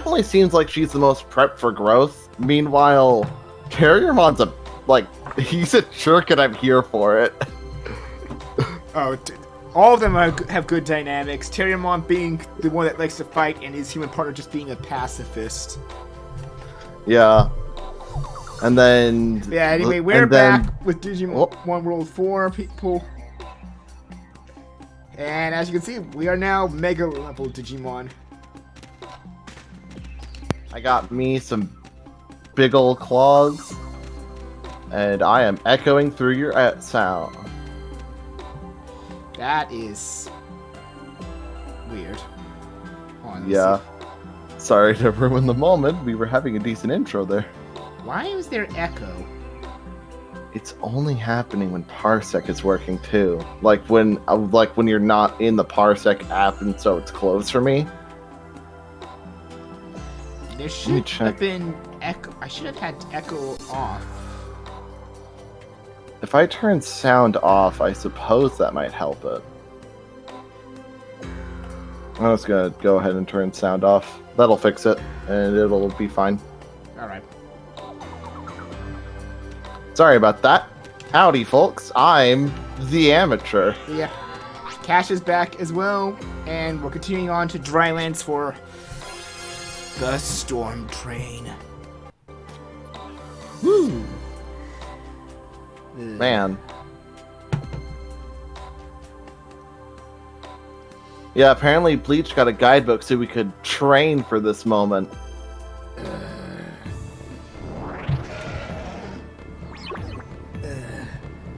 definitely seems like she's the most prepped for growth. Meanwhile, Terriermon's he's a jerk and I'm here for it. Oh, all of them have good dynamics. Terriermon being the one that likes to fight, and his human partner just being a pacifist. Yeah. And then... Yeah, anyway, we're back with Digimon World 4, people. And as you can see, we are now Mega level Digimon. I got me some big ol' claws. And I am echoing through your sound. That is... weird. Yeah. Sorry to ruin the moment. We were having a decent intro there. Why is there echo? It's only happening when Parsec is working too. Like when you're not in the Parsec app, and so it's closed for me. There should have been echo. I should have had echo off. If I turn sound off, I suppose that might help it. I'm just gonna go ahead and turn sound off. That'll fix it, and it'll be fine. Alright. Sorry about that. Howdy, folks. I'm the amateur. Yeah. Cash is back as well, and we're continuing on to Drylands for the Storm Train. Woo! Man. Yeah, apparently Bleach got a guidebook so we could train for this moment.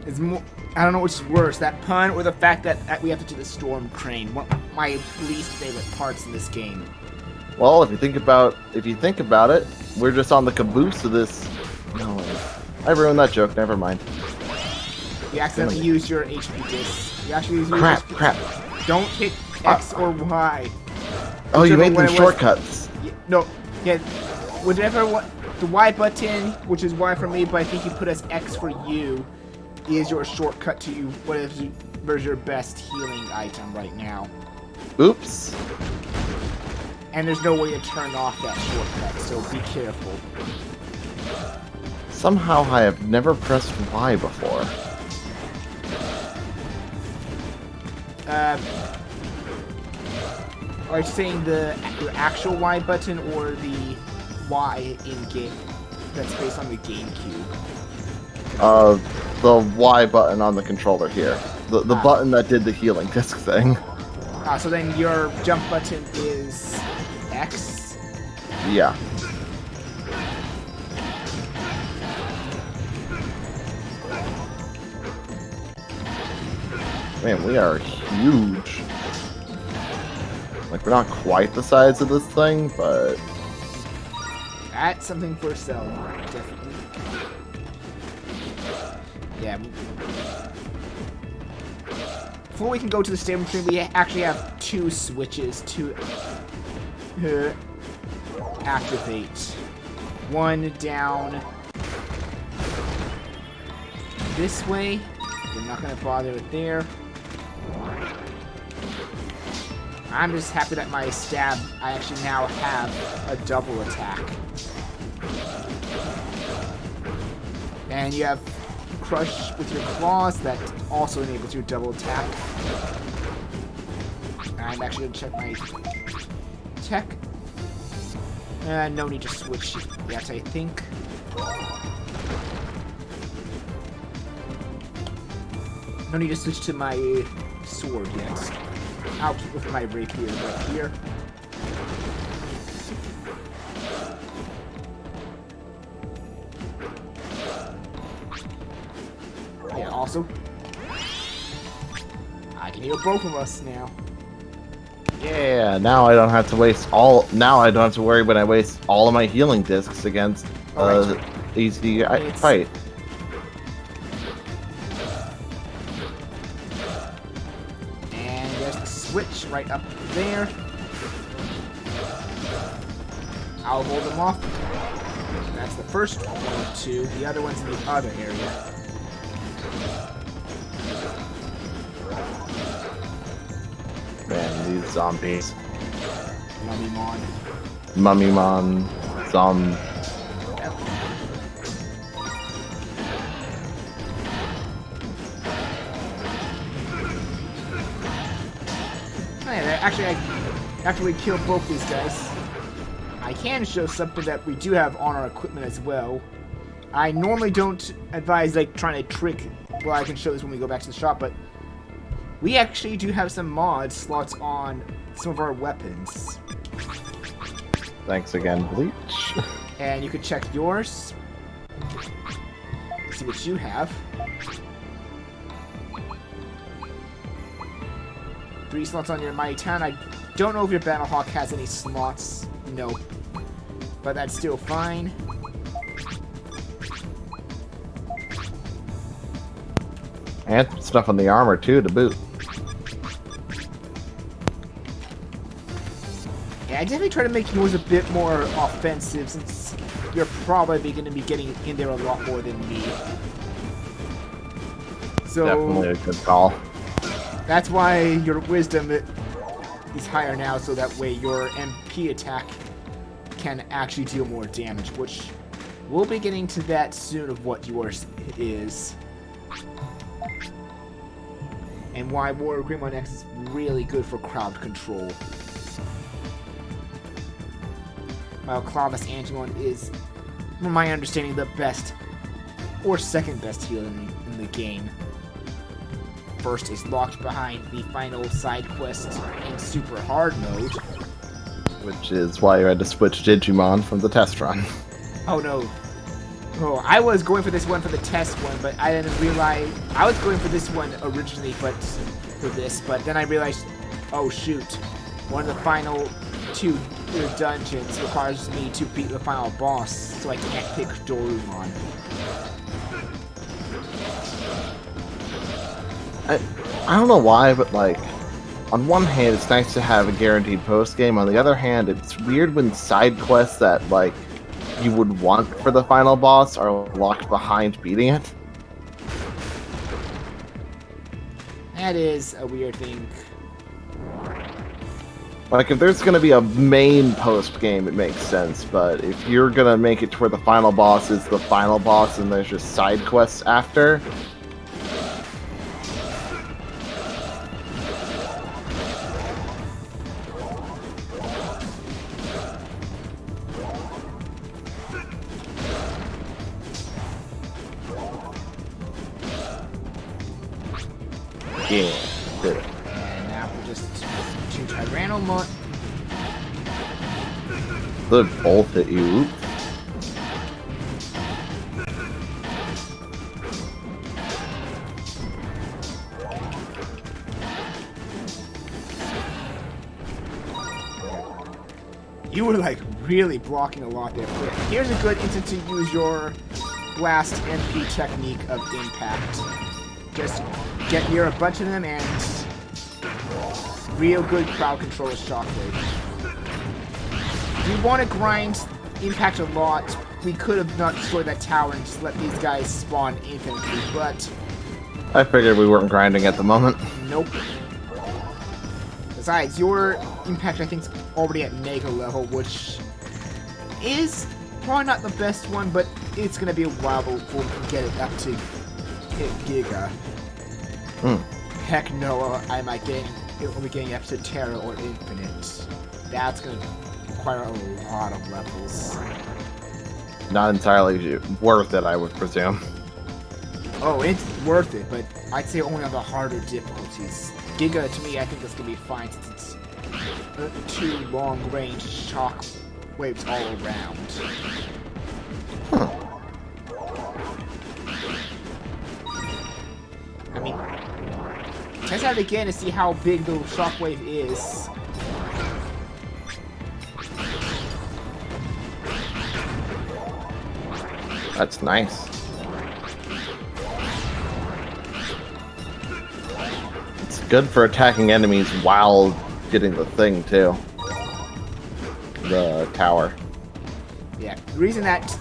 It's more, I don't know which is worse, that pun or the fact that we have to do the Storm Train. One of my least favorite parts in this game. Well, if you think about it, we're just on the caboose of this. No, I ruined that joke. Never mind. You accidentally used your HP disc. You actually used your crap. Don't hit X or Y. Oh, you made them shortcuts. No, yeah, whatever. The Y button, which is Y for me, but I think you put as X for you, is your shortcut to whatever's your best healing item right now. Oops. And there's no way to turn off that shortcut, so be careful. Somehow I have never pressed Y before. Are you saying the actual Y button or the Y in game that's based on the GameCube? The Y button on the controller here. The button that did the healing disc thing. So then your jump button is X? Yeah. Man, we are huge. Like, we're not quite the size of this thing, but... That's something for sale, definitely. Yeah. Before we can go to the stadium train, we actually have 2 switches to activate. One down this way. We're not going to bother it there. I'm just happy that my stab, I actually now have a double attack. And you have Crush with your claws that also enables your double attack. I'm actually going to check my tech. No need to switch yet, I think. No need to switch to my sword yet. I'll keep with my rapier right here. Yeah, also, I can heal both of us now. Yeah, now I don't have to waste all. Now I don't have to worry when I waste all of my healing discs against easy fight. And there's the switch right up there. I'll hold them off. That's the first one of 2. The other one's in the other area. Man, these zombies. Digimon. Mummymon, some. Oh, yeah, actually, after we kill both these guys, I can show something that we do have on our equipment as well. I normally don't advise like trying to trick. Well, I can show this when we go back to the shop, but we actually do have some mod slots on some of our weapons. Thanks again, Bleach. And you can check yours. See what you have. 3 slots on your Mighty Town. I don't know if your Battlehawk has any slots. No. But that's still fine. And stuff on the armor too to boot. Yeah, I definitely try to make yours a bit more offensive since you're probably going to be getting in there a lot more than me. So Definitely a good call. that's why your wisdom is higher now, so that way your MP attack can actually deal more damage, which we'll be getting to that soon of what yours is. And why Warrior Greymon X is really good for crowd control. While Clavis Angemon is, from my understanding, the best or second best healer in the game. First is locked behind the final side quest in super hard mode. Which is why you had to switch Digimon from the test run. Oh no. Oh, I was going for this one for the test one, but I didn't realize I was going for this one originally, but but then I realized, oh shoot, one of the final 2 dungeons requires me to beat the final boss, so I can't pick Dorumon. I don't know why, but like, on one hand, it's nice to have a guaranteed post game. On the other hand, it's weird when side quests that like you would want for the final boss are locked behind beating it. That is a weird thing. Like, if there's gonna be a main post game, it makes sense. But if you're gonna make it to where the final boss is the final boss and there's just side quests after, yeah, did it. And now we'll just to Tyrannomon. They both hit you. Oops. You were like really blocking a lot there. But here's a good instant to use your blast MP technique of impact. Just get near a bunch of them and real good crowd control with Shockwave. If you want to grind impact a lot, we could have not destroyed that tower and just let these guys spawn infinitely, but I figured we weren't grinding at the moment. nope. Besides, your impact I think is already at mega level, which is probably not the best one, but it's going to be a while before we can get it up to hit Giga. Heck no, it will be getting up to Terra or Infinite. That's going to require a lot of levels. Not entirely worth it, I would presume. Oh, it's worth it, but I'd say only on the harder difficulties. Giga, to me, I think that's going to be fine since it's 2 long-range shock waves all around. I mean, test out again to see how big the shockwave is. That's nice. It's good for attacking enemies while getting the thing, too. The tower. Yeah, the reason that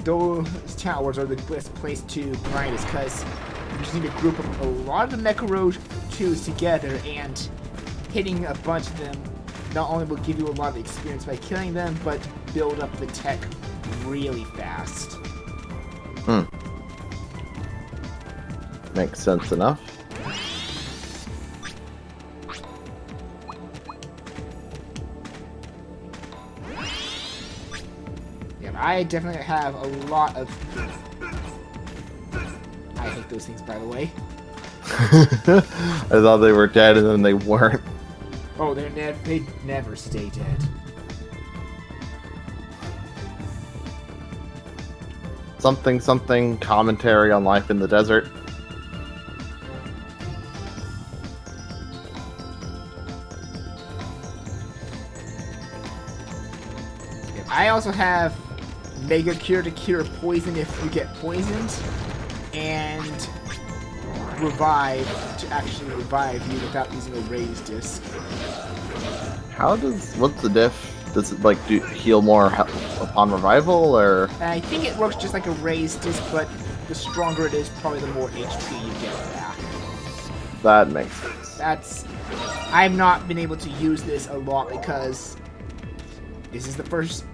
those towers are the best place to grind is because you just need to group up a lot of the Mecharo 2s together, and hitting a bunch of them not only will give you a lot of experience by killing them, but build up the tech really fast. Makes sense enough. Yeah, I definitely have a lot of... I hate those things, by the way. I thought they were dead and then they weren't. Oh, they never stay dead. Something commentary on life in the desert. I also have Mega Cure to cure poison if you get poisoned, and Revive to actually revive you without using a raised disc. What's the diff? Does it like heal more upon revival, or? I think it works just like a raised disc, but the stronger it is, probably the more HP you get back. That makes sense. I've not been able to use this a lot because this is the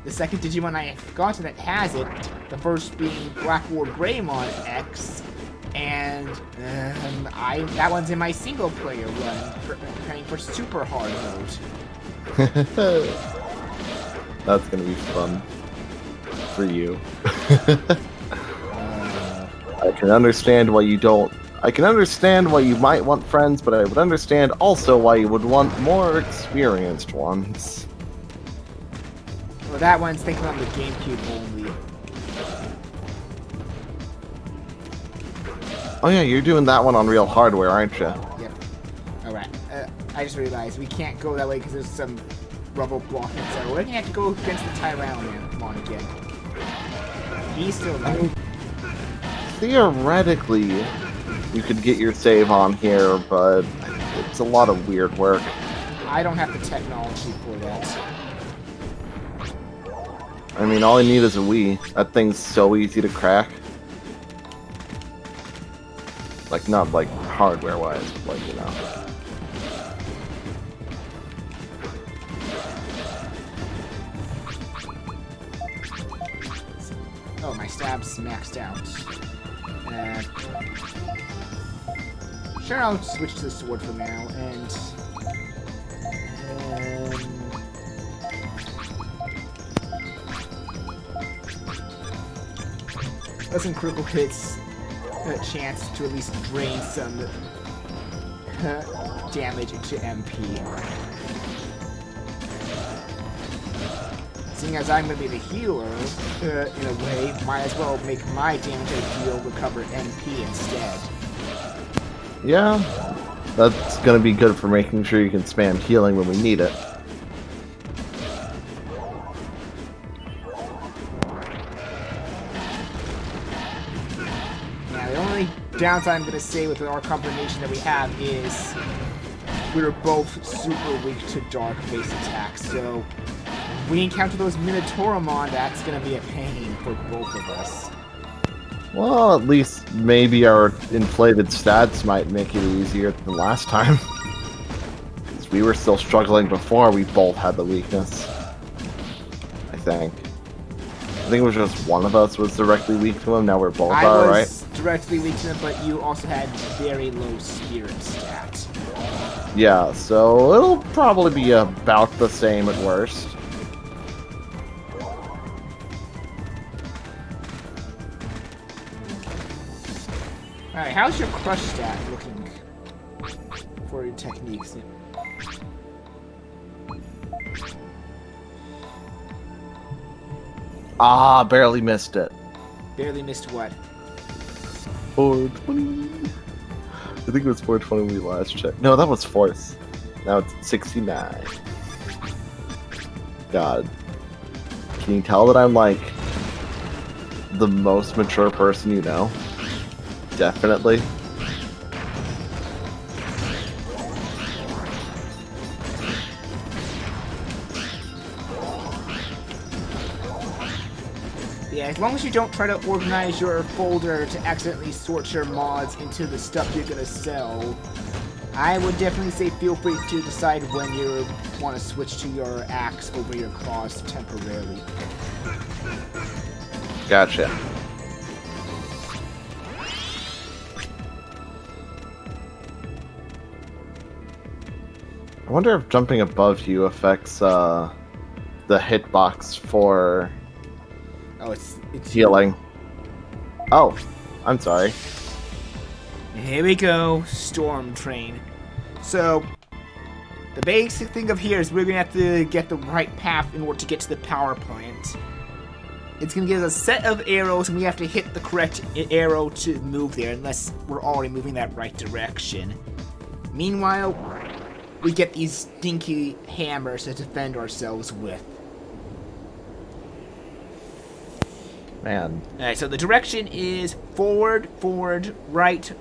second Digimon I have gotten that has it. The first being Black War Greymon X, and that one's in my single player run, preparing for super hard mode. That's gonna be fun for you. I can understand why you don't. I can understand why you might want friends, but I would understand also why you would want more experienced ones. Well, that one's thinking on the GameCube only. Oh yeah, you're doing that one on real hardware, aren't you? Yep. Alright. I just realized we can't go that way because there's some rubble blocking, so we're gonna have to go against the Tyrannomon again. He's still alive. Theoretically, you could get your save on here, but it's a lot of weird work. I don't have the technology for that. I mean, all I need is a Wii. That thing's so easy to crack. Like, not like hardware-wise, but like, you know. Oh, my stab's maxed out. Sure, I'll switch to the sword for now, and... Less critical hits, a chance to at least drain some damage into MP. Seeing as I'm going to be the healer, in a way, might as well make my damage I deal recover MP instead. Yeah, that's gonna be good for making sure you can spam healing when we need it. Now, the only downside I'm going to say with our combination that we have is we're both super weak to dark-based attacks, so we encounter those Minotauromon, that's going to be a pain for both of us. Well, at least maybe our inflated stats might make it easier than last time. Because we were still struggling before we both had the weakness. I think it was just one of us was directly weak to him, now we're both are, right? I was directly weak to him, but you also had very low spirit stat. Yeah, so it'll probably be about the same at worst. Alright, how's your crush stat looking for your techniques? Ah, barely missed it. Barely missed what? 420. I think it was 420 when we last checked. No, that was fourth. Now it's 69. God. Can you tell that I'm like the most mature person you know? Definitely. Yeah, as long as you don't try to organize your folder to accidentally sort your mods into the stuff you're gonna sell, I would definitely say feel free to decide when you want to switch to your axe over your claws temporarily. Gotcha. I wonder if jumping above you affects the hitbox for Oh, it's healing. Oh, I'm sorry. Here we go, Storm Train. So, the basic thing of here is we're gonna have to get the right path in order to get to the power plant. It's gonna give us a set of arrows, and we have to hit the correct arrow to move there, unless we're already moving that right direction. Meanwhile, we get these stinky hammers to defend ourselves with. Man. Alright, so the direction is forward, forward, right,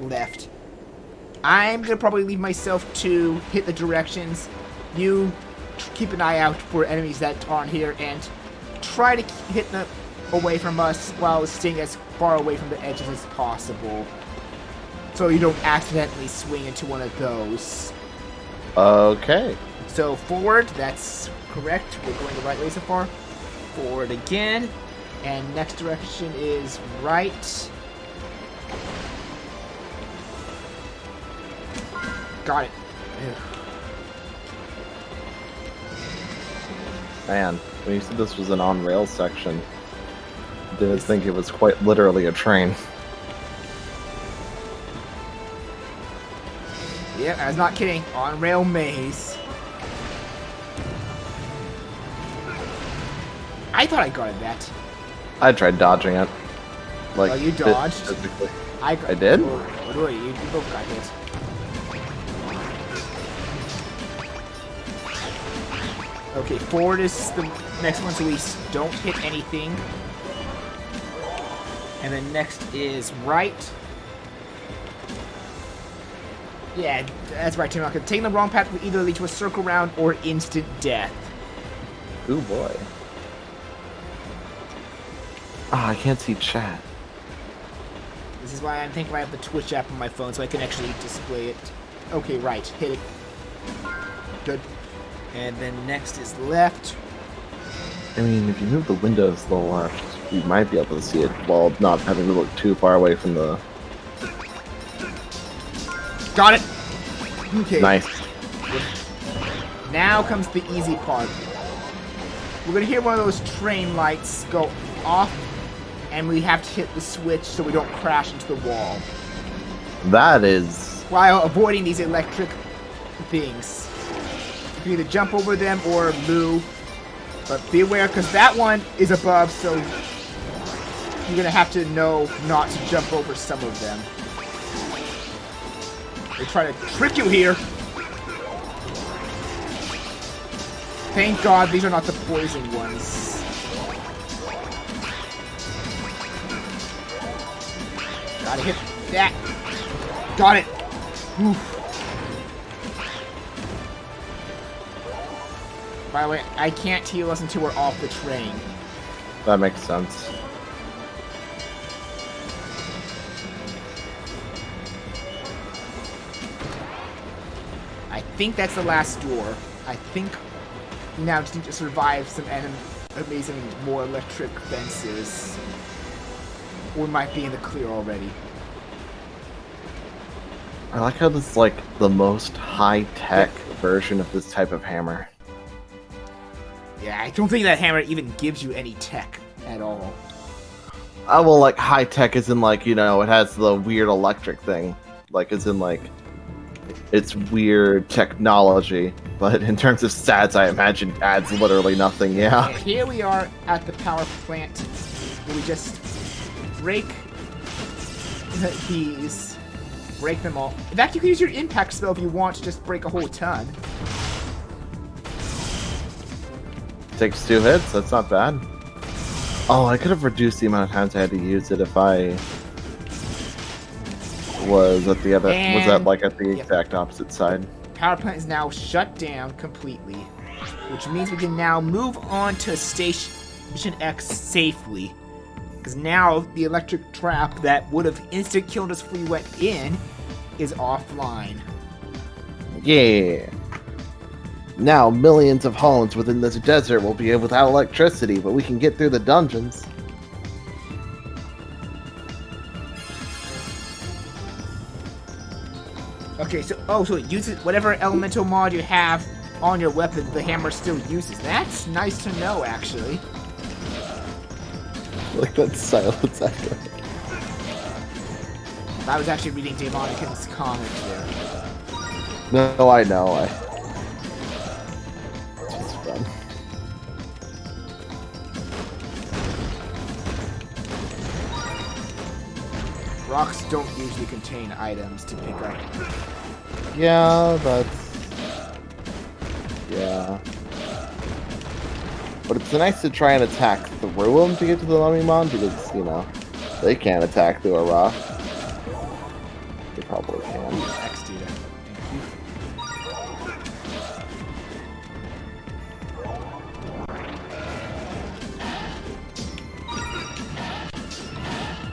left. I'm gonna probably leave myself to hit the directions. You keep an eye out for enemies that aren't here and try to hit them away from us while staying as far away from the edges as possible, so you don't accidentally swing into one of those. Okay. So forward, that's correct. We're going the right way so far. Forward again. And next direction is right. Got it. Ugh. Man, when you said this was an on-rails section, I didn't think it was quite literally a train. Yeah, I was not kidding. On-rail maze. I thought I got that. I tried dodging it. Like, Oh, you dodged? physically. I did? Oh, you both got hit. Okay, forward is the next one, so we don't hit anything. And then next is right. Yeah, that's right, Tim. Taking the wrong path will either lead to a circle round or instant death. Ooh boy. Ah, I can't see chat. This is why I'm thinking I have the Twitch app on my phone so I can actually display it. Okay, right. Hit it. Good. And then next is left. I mean, if you move the windows to the left, you might be able to see it while not having to look too far away from the... Got it! Okay. Nice. Now comes the easy part. We're gonna hear one of those train lights go off, and we have to hit the switch so we don't crash into the wall. That is... While avoiding these electric things. You can either jump over them or move. But be aware, because that one is above, so you're gonna have to know not to jump over some of them. They try to trick you here. Thank God these are not the poison ones. Gotta hit that. Got it. Oof. By the way, I can't heal us until we're off the train. That makes sense. I think that's the last door. I think we now just need to survive some amazing more electric fences. Or we might be in the clear already. I like how this is like the most high-tech version of this type of hammer. Yeah, I don't think that hammer even gives you any tech at all. Well, like, high-tech is in, like, you know, it has the weird electric thing. Like, it's in, like, it's weird technology. But in terms of stats, I imagine it adds literally nothing, yeah. And here we are at the power plant, where we just break these. Break them all. In fact, you can use your impact spell if you want to just break a whole ton. Takes 2 hits, that's not bad. Oh, I could have reduced the amount of times I had to use it if I was at the other, was at like at the exact opposite side. Power plant is now shut down completely, which means we can now move on to Station X safely. Because now the electric trap that would have instant killed us if we went in is offline. Yeah. Now millions of homes within this desert will be without electricity, but we can get through the dungeons. Okay, so it uses whatever elemental mod you have on your weapon, the hammer still uses. That's nice to know, actually. Like that silence echo. I was actually reading Daemonic's comics there. No, I know. It's just fun. Rocks don't usually contain items to pick up. Yeah, that's... Yeah. But it's nice to try and attack through them to get to the Lumimon, because, you know, they can't attack through a rock. They probably can. X do that.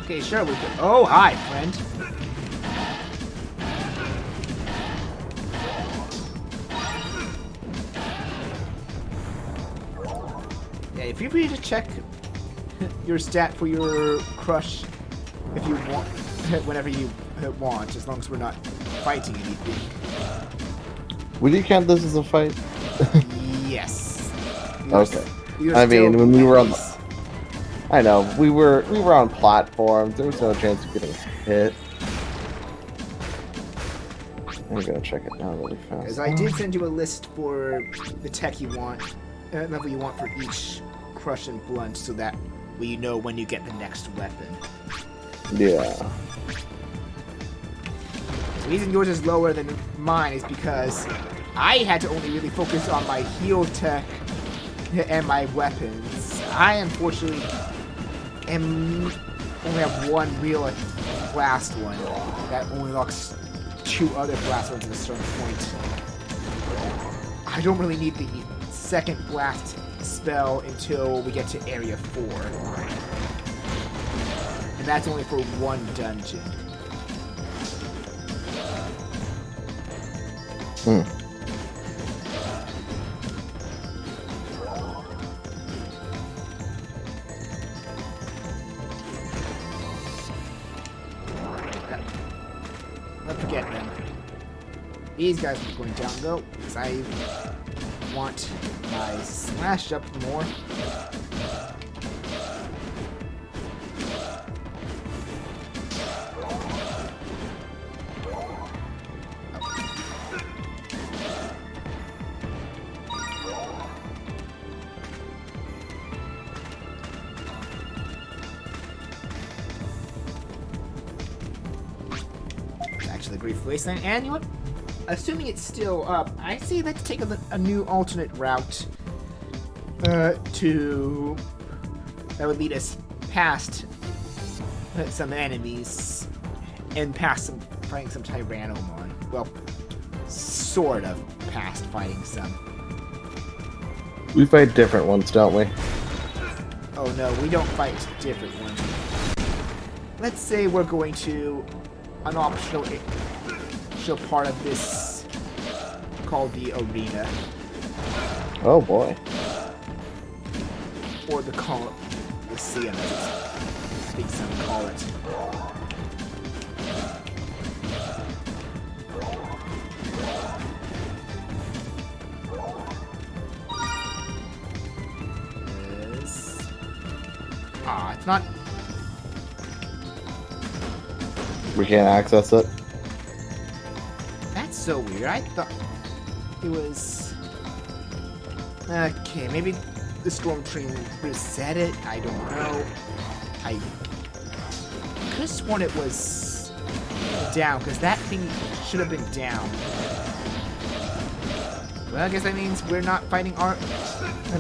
Okay, sure, we could. Oh, hi, friend. Yeah, feel free to check your stat for your crush if you want, whenever you want, as long as we're not fighting anything. Would you count this as a fight? Yes. Okay. You're I mean, still when we were on enemies. I know, we were on platforms, there was no chance of getting hit. I'm gonna check it now really fast. Because I did send you a list for the tech you want, level you want for each crush and blunt, so that way you know when you get the next weapon. Yeah. The reason yours is lower than mine is because I had to only really focus on my heal tech and my weapons. I unfortunately only have one real blast one that only locks 2 other blast ones at a certain point. I don't really need the second blast spell until we get to area 4. And that's only for one dungeon. Don't forget them. These guys are going down though, because I want my slash up more. Actually, Grief Wasteland, and you know what? Assuming it's still up, I say let's take a new alternate route to that would lead us past some enemies and past fighting some Tyrannomon. Well, sort of past fighting some. We fight different ones, don't we? Oh no, we don't fight different ones. Let's say we're going to an optional part of this called the arena. Oh boy. Or the Coliseum, as I think some call it. It's not. We can't access it. That's so weird. I thought it was. Okay, maybe the Storm Tree reset it. I don't know. I could have sworn it was down, because that thing should have been down. Well, I guess that means we're not fighting an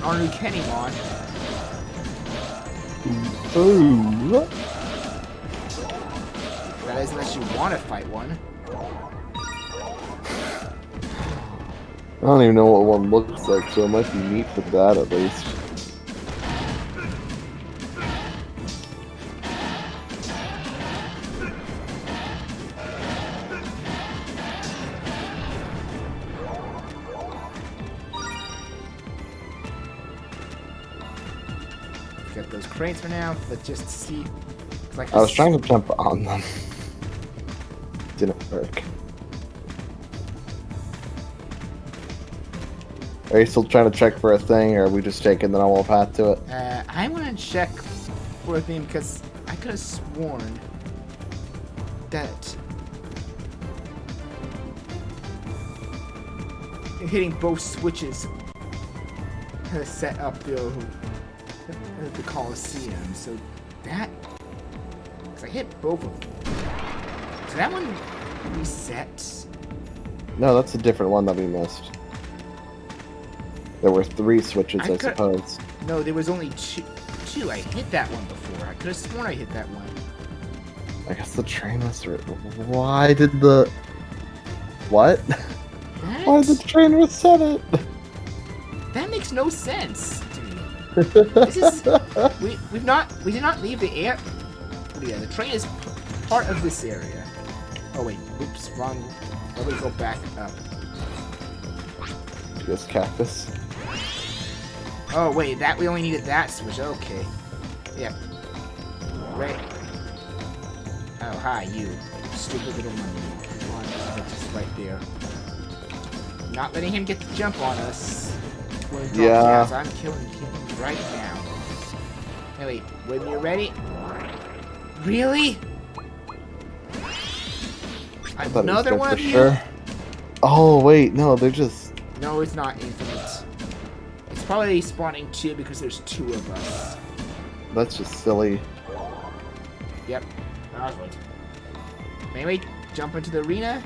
Arnukenimon. Ooh. That is, unless you want to fight one. I don't even know what one looks like, so it might be neat for that at least. those crates for now, but just to see. Like I was trying to jump on them. Didn't work. Are you still trying to check for a thing, or are we just taking the normal path to it? I want to check for a thing because I could have sworn that hitting both switches has set up the Coliseum. So that, because I hit both of them. Did that one reset? No, that's a different one that we missed. There were 3 switches, I suppose. No, there was only two. I hit that one before. I could have sworn I hit that one. I guess the train was... Why did the... What? Why did the train reset it? That makes no sense, dude. This is... We did not leave the air... Yeah, the train is part of this area. Oh, wait. Oops, wrong. Let me go back up. This cactus. Oh, wait, we only needed that switch. Okay. Yep. Right. Oh, hi, you. Stupid little monkey. Come on, that's just right there. Not letting him get the jump on us. Yeah. I'm killing him right now. Hey, wait, when you're ready... Really? Another one of you? Sure. Oh, wait, no, they're just... No, it's not infinite. It's probably spawning 2 because there's 2 of us. That's just silly. Yep. Anyway, jump into the arena.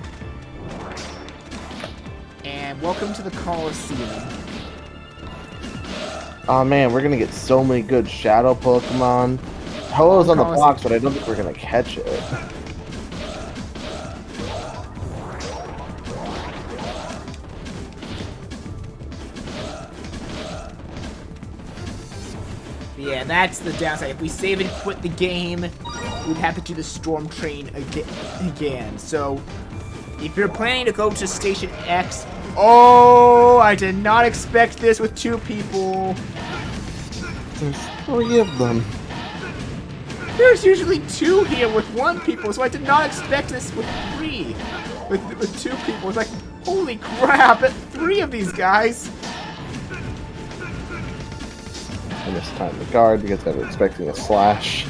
And welcome to the Coliseum. Oh man, we're gonna get so many good shadow Pokemon. Ho-Oh's on the box, but I don't think we're gonna catch it. Yeah, that's the downside. If we save and quit the game, we'd have to do the Storm Train again. So, if you're planning to go to Station X... Oh, I did not expect this with 2 people. There's 3 of them. There's usually 2 here with 1 people, so I did not expect this with 3. With 2 people. It's like, holy crap, 3 of these guys. I missed time to guard because I was expecting a slash.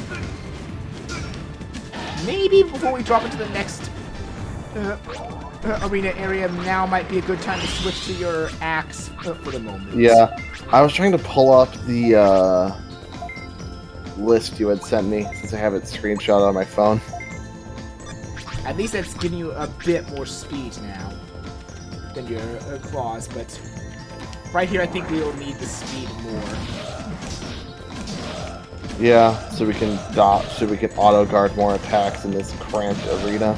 Maybe before we drop into the next arena area, now might be a good time to switch to your axe for the moment. Yeah, I was trying to pull up the list you had sent me since I have it screenshot on my phone. At least that's giving you a bit more speed now than your claws, but right here I think we'll need the speed more. Yeah, so we can auto guard more attacks in this cramped arena.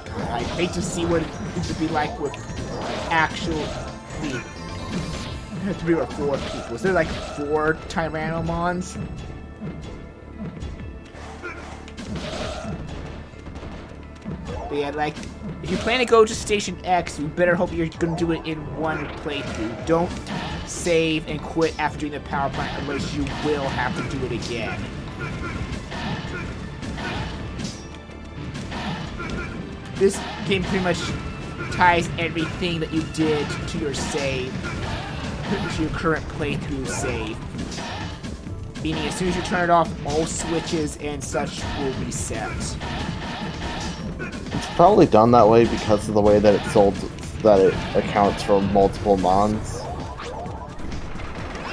God, I hate to see what it would be like with actual 3 or 4 people. Is there like 4 Tyrannomons? But yeah, like, if you plan to go to Station X, you better hope you're going to do it in 1 playthrough. Don't save and quit after doing the power plant, unless you will have to do it again. This game pretty much ties everything that you did to your save, to your current playthrough save. Meaning, as soon as you turn it off, all switches and such will reset. It's probably done that way because of the way that it's sold, that it accounts for multiple mons.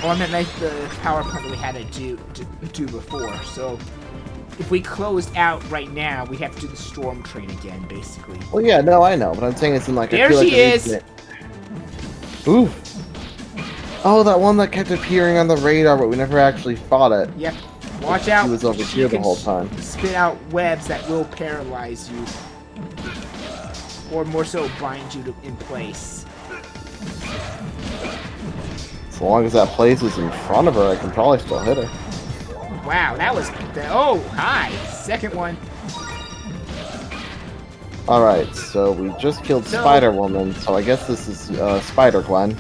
Well, I meant like the power plant that we had to do before. So, if we closed out right now, we'd have to do the Storm Train again, basically. Well, yeah, no, I know, but I'm saying it's in like... There she is! Ooh! Oh, that one that kept appearing on the radar, but we never actually fought it. Yep. Watch out. She was over here the whole time. Spit out webs that will paralyze you. Or more so, bind you in place. As long as that place is in front of her, I can probably still hit her. Wow, that was... Oh, hi! Second one. Alright, so we just killed Spider-Woman, so I guess this is Spider-Gwen.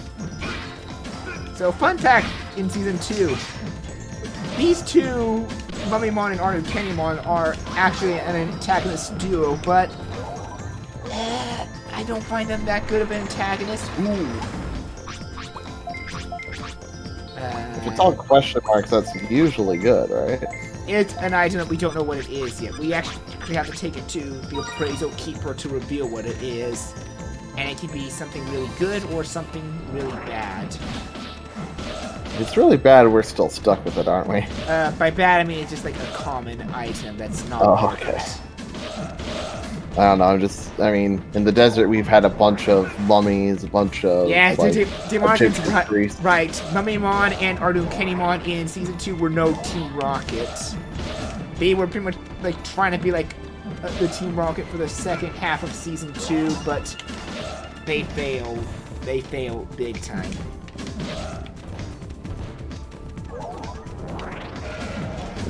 So, fun fact, in Season 2. These two, Mummymon and Arnukenimon, are actually an antagonist duo, but I don't find them that good of an antagonist. Ooh. If it's all question marks, that's usually good, right? It's an item that we don't know what it is yet. We actually have to take it to the appraisal keeper to reveal what it is. And it could be something really good or something really bad. If it's really bad, we're still stuck with it, aren't we? By bad, I mean it's just like a common item that's not. Oh, okay. I don't know, I mean, in the desert we've had a bunch of mummies, a bunch of... Yeah, like, Demon's right. Mummymon and Arnukenimon in Season 2 were no Team Rocket. They were pretty much like trying to be like the Team Rocket for the second half of Season 2, but they failed. They failed big time.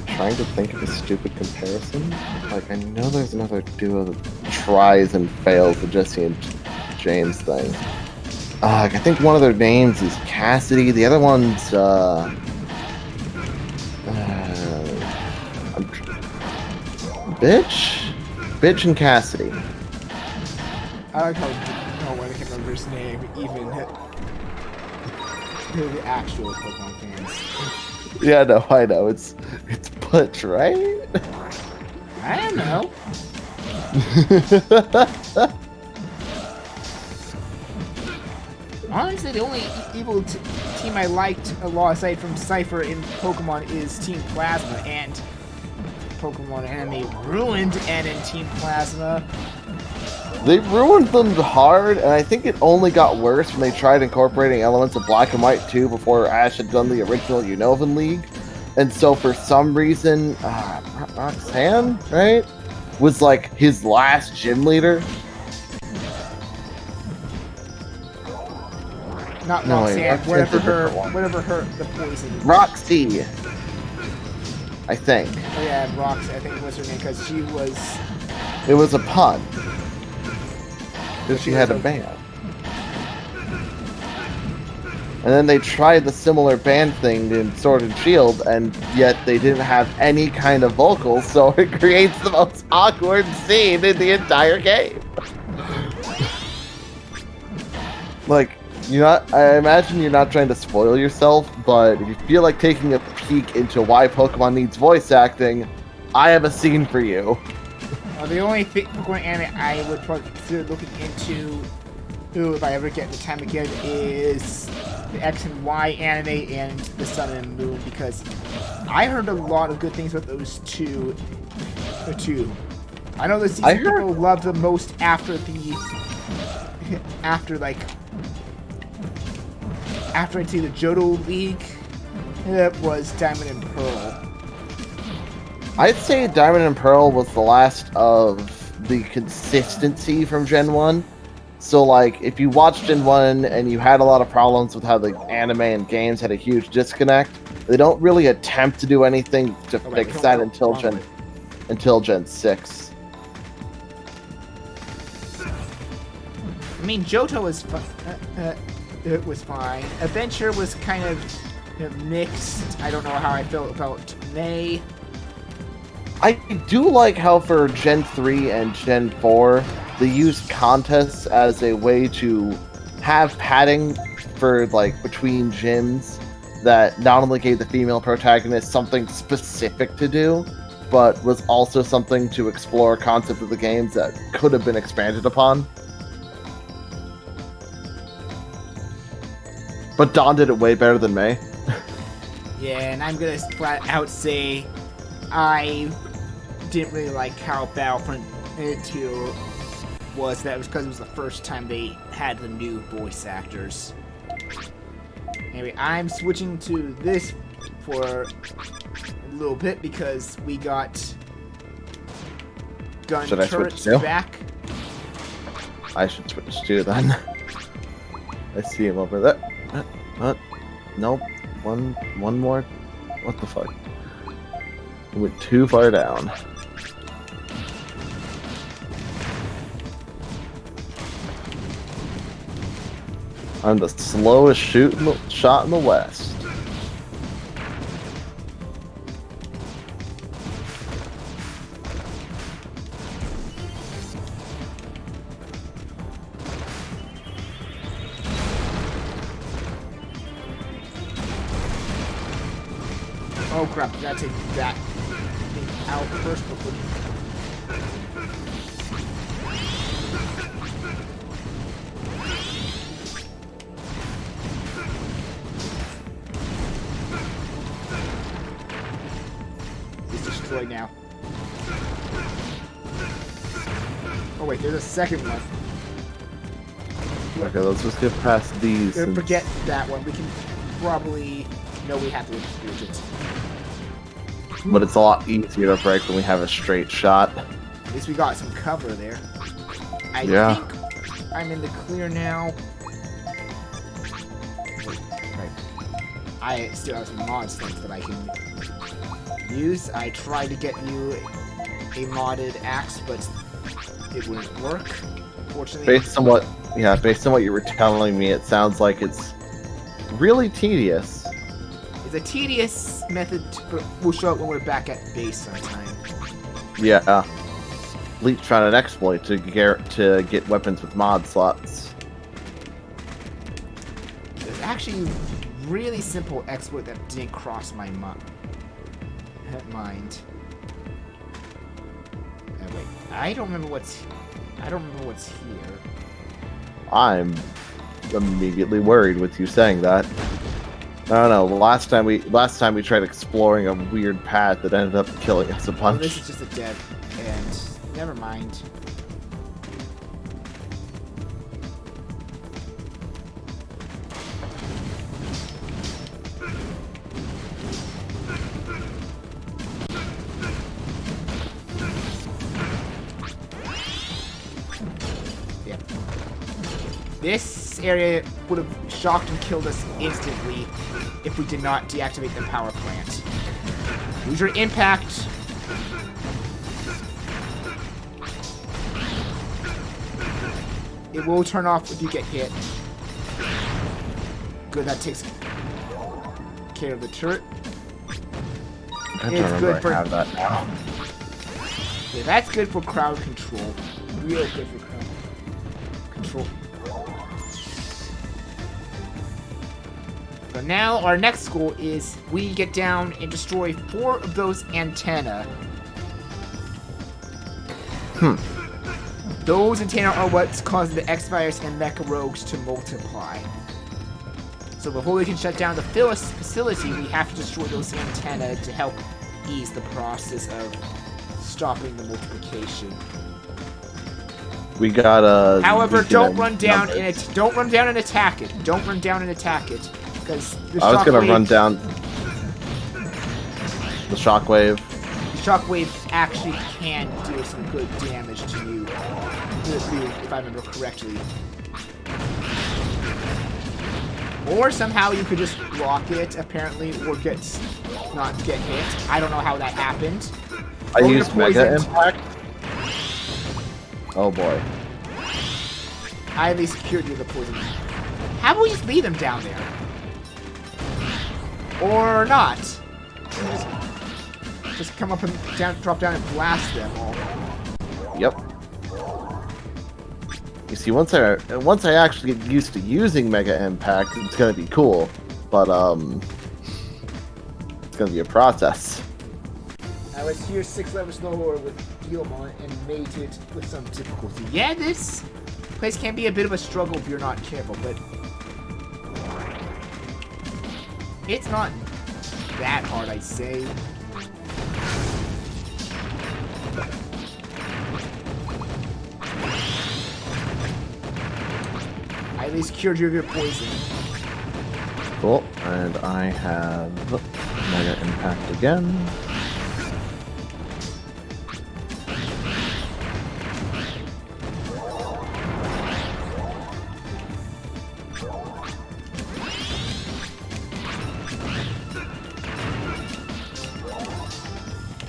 Trying to think of a stupid comparison. Like, I know there's another duo that tries and fails the Jesse and James thing. I think one of their names is Cassidy. The other one's, Bitch and Cassidy. I like how I can't remember his name, even the actual Pokemon fans. Yeah, no, I know. It's Butch, right? I don't know. Honestly, the only evil team I liked a lot aside from Cypher in Pokemon is Team Plasma, and Pokemon Anime ruined N in Team Plasma. They ruined them hard, and I think it only got worse when they tried incorporating elements of Black and White 2 before Ash had done the original Unovan League. And so for some reason, Roxanne, right, was like his last gym leader. Not Roxanne, whatever her, the poison. Roxy, I think. Oh yeah, Roxy, I think was her name, because she was... It was a pun. Because she had a band. And then they tried the similar band thing in Sword and Shield, and yet they didn't have any kind of vocals, so it creates the most awkward scene in the entire game. Like, I imagine you're not trying to spoil yourself, but if you feel like taking a peek into why Pokemon needs voice acting, I have a scene for you. The only Pokemon anime I would probably consider looking into, if I ever get the time again, is the X and Y anime and the Sun and Moon, because I heard a lot of good things about those two. I know the season people love the most after I'd say the Johto League, it was Diamond and Pearl. I'd say Diamond and Pearl was the last of the consistency from Gen 1. So, like, if you watched Gen 1 and you had a lot of problems with how the anime and games had a huge disconnect, they don't really attempt to do anything to fix that until Gen 6. I mean, Johto was it was fine. Adventure was kind of mixed. I don't know how I felt about May. I do like how for Gen 3 and Gen 4, they used contests as a way to have padding for, like, between gyms that not only gave the female protagonist something specific to do, but was also something to explore concept of the games that could have been expanded upon. But Dawn did it way better than May. Yeah, and I'm gonna flat out say I didn't really like how Battlefront 2 was. That was because it was the first time they had the new voice actors. Anyway, I'm switching to this for a little bit because we got gun turrets back. I should switch to then. I see him over there. Nope. One more. What the fuck? I went too far down. I'm the slowest shot in the West. Oh crap, gotta take that thing out first before... It's destroyed now. Oh wait, there's a second one. Okay, let's just get past these. Forget that one. We can probably... No, we have to use it. But it's a lot easier to break when we have a straight shot. At least we got some cover there. I think I'm in the clear now. Right. I still have some mod stuff that I can use. I tried to get you a modded axe, but it wouldn't work, unfortunately. Based on what you were telling me, it sounds like it's really tedious. It's a tedious method, but we'll show it when we're back at base sometime. Yeah. Bleach found an exploit to get weapons with mod slots. There's actually a really simple exploit that didn't cross my mind. Wait, I don't remember what's here. I'm immediately worried with you saying that. I don't know. Last time we tried exploring a weird path that ended up killing us a bunch. Oh, this is just a dead end. Never mind. Yeah. This area would have shocked and killed us instantly if we did not deactivate the power plant. Use your impact. It will turn off if you get hit. Good, that takes care of the turret. It's good for have that now. Yeah, that's good for crowd control. Real good for crowd control. So now our next goal is we get down and destroy 4 of those antennae. Those antennae are what's causing the X-Virus and Mecha Rogues to multiply. So before we can shut down the facility, we have to destroy those antennae to help ease the process of stopping the multiplication. We gotta. However, don't run down and attack it. Don't run down and attack it, because I was gonna run down the shockwave. The shockwave actually can do some good damage to you, if I remember correctly. Or somehow you could just block it, apparently, or not get hit. I don't know how that happened. I used Mega Impact. Oh boy. I at least cured you of the poison. How about we just leave them down there? Or not? Just come up and drop down and blast them all. Yep. You see, once I actually get used to using Mega Impact, it's gonna be cool. But it's gonna be a process. I was here 6 levels lower with Digimon and made it with some difficulty. Yeah, this place can be a bit of a struggle if you're not careful, but it's not that hard, I'd say. I at least cured you of your poison. Cool, and I have Mega Impact again.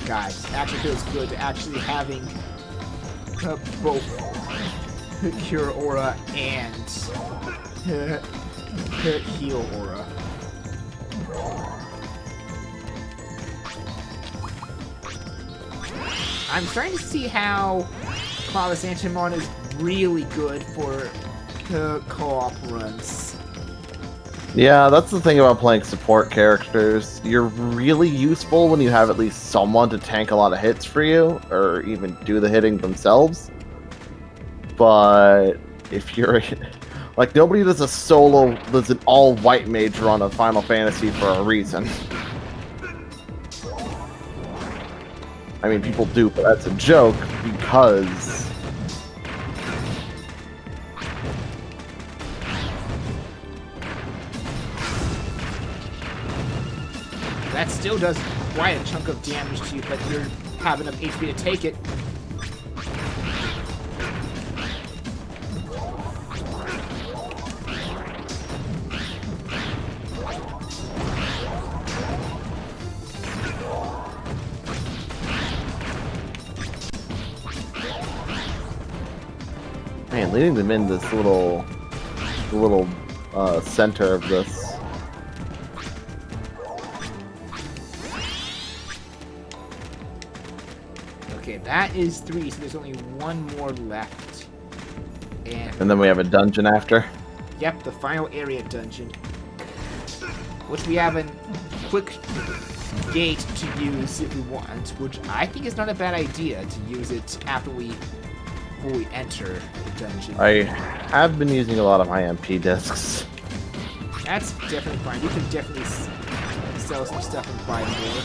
Guys, it actually feels good to actually having both Cure Aura and Heal Aura. I'm starting to see how Clovis Antimon is really good for co-op runs. Yeah, that's the thing about playing support characters. You're really useful when you have at least someone to tank a lot of hits for you, or even do the hitting themselves. But if you're like, nobody does an all-white mage run of Final Fantasy for a reason. I mean, people do, but that's a joke because That still does quite a chunk of damage to you, but you have enough HP to take it. man, leading them in this little center of this. Okay, that is 3, so there's only one more left. And then we have a dungeon after. Yep, the final area dungeon. Which we have a quick gate to use if we want, which I think is not a bad idea to use it after before we enter the dungeon. I have been using a lot of my MP discs. That's definitely fine. You can definitely sell some stuff and buy more.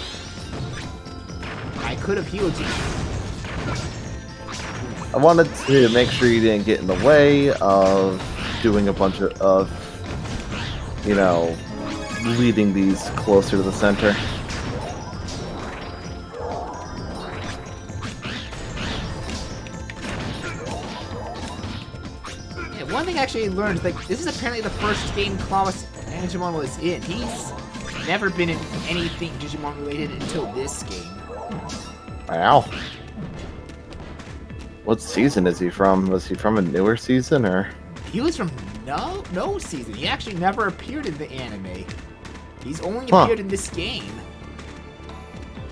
I could have healed you. I wanted to make sure you didn't get in the way of doing a bunch of you know, leading these closer to the center. Yeah, one thing I actually learned, like, this is apparently the first game Clawless Digimon was in. He's never been in anything Digimon related until this game. Wow. What season is he from? Was he from a newer season, or? He was from no season. He actually never appeared in the anime. He's only appeared in this game.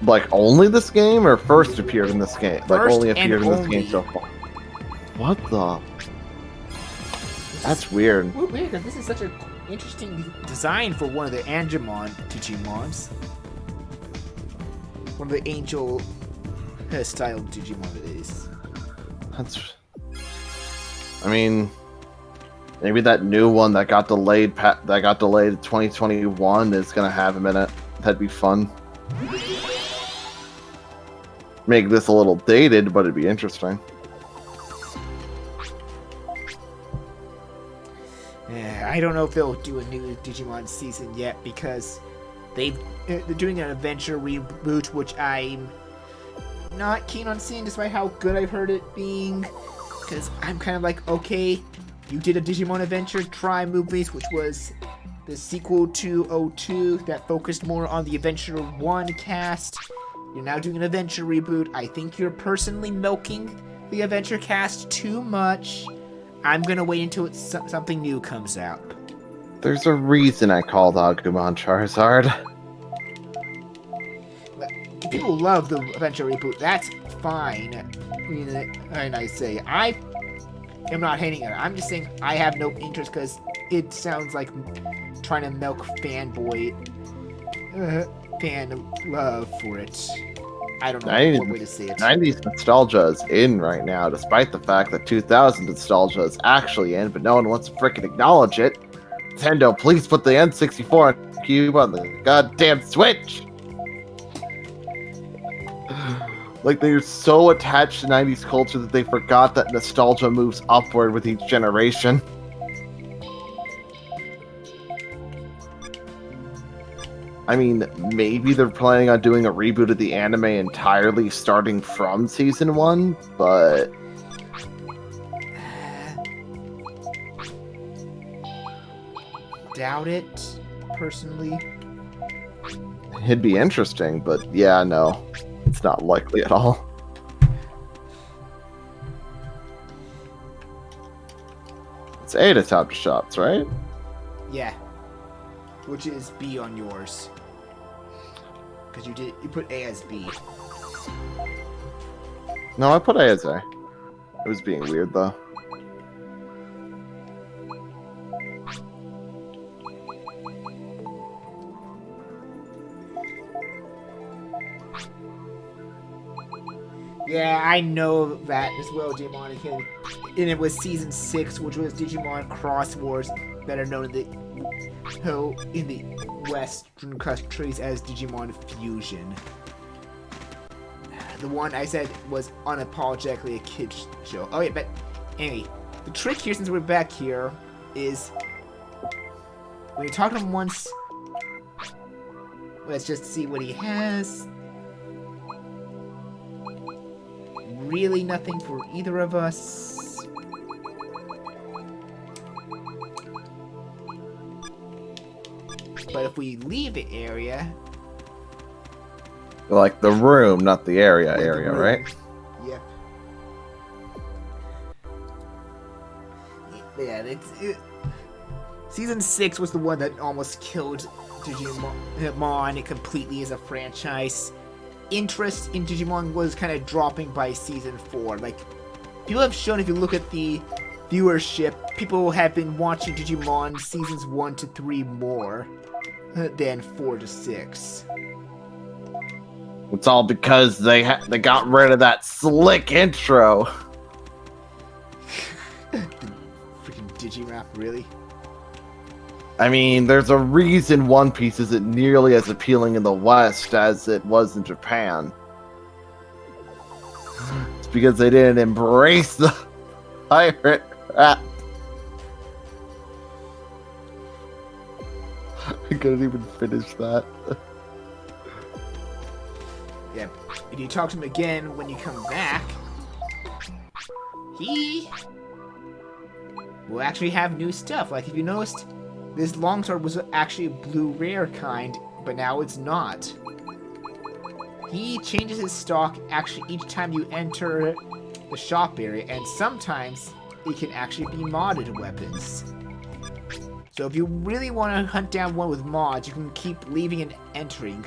Like, only this game, or first appeared in this game? Like, First only appeared in and this game so far? What the? That's weird. Weird, because this is such an interesting design for one of the Angemon Digimons. One of the angel style Digimon it is. That's... I mean... Maybe that new one that got delayed to 2021 is gonna have him in it. That'd be fun. Make this a little dated, but it'd be interesting. Yeah, I don't know if they'll do a new Digimon season yet because they're doing an adventure reboot, which I'm not keen on seeing, despite how good I've heard it being. Because I'm kind of like, okay, you did a Digimon Adventure Try movies, which was the sequel to 02 that focused more on the Adventure 1 cast. You're now doing an Adventure reboot. I think you're personally milking the Adventure cast too much. I'm gonna wait until something new comes out. There's a reason I called Agumon Charizard. People love the Adventure reboot. That's fine. And I say, I am not hating it. I'm just saying I have no interest because it sounds like trying to milk fanboy fan love for it. I don't know what way to say it. 90s nostalgia is in right now, despite the fact that 2000 nostalgia is actually in, but no one wants to frickin' acknowledge it. Nintendo, please put the N64 cube on the goddamn Switch! Like, they're so attached to 90s culture that they forgot that nostalgia moves upward with each generation. I mean, maybe they're planning on doing a reboot of the anime entirely starting from season 1, but... Doubt it, personally. It'd be interesting, but yeah, no. It's not likely at all. It's A to top shots, right? Yeah. Which is B on yours. Because you put A as B. No, I put A as A. It was being weird, though. Yeah, I know that as well, Demonic. And it was Season 6, which was Digimon Cross Wars, better known in the Western countries as Digimon Fusion. The one I said was unapologetically a kid's show. Oh yeah, but anyway, the trick here, since we're back here, is when you talk to him once, let's just see what he has. Really nothing for either of us. But if we leave the area... Like the room, not the area, right? Yep. Yeah, Season 6 was the one that almost killed Digimon completely as a franchise. Interest in Digimon was kind of dropping by Season 4. Like, people have shown, if you look at the viewership, people have been watching Digimon Seasons 1 to 3 more than 4 to 6. It's all because they got rid of that slick intro. Freaking Digimap, really? I mean, there's a reason One Piece isn't nearly as appealing in the West as it was in Japan. It's because they didn't embrace the pirate rap. I couldn't even finish that. Yeah, if you talk to him again when you come back, he will actually have new stuff. Like, if you noticed, this longsword was actually a blue rare kind, but now it's not. He changes his stock actually each time you enter the shop area, and sometimes it can actually be modded weapons. So if you really want to hunt down one with mods, you can keep leaving and entering.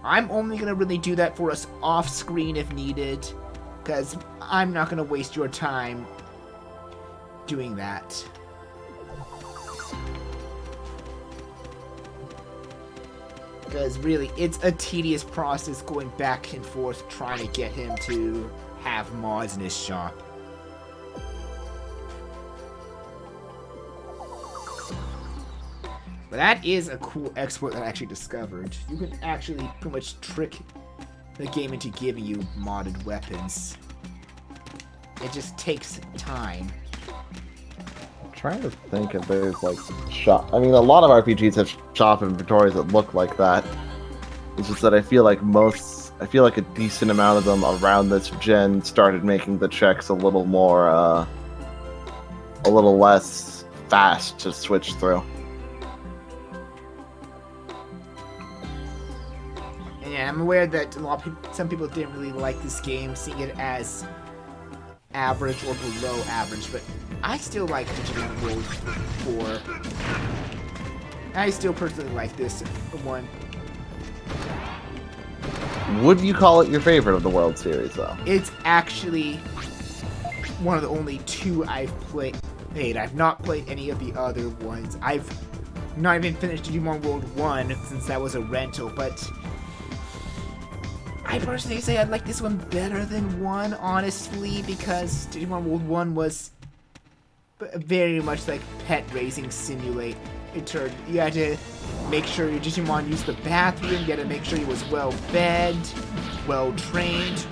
I'm only going to really do that for us off-screen if needed, because I'm not going to waste your time doing that. Because really, it's a tedious process going back and forth trying to get him to have mods in his shop. But that is a cool exploit that I actually discovered. You can actually pretty much trick the game into giving you modded weapons. It just takes time. I'm trying to think if there's like shop. I mean, a lot of RPGs have shop inventories that look like that. It's just that I feel like a decent amount of them around this gen started making the checks a little more, a little less fast to switch through. Yeah, I'm aware that some people didn't really like this game, seeing it as average or below average, but I still like Digimon World 4. I still personally like this one. Would you call it your favorite of the World Series, though? It's actually one of the only two I've played. I've not played any of the other ones. I've not even finished Digimon World 1 since that was a rental, but I personally say I like this one better than 1, honestly, because Digimon World 1 was very much like pet raising simulator. You had to make sure your Digimon used the bathroom, you had to make sure he was well fed, well trained.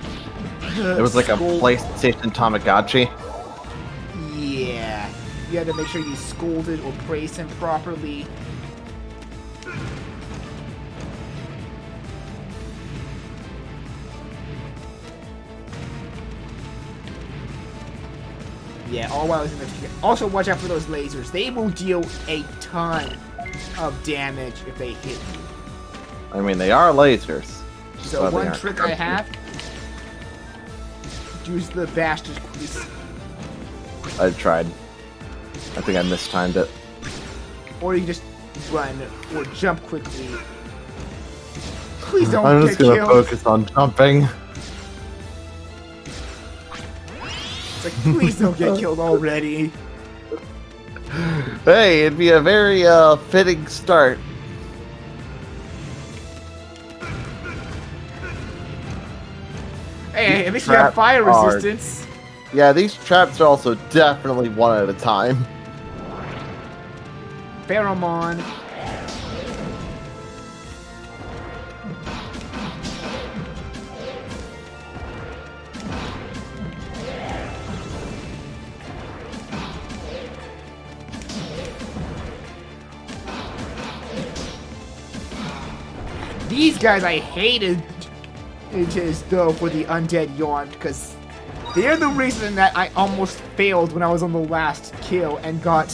It was like a PlayStation Tamagotchi. Yeah. You had to make sure you scolded or praised him properly. Yeah, all while I was in the... Also, watch out for those lasers. They will deal a ton of damage if they hit you. I mean, they are lasers. So one trick I have... use the bastard quickly. I tried. I think I mistimed it. Or you just run or jump quickly. Please don't I'm get just gonna killed. focus on jumping. It's like, please don't get killed already. Hey, it'd be a very fitting start. Hey, at least you have fire resistance. Yeah, these traps are also definitely one at a time. Pheromone. These guys I hated just though for the undead yarn because they're the reason that I almost failed when I was on the last kill and got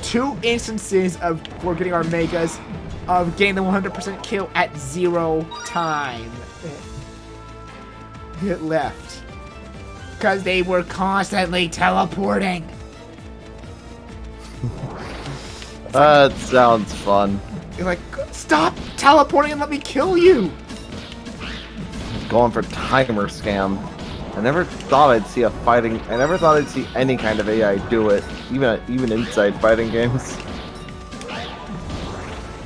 2 instances of for getting our megas of getting the 100% kill at 0 time. It left because they were constantly teleporting. That sounds fun. You're like, stop teleporting and let me kill you. Going for timer scam. I never thought I'd see any kind of AI do it, even inside fighting games.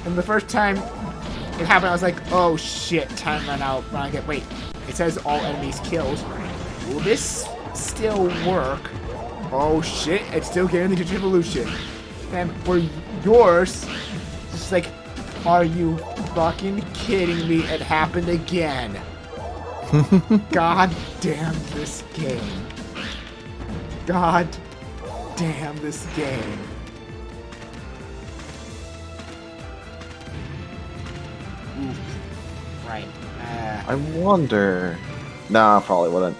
And the first time it happened, I was like, oh shit, time ran out. Wait, it says all enemies killed. Will this still work? Oh shit, it's still getting the Digital Evolution. And for yours, it's like, are you fucking kidding me? It happened again. God damn this game. God damn this game. Oof. Right. I wonder... Nah, probably wouldn't.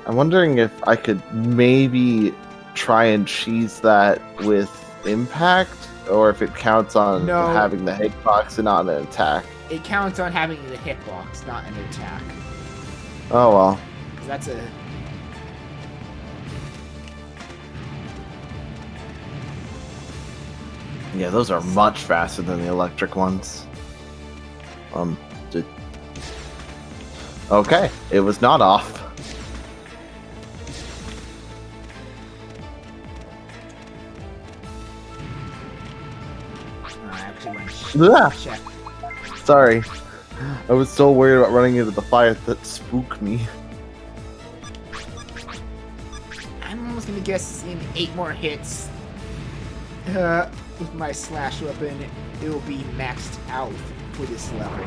I'm wondering if I could maybe try and cheese that with impact, or if it counts on having the hitbox and not an attack. It counts on having the hitbox, not an attack. Oh well. Because that's a... Yeah, those are much faster than the electric ones. Okay, it was not off. I actually went check. Sorry. I was so worried about running into the fire that spooked me. I'm almost gonna guess in 8 more hits with my slash weapon, it will be maxed out for this level.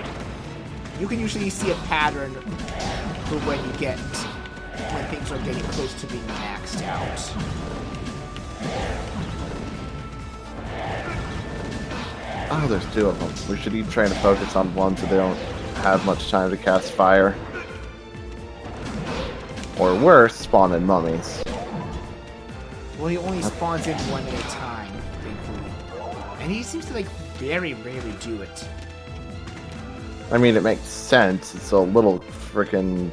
You can usually see a pattern for when things are getting close to being maxed out. Oh, there's 2 of them. We should each try to focus on ones so they don't have much time to cast fire. Or worse, spawn in mummies. Well, he only spawns in 1 at a time, thankfully. And he seems to, like, very rarely do it. I mean, it makes sense. It's a little frickin'...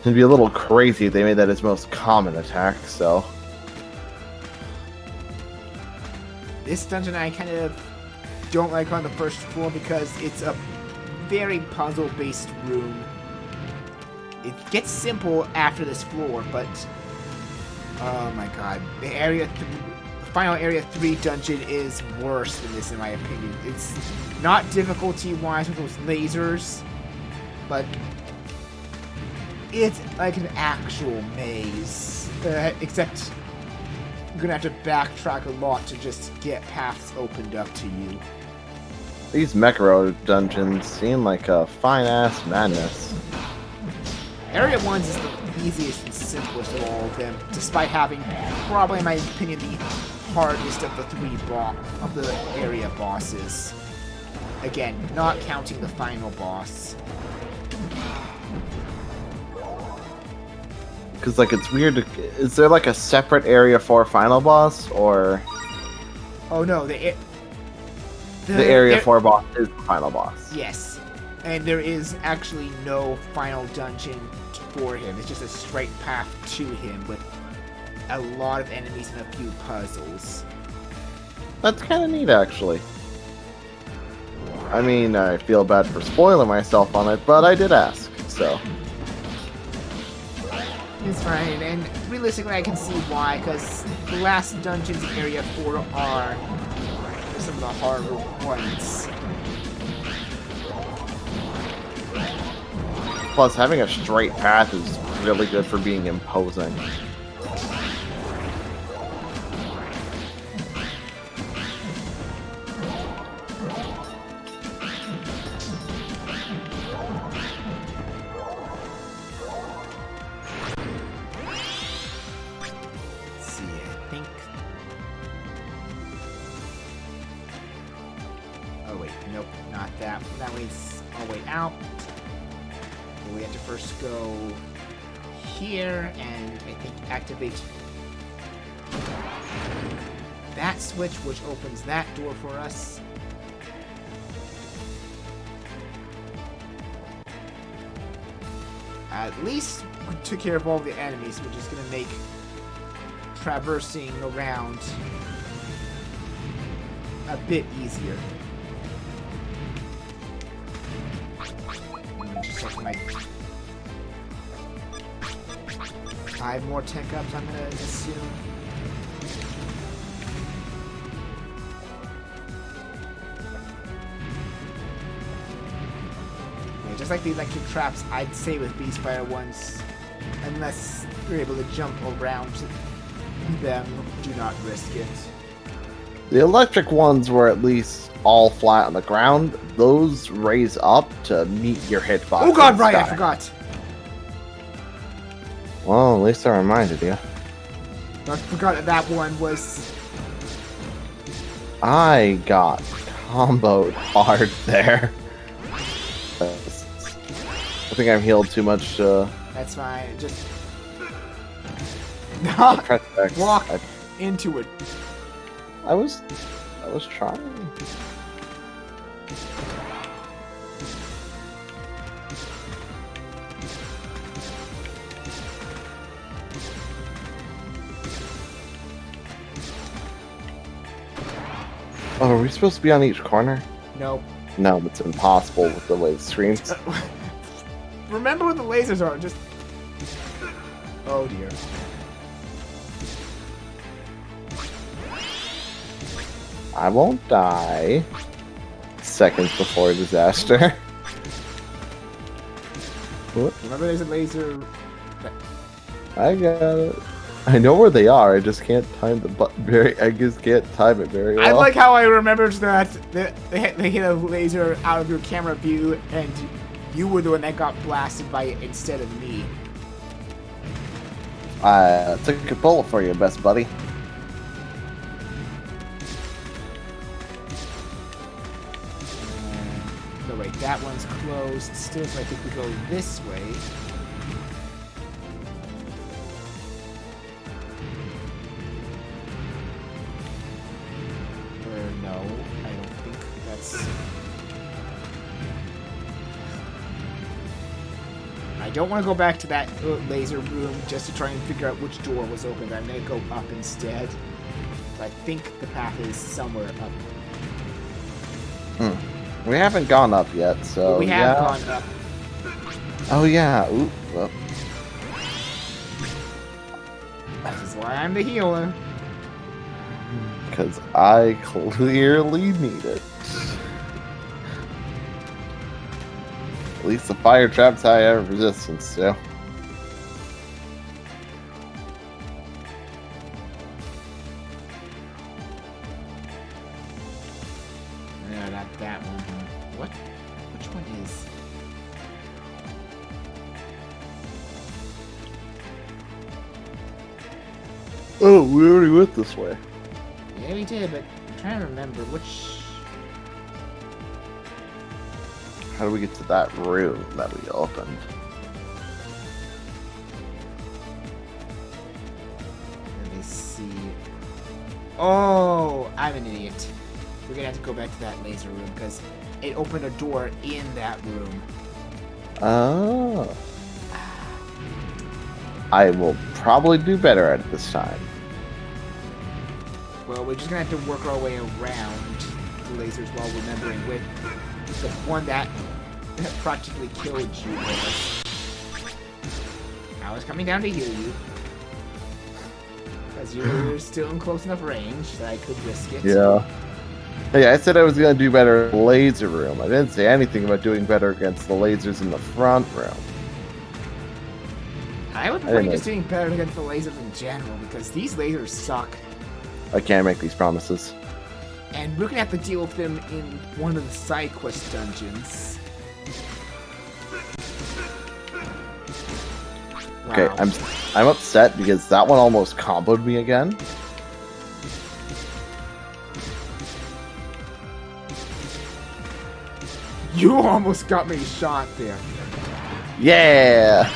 It'd be a little crazy if they made that his most common attack, so... This dungeon I kind of don't like on the first floor because it's a very puzzle-based room. It gets simple after this floor, but... Oh my god. The final Area 3 dungeon is worse than this in my opinion. It's not difficulty-wise with those lasers, but it's like an actual maze. Except you're gonna have to backtrack a lot to just get paths opened up to you. These Mecharo dungeons seem like a fine-ass madness. Area 1 is the easiest and simplest of all of them, despite having, probably in my opinion, the hardest of the 3 of the area bosses. Again, not counting the final boss. Because, like, it's weird to... Is there, like, a separate area for final boss, or... Oh no, the area 4 boss is the final boss. Yes. And there is actually no final dungeon for him. It's just a straight path to him with a lot of enemies and a few puzzles. That's kind of neat, actually. I mean, I feel bad for spoiling myself on it, but I did ask, so... It's fine, and realistically I can see why, because the last dungeons in Area 4 are some of the harder ones. Plus, having a straight path is really good for being imposing. Go here and I think activate that switch, which opens that door for us. At least we took care of all the enemies, which is going to make traversing around a bit easier. Just like my 5 more tech ups, I'm gonna assume. Yeah, just like the electric traps, I'd say with Beast Fire ones, unless you're able to jump around them, do not risk it. The electric ones were at least all flat on the ground. Those raise up to meet your hitbox. Oh god, right, I forgot. Well, at least I reminded you. I forgot that one was... I got comboed hard there. I think I'm healed too much to... That's fine, just... press X. Walk into it. I was trying. Oh, are we supposed to be on each corner? Nope. No, it's impossible with the way it screams. Remember what the lasers are, just... Oh dear. I won't die. Seconds before a disaster. What? Remember there's a laser... I got it. I know where they are, I just can't time the button I just can't time it very well. I like how I remembered that they hit a laser out of your camera view and you were the one that got blasted by it instead of me. I took a bullet for you, best buddy. No, wait, that one's closed still, so I think we go this way. No, I don't think that's... I don't want to go back to that laser room just to try and figure out which door was open. I'm going to go up instead. So I think the path is somewhere up. We haven't gone up yet, so we have gone up. Oh yeah. Ooh, well. This is why I'm the healer. Because I clearly need it. At least the fire traps I have resistance to. No, not that one. What? Which one is? Oh, we already went this way. Yeah, we did, but I'm trying to remember which... How do we get to that room that we opened? Let me see. Oh, I'm an idiot. We're gonna have to go back to that laser room because it opened a door in that room. Oh. I will probably do better at it this time. Well, we're just gonna have to work our way around the lasers while remembering with the one that practically killed you with. I was coming down to heal you. Because you're still in close enough range that I could risk it. Yeah. Hey, I said I was going to do better in the laser room. I didn't say anything about doing better against the lasers in the front room. I would prefer you just doing better against the lasers in general, because these lasers suck. I can't make these promises. And we're gonna have to deal with them in one of the side quest dungeons. Wow. Okay, I'm upset because that one almost comboed me again. You almost got me shot there. Yeah!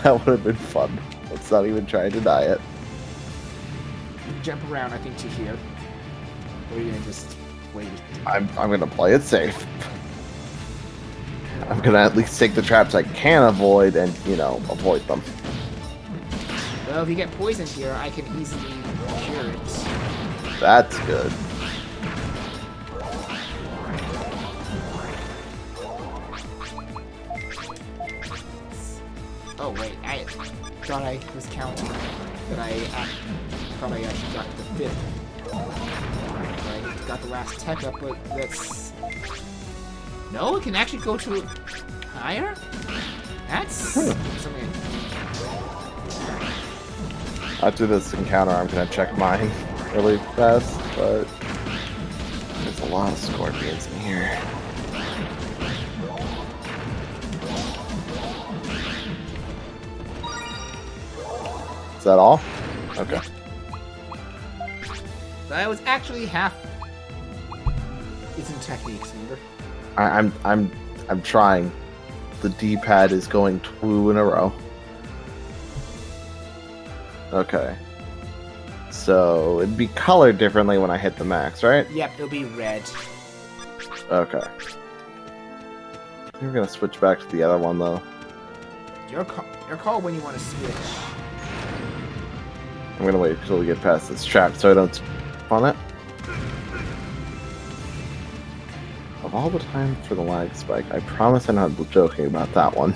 That would have been fun. Let's not even try to deny it. You can jump around, I think, to here. Or are you gonna just wait? I'm gonna play it safe. I'm gonna at least take the traps I can avoid and, you know, avoid them. Well, if you get poisoned here, I can easily cure it. That's good. Oh wait, I thought I was counting, but I thought I actually got the 5th. I got the last tech up, but that's... No, it can actually go to higher? That's something... After this encounter, I'm gonna check mine really fast, but there's a lot of scorpions in here. Is that all? Okay. That was actually half... It's in techniques, remember? I'm trying. The D-pad is going 2 in a row. Okay. So it'd be colored differently when I hit the max, right? Yep, it'll be red. Okay. We're gonna switch back to the other one though. Your call when you want to switch. I'm gonna wait until we get past this trap so I don't step on it. Of all the time for the lag spike, I promise I'm not joking about that one.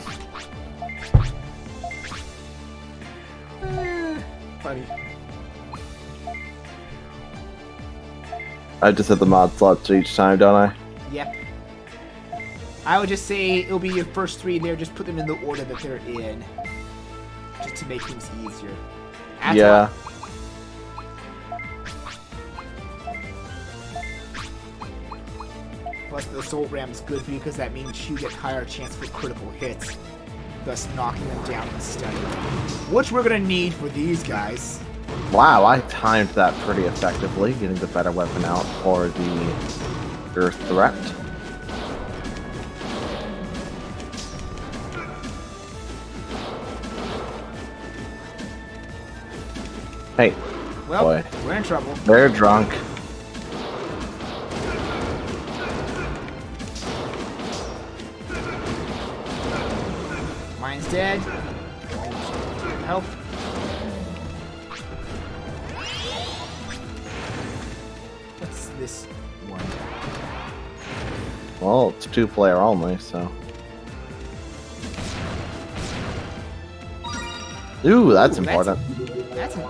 Funny. I just hit the mod slots each time, don't I? Yep. I would just say it'll be your first 3 there, just put them in the order that they're in. Just to make things easier. That's yeah. Plus the assault ram is good for you because that means you get higher chance for critical hits, thus knocking them down instead. Which we're gonna need for these guys. Wow, I timed that pretty effectively, getting the better weapon out for the Earth threat. Hey, Well, boy. we're in trouble. They're drunk. Mine's dead. Help. What's this one? Well, it's 2-player only, so. Ooh, that's important. That's it.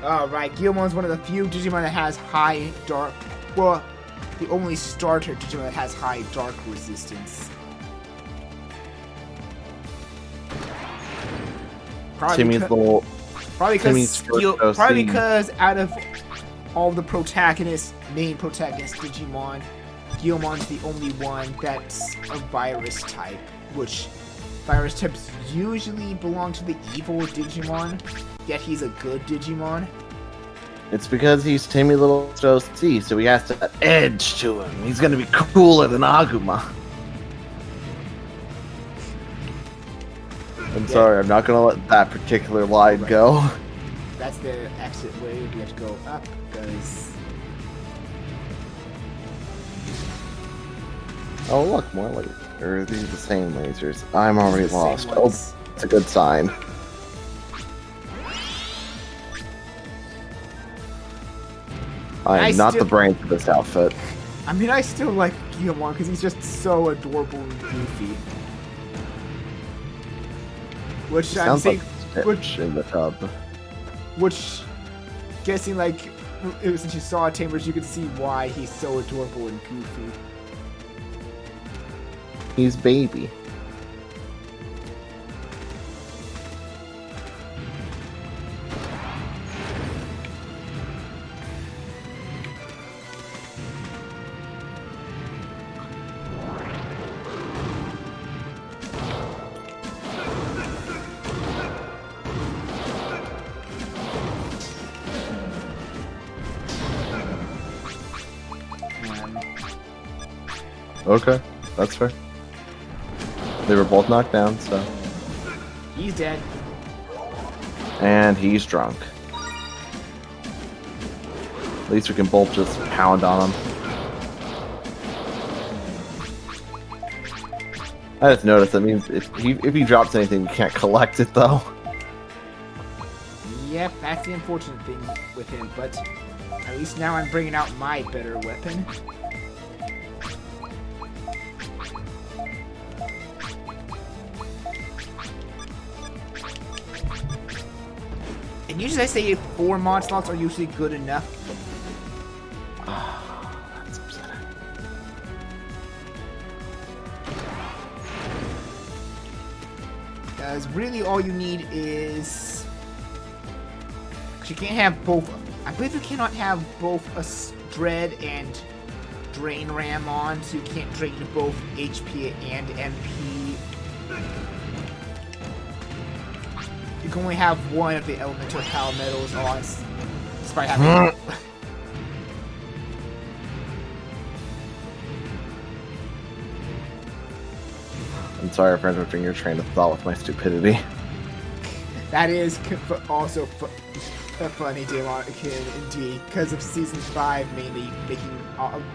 Alright, Guilmone's one of the few Digimon that has high dark... Well, the only starter Digimon that has high dark resistance. Timmy's little... Probably Timmy's because out of all the main protagonist Digimon, Guilmone's the only one that's a virus type, which virus types usually belong to the evil Digimon, yet he's a good Digimon. It's because he's Timmy Little C, so he has that edge to him. He's gonna be cooler than Aguma. I'm sorry, I'm not gonna let that particular line go. That's the exit way. We have to go up, because... Oh look, more lasers. Or are these the same lasers? I'm already The lost. same Oh, ones. it's a good sign. I am not the brain for this outfit. I mean, I still like Guilmon because he's just so adorable and goofy. Which I'm Sounds saying, like Stitch in the tub. which guessing, like, since you saw Tamers, you could see why he's so adorable and goofy. He's baby. Okay, that's fair. They were both knocked down, so. He's dead. And he's drunk. At least we can both just pound on him. I just noticed that means if he drops anything, we can't collect it though. Yep, that's the unfortunate thing with him, but at least now I'm bringing out my better weapon. And usually I say 4 mod slots are usually good enough. That's upsetting. Because really all you need is... Because you can't have both... I believe you cannot have both a Dread and Drain Ram on, so you can't drain both HP and MP. You can only have one of the elemental power metals on, despite having. I'm sorry for interrupting your train of thought with my stupidity. That is also a funny Digimon kid indeed, because of Season 5 mainly making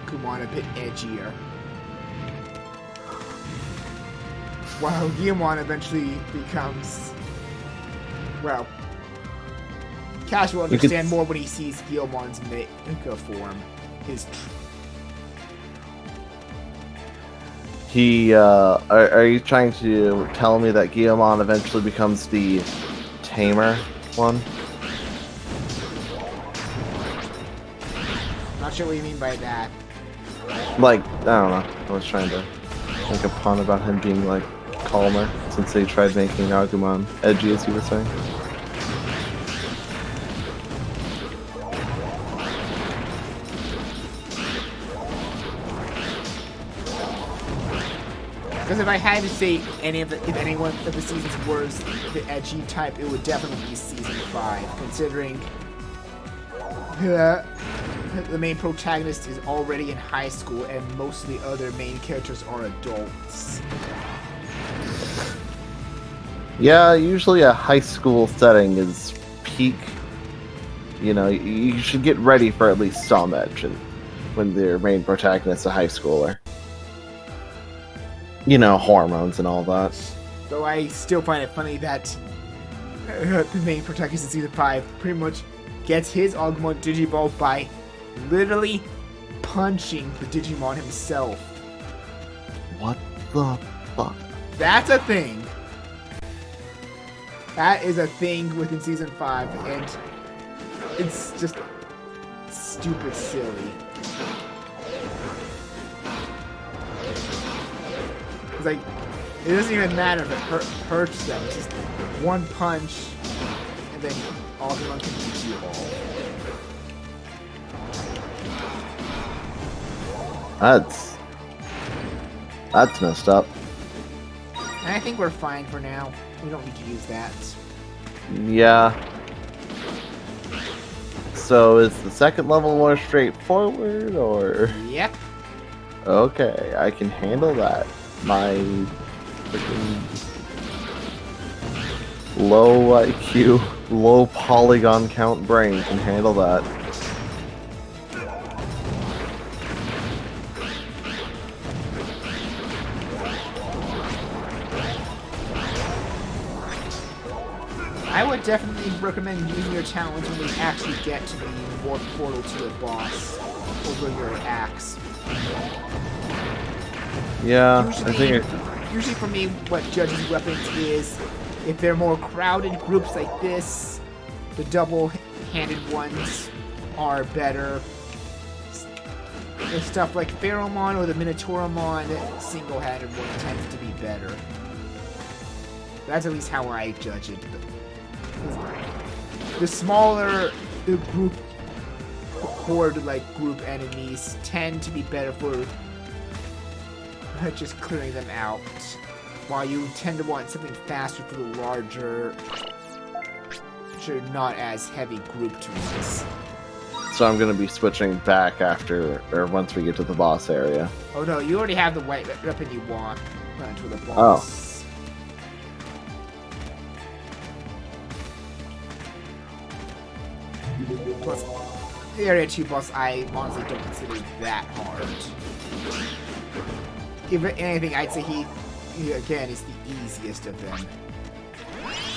Kumon a bit edgier. While Guilmon eventually becomes... Well, Cash will understand more when he sees Guilmon's Mega form. Are you trying to tell me that Guilmon eventually becomes the tamer one? Not sure what you mean by that. Like, I don't know. I was trying to make a pun about him being, like, calmer, since they tried making Agumon edgy, as you were saying. Because if I had to say if any one of the seasons was the edgy type, it would definitely be Season 5, considering the main protagonist is already in high school and most of the other main characters are adults. Yeah, usually a high school setting is peak. You know, you should get ready for at least some edge when their main protagonist is a high schooler. You know, hormones and all that. Though I still find it funny that the main protagonist in Season 5 pretty much gets his Agumon Digiball by literally punching the Digimon himself. What the fuck? That's a thing. That is a thing within Season 5, and it's just stupid silly. It's like, it doesn't even matter if it hurts them. It's just one punch, and then Agumon can beat you all. That's messed up. And I think we're fine for now. We don't need to use that. Yeah. So is the second level more straightforward, or? Yep. Okay, I can handle that. My freaking low IQ, low polygon count brain can handle that. I would definitely recommend using your talents when we actually get to the warp portal to the boss over your axe. Yeah, Usually for me, what judges weapons is if they're more crowded groups like this, the double handed ones are better. There's stuff like Pheromon or the Minotauramon, single-handed one tends to be better. That's at least how I judge it. The smaller the group horde-like group enemies tend to be better for just clearing them out, while you tend to want something faster for the larger, not as heavy grouped ones. So I'm gonna be switching back after, or once we get to the boss area. Oh no, you already have the white weapon you want. Run to the boss. Plus, the area 2 boss I honestly don't consider that hard. If anything, I'd say he again is the easiest of them.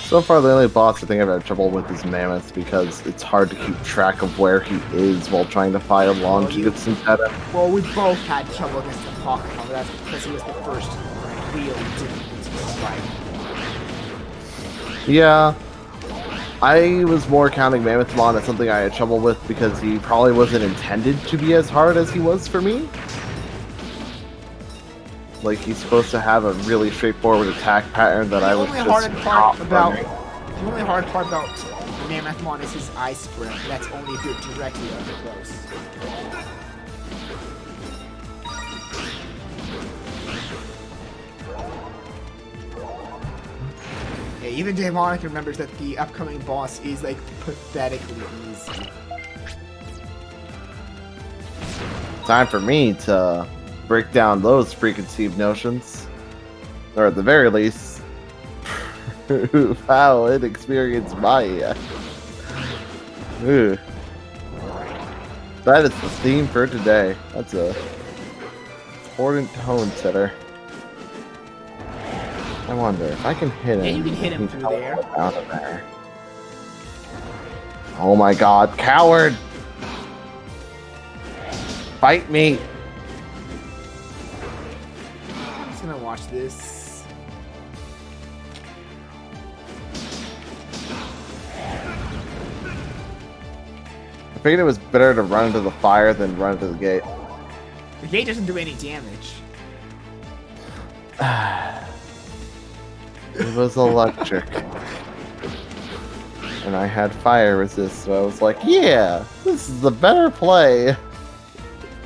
So far, the only boss I think I've had trouble with is Mammoth because it's hard to keep track of where he is while trying to fire long Jutsu at him. Well, we both had trouble against the Pocket, but that's because he was the first real difficulty strike. Yeah. I was more counting Mammothmon as something I had trouble with because he probably wasn't intended to be as hard as he was for me. Like, he's supposed to have a really straightforward attack pattern that I was just The only hard part about Mammothmon is his ice breath. That's only if you're directly up close. Yeah, even Demonic remembers that the upcoming boss is like pathetically easy. Time for me to break down those preconceived notions. Or at the very least, how inexperienced I am. Ooh. That is the theme for today. That's a important tone setter. I wonder if I can hit him. Yeah, you can hit him through there. Out of there. Oh my god, coward! Fight me! I'm just gonna watch this. I figured it was better to run into the fire than run into the gate. The gate doesn't do any damage. It was electric. And I had fire resist, so I was like, yeah, this is the better play.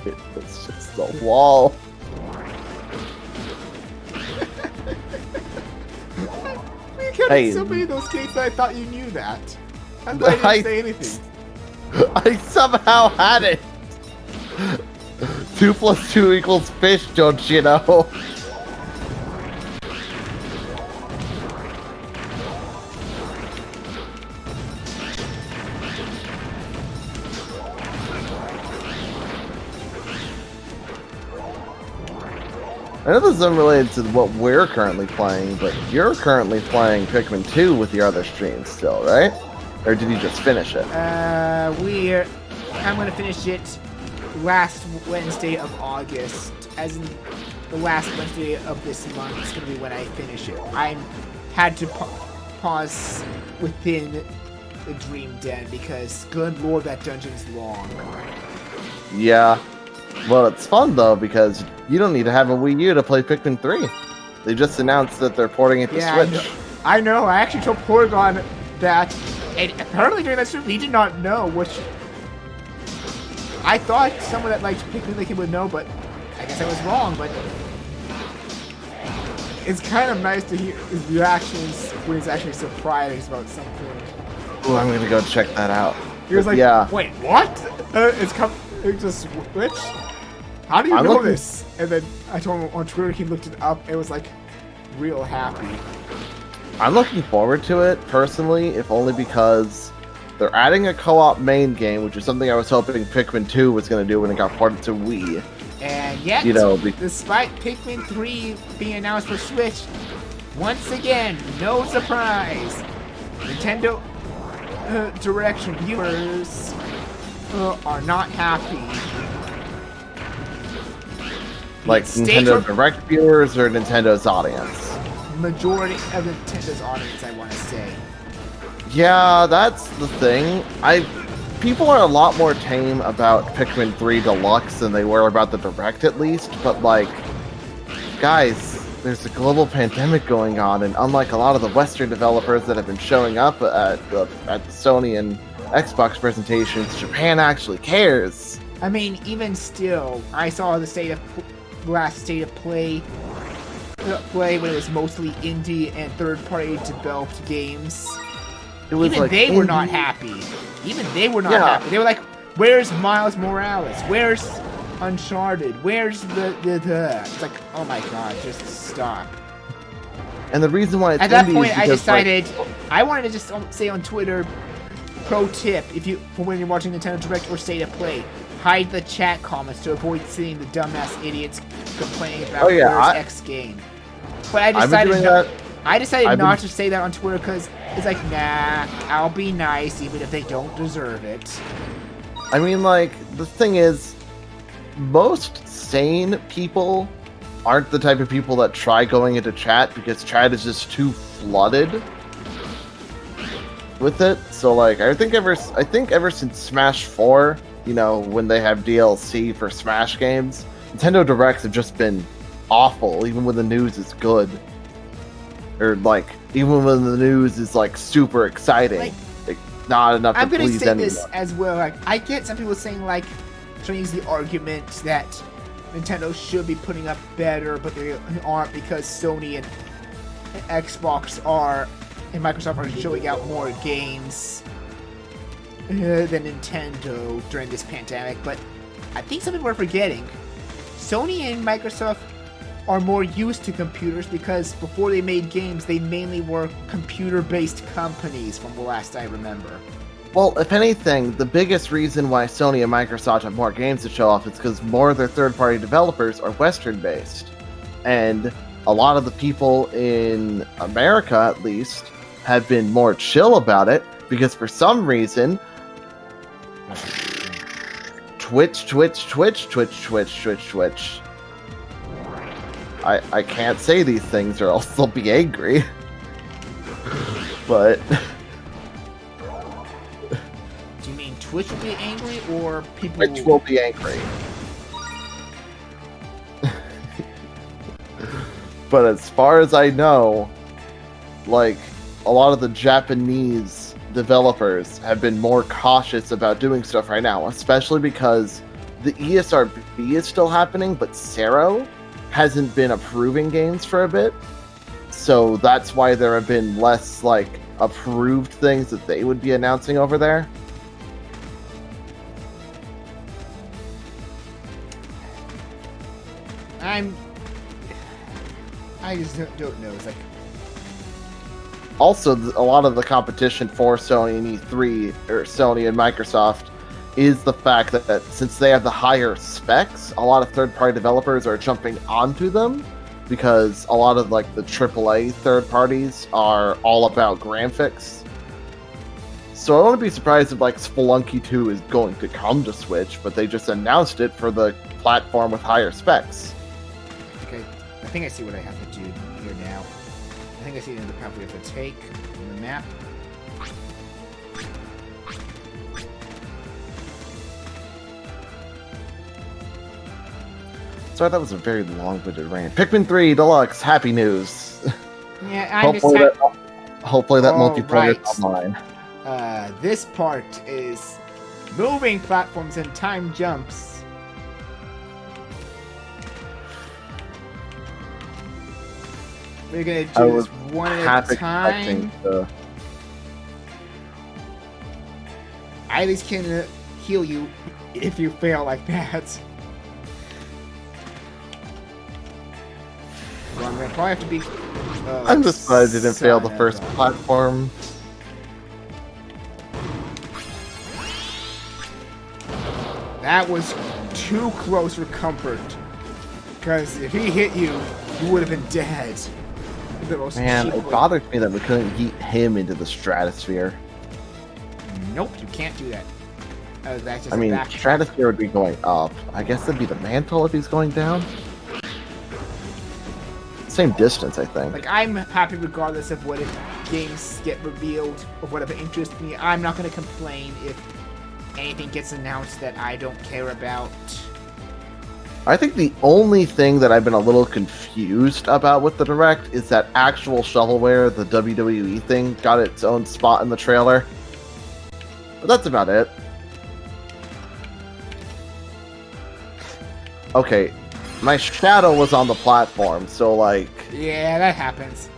It's just the wall. You kept Hey. so many of those gates that I thought you knew that. I thought you didn't say anything. I somehow had it. 2 + 2 = fish, don't you know? I know this is unrelated to what we're currently playing, but you're currently playing Pikmin 2 with your other streams still, right? Or did you just finish it? I'm gonna finish it last Wednesday of August, as in the last Wednesday of this month is gonna be when I finish it. I had to pause within the Dream Den because, good lord, that dungeon's long. Yeah. Well, it's fun though because you don't need to have a Wii U to play Pikmin 3. They just announced that they're porting it to Switch. I know. I actually told Porygon that, and apparently during that stream he did not know, which I thought someone that liked Pikmin like him would know, but I guess I was wrong. But it's kind of nice to hear his reactions when he's actually surprised about something. Ooh, I'm gonna go check that out. He was like, yeah. "Wait, what? It's just Switch? How do you know this?" And then I told him on Twitter, he looked it up and was like, real happy. I'm looking forward to it, personally, if only because they're adding a co-op main game, which is something I was hoping Pikmin 2 was going to do when it got ported to Wii. And yet, despite Pikmin 3 being announced for Switch, once again, no surprise, Nintendo Direct viewers are not happy. Like Nintendo Direct viewers or Nintendo's audience? Majority of Nintendo's audience, I want to say. Yeah, that's the thing. people are a lot more tame about Pikmin 3 Deluxe than they were about the Direct, at least. But like, guys, there's a global pandemic going on, and unlike a lot of the Western developers that have been showing up at the Sony and Xbox presentations, Japan actually cares. I mean, even still, I saw the last state of play when it was mostly indie and third-party developed games. It was even like they were not happy. Even they were not happy. They were like, "Where's Miles Morales? Where's Uncharted? Where's the?" It's like, oh my god, just stop. And the reason why it's at that indie point, is I because, decided I wanted to just say on Twitter, pro tip: for when you're watching Nintendo Direct or State of Play, hide the chat comments to avoid seeing the dumbass idiots complaining about where's X game. But I decided not to say that on Twitter because it's like, nah, I'll be nice even if they don't deserve it. I mean, like, the thing is, most sane people aren't the type of people that try going into chat because chat is just too flooded with it. So, like, I think ever since Smash 4, you know, when they have DLC for Smash games, Nintendo Directs have just been awful, even when the news is good. Or, like, even when the news is, like, super exciting. Like, not enough to please anyone. I'm gonna say this as well. Like, I get some people saying, like, trying to use the argument that Nintendo should be putting up better, but they aren't because Sony and Xbox and Microsoft are showing out more games than Nintendo during this pandemic. But I think some people are forgetting Sony and Microsoft are more used to computers because before they made games, they mainly were computer-based companies from the last I remember. Well, if anything, the biggest reason why Sony and Microsoft have more games to show off is because more of their third-party developers are Western-based. And a lot of the people in America, at least, have been more chill about it because for some reason, Twitch. I can't say these things or else they'll be angry. But do you mean Twitch will be angry or people? Twitch will be angry. But as far as I know, like, a lot of the Japanese developers have been more cautious about doing stuff right now, especially because the ESRB is still happening, but Sero hasn't been approving games for a bit. So that's why there have been less, like, approved things that they would be announcing over there. I just don't know. It's like, also, a lot of the competition for Sony and E3, or Sony and Microsoft, is the fact that since they have the higher specs, a lot of third-party developers are jumping onto them because a lot of, like, the AAA third parties are all about graphics. So I wouldn't be surprised if, like, Spelunky 2 is going to come to Switch, but they just announced it for the platform with higher specs. Okay, I think I see what I have to do here now. I think I see the path we have to take on the map. So that was a very long-winded rant. Pikmin 3 Deluxe, happy news. Yeah, I'm hopefully that multiplayer is online. This part is moving platforms and time jumps. We're gonna do this one at a time. I at least can heal you if you fail like that. Well, I'm gonna probably have to be. I'm just glad I didn't fail the first platform. That was too close for comfort. Because if he hit you, you would have been dead. Man, it bothers me that we couldn't yeet him into the stratosphere. Nope, you can't do that. That's just I mean, stratosphere would be going up. I guess that'd be the mantle if he's going down. Same distance, I think. Like, I'm happy regardless of what games get revealed or whatever interests me. I'm not going to complain if anything gets announced that I don't care about. I think the only thing that I've been a little confused about with the Direct is that actual shovelware, the WWE thing, got its own spot in the trailer. But that's about it. Okay, my shadow was on the platform, so like... Yeah, that happens.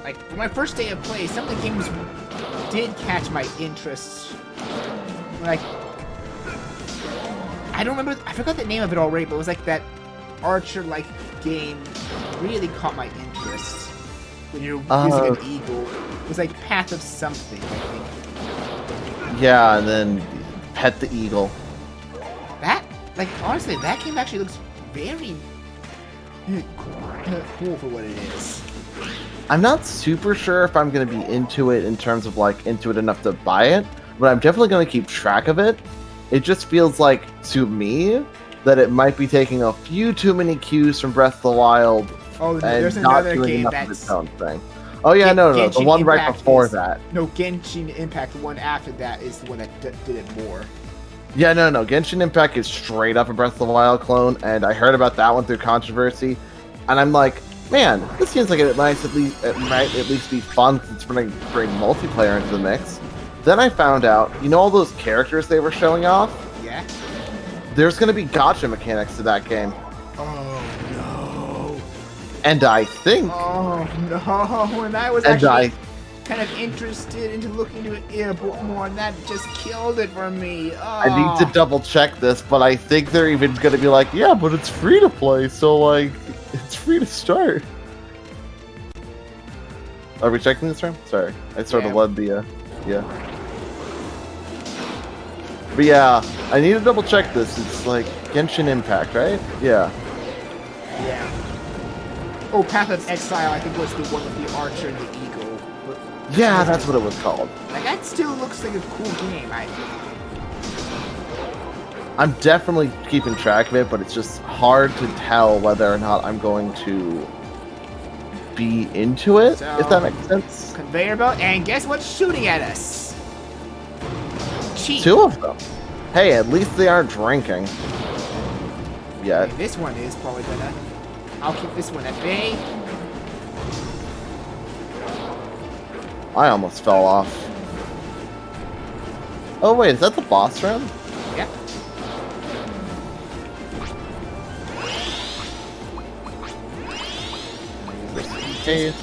Like, for my first day of play, some of the games did catch my interest. Like, I don't remember, I forgot the name of it already, but it was like that Archer-like game really caught my interest. When you're using an eagle. It was like Path of Something, I think. Yeah, and then Pet the Eagle. That, like, honestly, that game actually looks very cool for what it is. I'm not super sure if I'm going to be into it in terms of, like, into it enough to buy it, but I'm definitely going to keep track of it. It just feels like, to me, that it might be taking a few too many cues from Breath of the Wild. Oh, and there's not another doing game enough that's... of its own thing. Oh yeah, no, the Genshin one right Impact before is... that. No, Genshin Impact, the one after that, is the one that did it more. Yeah, no, Genshin Impact is straight up a Breath of the Wild clone, and I heard about that one through controversy, and I'm like, man, this seems like it might at least be fun since we're going to bring multiplayer into the mix. Then I found out, you know all those characters they were showing off? Yeah? There's going to be gacha mechanics to that game. Oh, no. And I think... Oh, no. And I was actually kind of interested into looking into it a bit more, and that just killed it for me. Oh. I need to double check this, but I think they're even going to be like, yeah, but it's free to play, so, like, it's free to start. Are we checking this room? Sorry. I sort of led the, yeah. But yeah, I need to double check this. It's like Genshin Impact, right? Yeah. Yeah. Oh, Path of Exile, I think was the one with the Archer and the Eagle. But yeah, that's what it was called. Like, that still looks like a cool game. I'm definitely keeping track of it, but it's just hard to tell whether or not I'm going to be into it, so, if that makes sense. Conveyor belt, and guess what's shooting at us? Cheap. 2 of them. Hey, at least they aren't drinking. Yet. Okay, this one is probably gonna... I'll keep this one at bay. I almost fell off. Oh wait, is that the boss room? Yeah. Hey,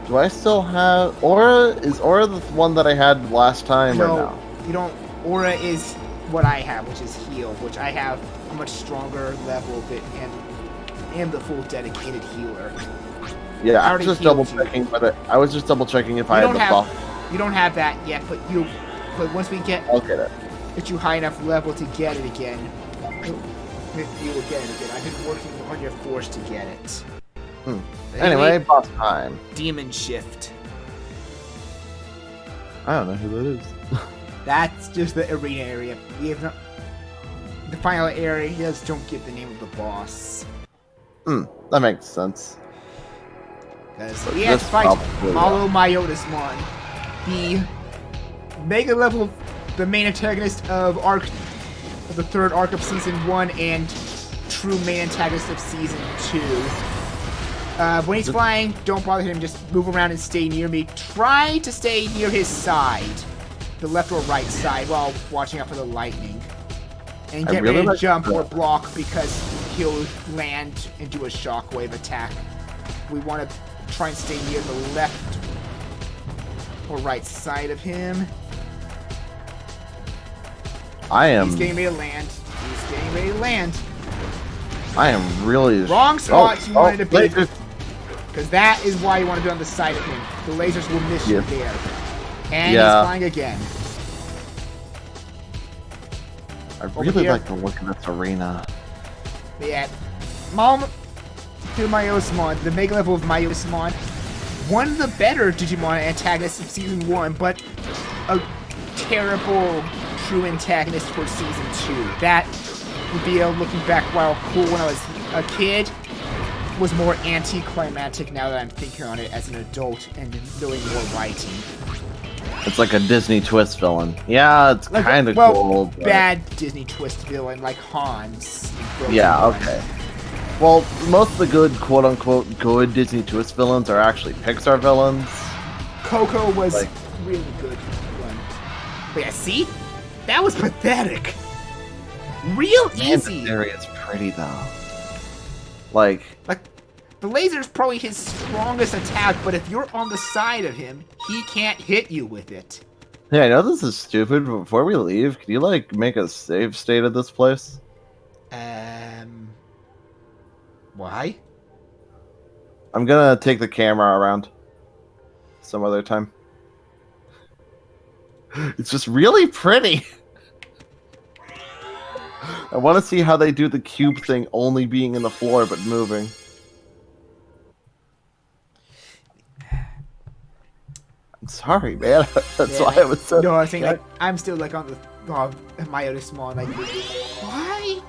do I still have Aura? Is Aura the one that I had last time or no? You don't. Aura is what I have, which is heal, which I have a much stronger level of it, and the full dedicated healer. Yeah, I was just double checking, but I was just double checking if I had the buff. You don't have that yet, but once we get you high enough level to get it again, you will get it again. I've been working on your force to get it. Anyway, boss time. Demon Shift. I don't know who that is. That's just the arena area. We have the final areas don't give the name of the boss. That makes sense. Because we have to fight Malo Myotismon, the mega level, the main antagonist of the third arc of Season 1 and true main antagonist of Season 2. When he's flying, don't bother him, just move around and stay near me. Try to stay near his side, the left or right side, while watching out for the lightning. And get ready to jump or block because he'll land and do a shockwave attack. We want to try and stay near the left or right side of him. He's getting ready to land. He's getting ready to land. I am really... Wrong spot you wanted to be. Because that is why you want to be on the side of him. The lasers will miss you there. And he's flying again. I really like the look of this arena. Yeah. Mom to Myotismon, the mega level of Myotismon. One of the better Digimon antagonists of Season 1, but a terrible true antagonist for Season 2. That reveal looking back while cool when I was a kid was more anticlimactic now that I'm thinking on it as an adult and doing more writing. It's like a Disney twist villain. Yeah, it's Like, kind of well, cool. But... bad Disney twist villain like Hans. in Frozen Yeah, 1. okay. Well, most of the good, quote-unquote, good Disney twist villains are actually Pixar villains. Coco was Like- really good one. But yeah, see? That was pathetic. Real easy. The area is pretty, though. Like, the laser's probably his strongest attack, but if you're on the side of him, he can't hit you with it. hey, I know this is stupid, but before we leave, can you, like, make a save state of this place? Why? I'm gonna take the camera around some other time. It's just really pretty. I want to see how they do the cube thing only being in the floor but moving. I'm sorry, man. That's why I was so... No, I was saying, like, I'm still, like, on the... my other small, like... Why?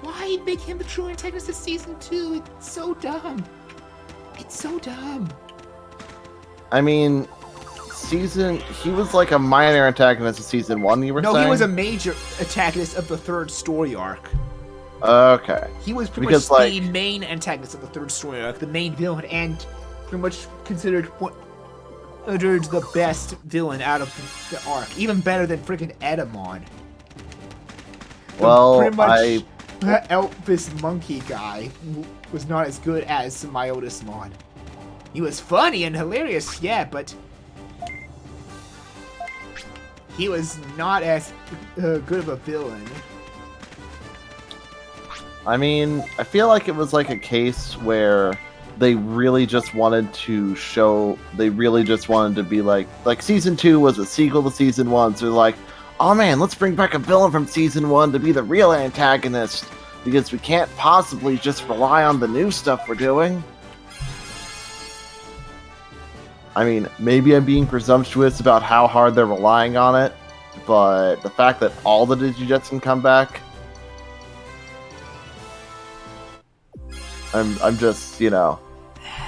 Why make him the true antagonist of Season 2? It's so dumb. It's so dumb. I mean... He was like a minor antagonist of Season 1, you were saying? No, he was a major antagonist of the third story arc. Okay. He was pretty Because, much like... the main antagonist of the third story arc, the main villain, and pretty much considered the best villain out of the arc. Even better than freaking Edamon. Well, pretty much that Elvis monkey guy was not as good as Myotismon. He was funny and hilarious, yeah, but he was not as good of a villain. I mean, I feel like it was like a case where they really just wanted to show, they really just wanted to be like Season 2 was a sequel to Season 1, so they're like, oh man, let's bring back a villain from Season 1 to be the real antagonist, because we can't possibly just rely on the new stuff we're doing. I mean, maybe I'm being presumptuous about how hard they're relying on it, but the fact that all the Digijetson come back, I'm just, you know,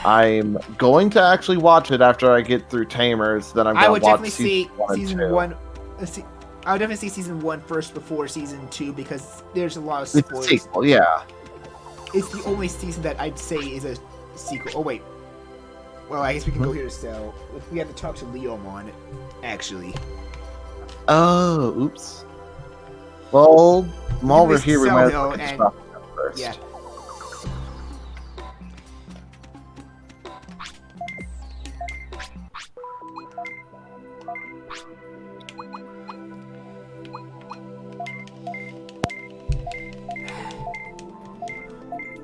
I'm going to actually watch it after I get through Tamers, then I'm going to watch Season 1. I would definitely see Season 1 first before Season 2, because there's a lot of It's spoilers. a sequel, yeah. It's the only season that I'd say is a sequel. Oh, wait. Well, I guess we can go here to sell. We have to talk to Leomon, actually. Oh, oops. Well, while we're here, we might as well and- get this wrapped up first. Yeah.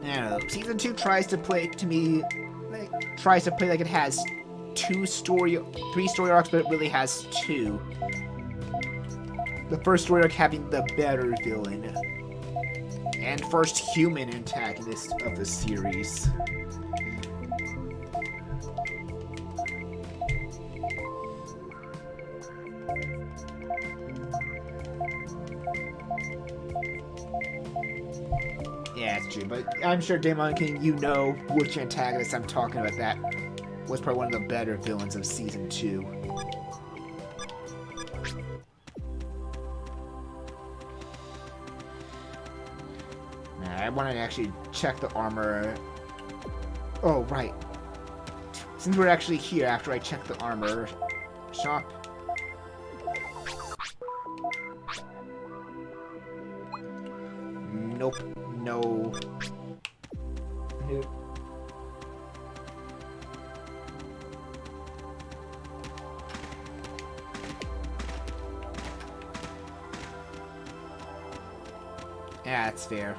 I don't know. Season 2 tries to play like it has three story arcs, but it really has two. The first story arc having the better villain and first human antagonist of the series. Yeah, it's true, but I'm sure Damon King, you know which antagonist I'm talking about. That was probably one of the better villains of Season 2. I wanted to actually check the armor. Oh, right. Since we're actually here, after I check the armor shop. Nope. No. Nope. Yeah, that's fair.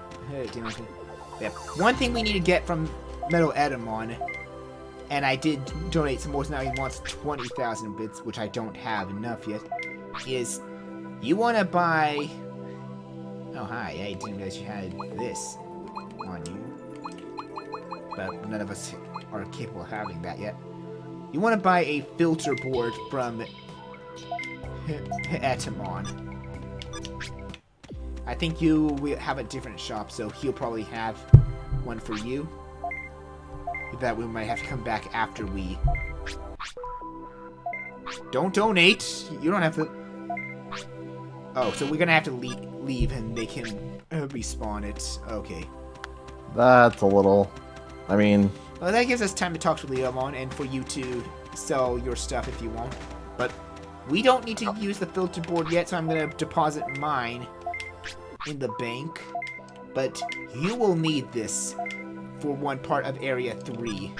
Yeah. One thing we need to get from Metal Edamon, and I did donate some more, so now he wants 20,000 bits, which I don't have enough yet, is you want to buy... Oh, hi. I didn't realize you had this on you. But none of us are capable of having that yet. You want to buy a filter board from Etamon. I think you will have a different shop, so he'll probably have one for you. That we might have to come back after we... Don't donate! You don't have to... Oh, so we're gonna have to leave and make him respawn it. Okay. That's a little... I mean... Well, that gives us time to talk to Leomon and for you to sell your stuff if you want. But we don't need to use the filter board yet, so I'm gonna deposit mine in the bank. But you will need this for one part of Area 3.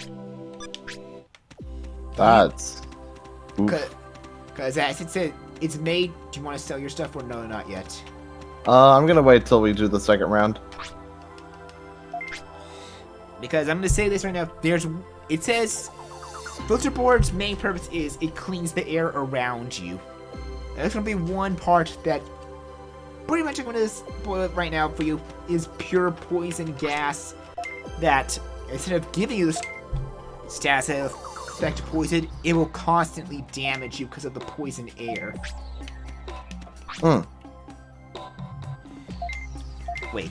That's... Because as it said, it's made. Do you want to sell your stuff or no, not yet? I'm gonna wait till we do the second round. Because I'm gonna say this right now. It says filter board's main purpose is it cleans the air around you. There's gonna be one part that pretty much I'm gonna spoil it right now for you is pure poison gas that instead of giving you the stats of effect of poison, it will constantly damage you because of the poison air. Wait.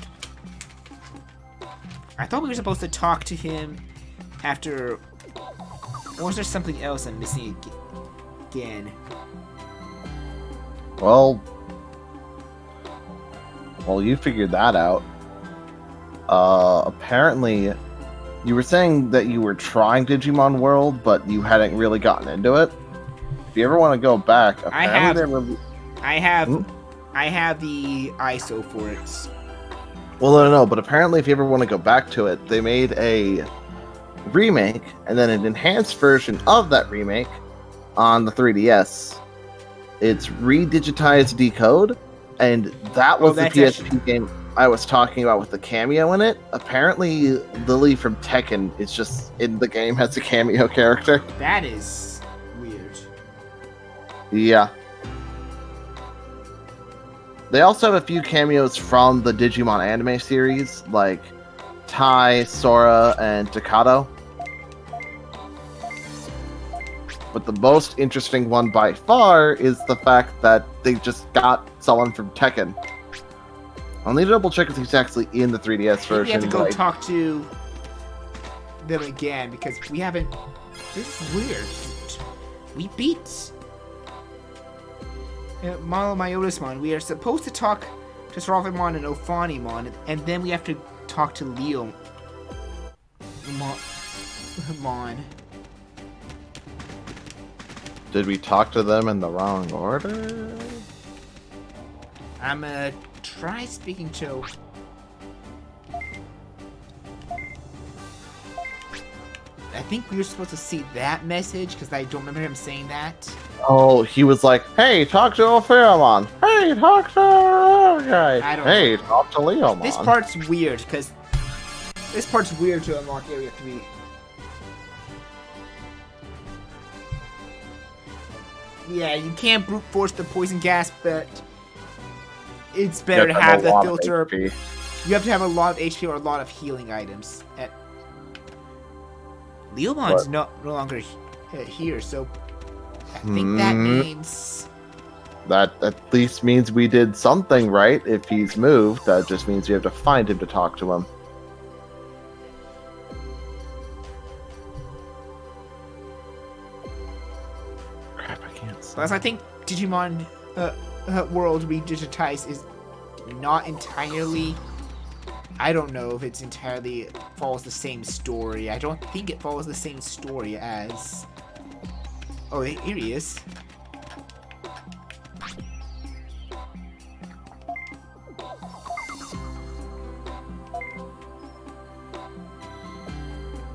I thought we were supposed to talk to him after... Or was there something else I'm missing again? Well, you figured that out. Apparently, you were saying that you were trying Digimon World, but you hadn't really gotten into it. If you ever want to go back, apparently I have the ISO for it. Well, no, but apparently if you ever want to go back to it, they made a remake and then an enhanced version of that remake on the 3DS. It's redigitized decode, and that was the PSP game I was talking about with the cameo in it. Apparently, Lily from Tekken is just in the game as a cameo character. That is weird. Yeah. They also have a few cameos from the Digimon anime series, like Tai, Sora, and Takato. But the most interesting one by far is the fact that they just got someone from Tekken. I'll need to double check if he's actually in the 3DS version. We have to go talk to them again because we haven't... This is weird. We beat... Malo Myotismon. We are supposed to talk to Sravimon and Ophanimon, and then we have to talk to Leomon. Did we talk to them in the wrong order? I'm gonna try speaking to... I think we were supposed to see that message, because I don't remember him saying that. Oh, he was like, hey, talk to Ophanimon. Hey, talk to the guy. Hey, talk to Leomon. This part's weird, because... This part's weird to unlock Area 3. Yeah, you can't brute force the poison gas, but... It's better to have the filter... You have to have a lot of HP or a lot of healing items. Leomon's no longer here, so... I think that means... That at least means we did something right. If he's moved, that just means we have to find him to talk to him. Crap, I can't see. Plus, I think Digimon World Redigitized is not entirely... I don't know if it's entirely follows the same story. I don't think it follows the same story as... Oh, here he is.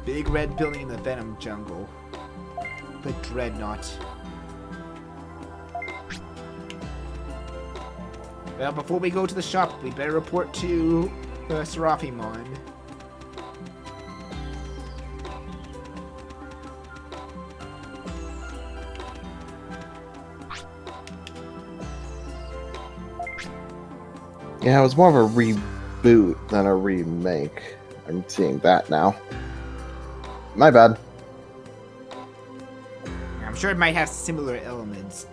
Big red building in the Venom Jungle. The Dreadnought. Well, before we go to the shop, we better report to Seraphimon. Yeah, it was more of a reboot than a remake. I'm seeing that now. My bad. I'm sure it might have similar elements.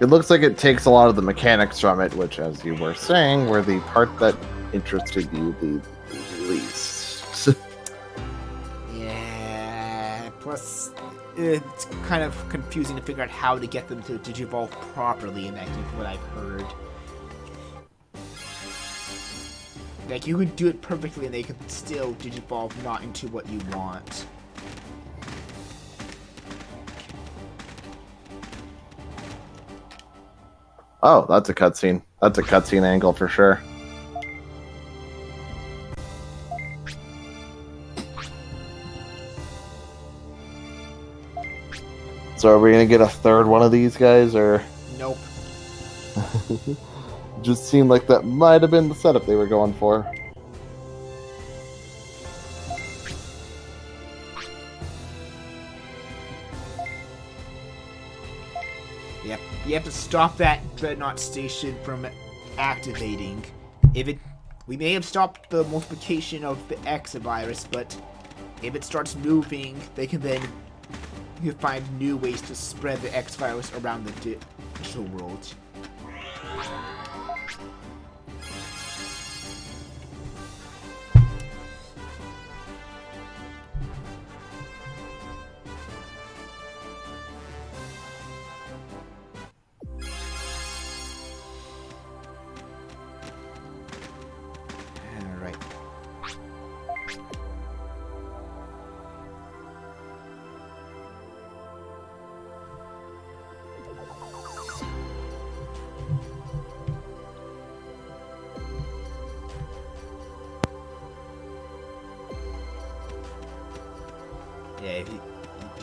It looks like it takes a lot of the mechanics from it, which, as you were saying, were the part that interested you the least. Yeah, plus it's kind of confusing to figure out how to get them to digivolve properly, and that's what I've heard. Like, you could do it perfectly and they could still digivolve not into what you want. Oh, that's a cutscene. That's a cutscene angle for sure. So are we gonna get a third one of these guys, or? Nope. Just seemed like that might have been the setup they were going for. Yep. You have to stop that Dreadnought station from activating. We may have stopped the multiplication of the X virus, but if it starts moving, they can then find new ways to spread the X virus around the digital world. Alright. Yeah, do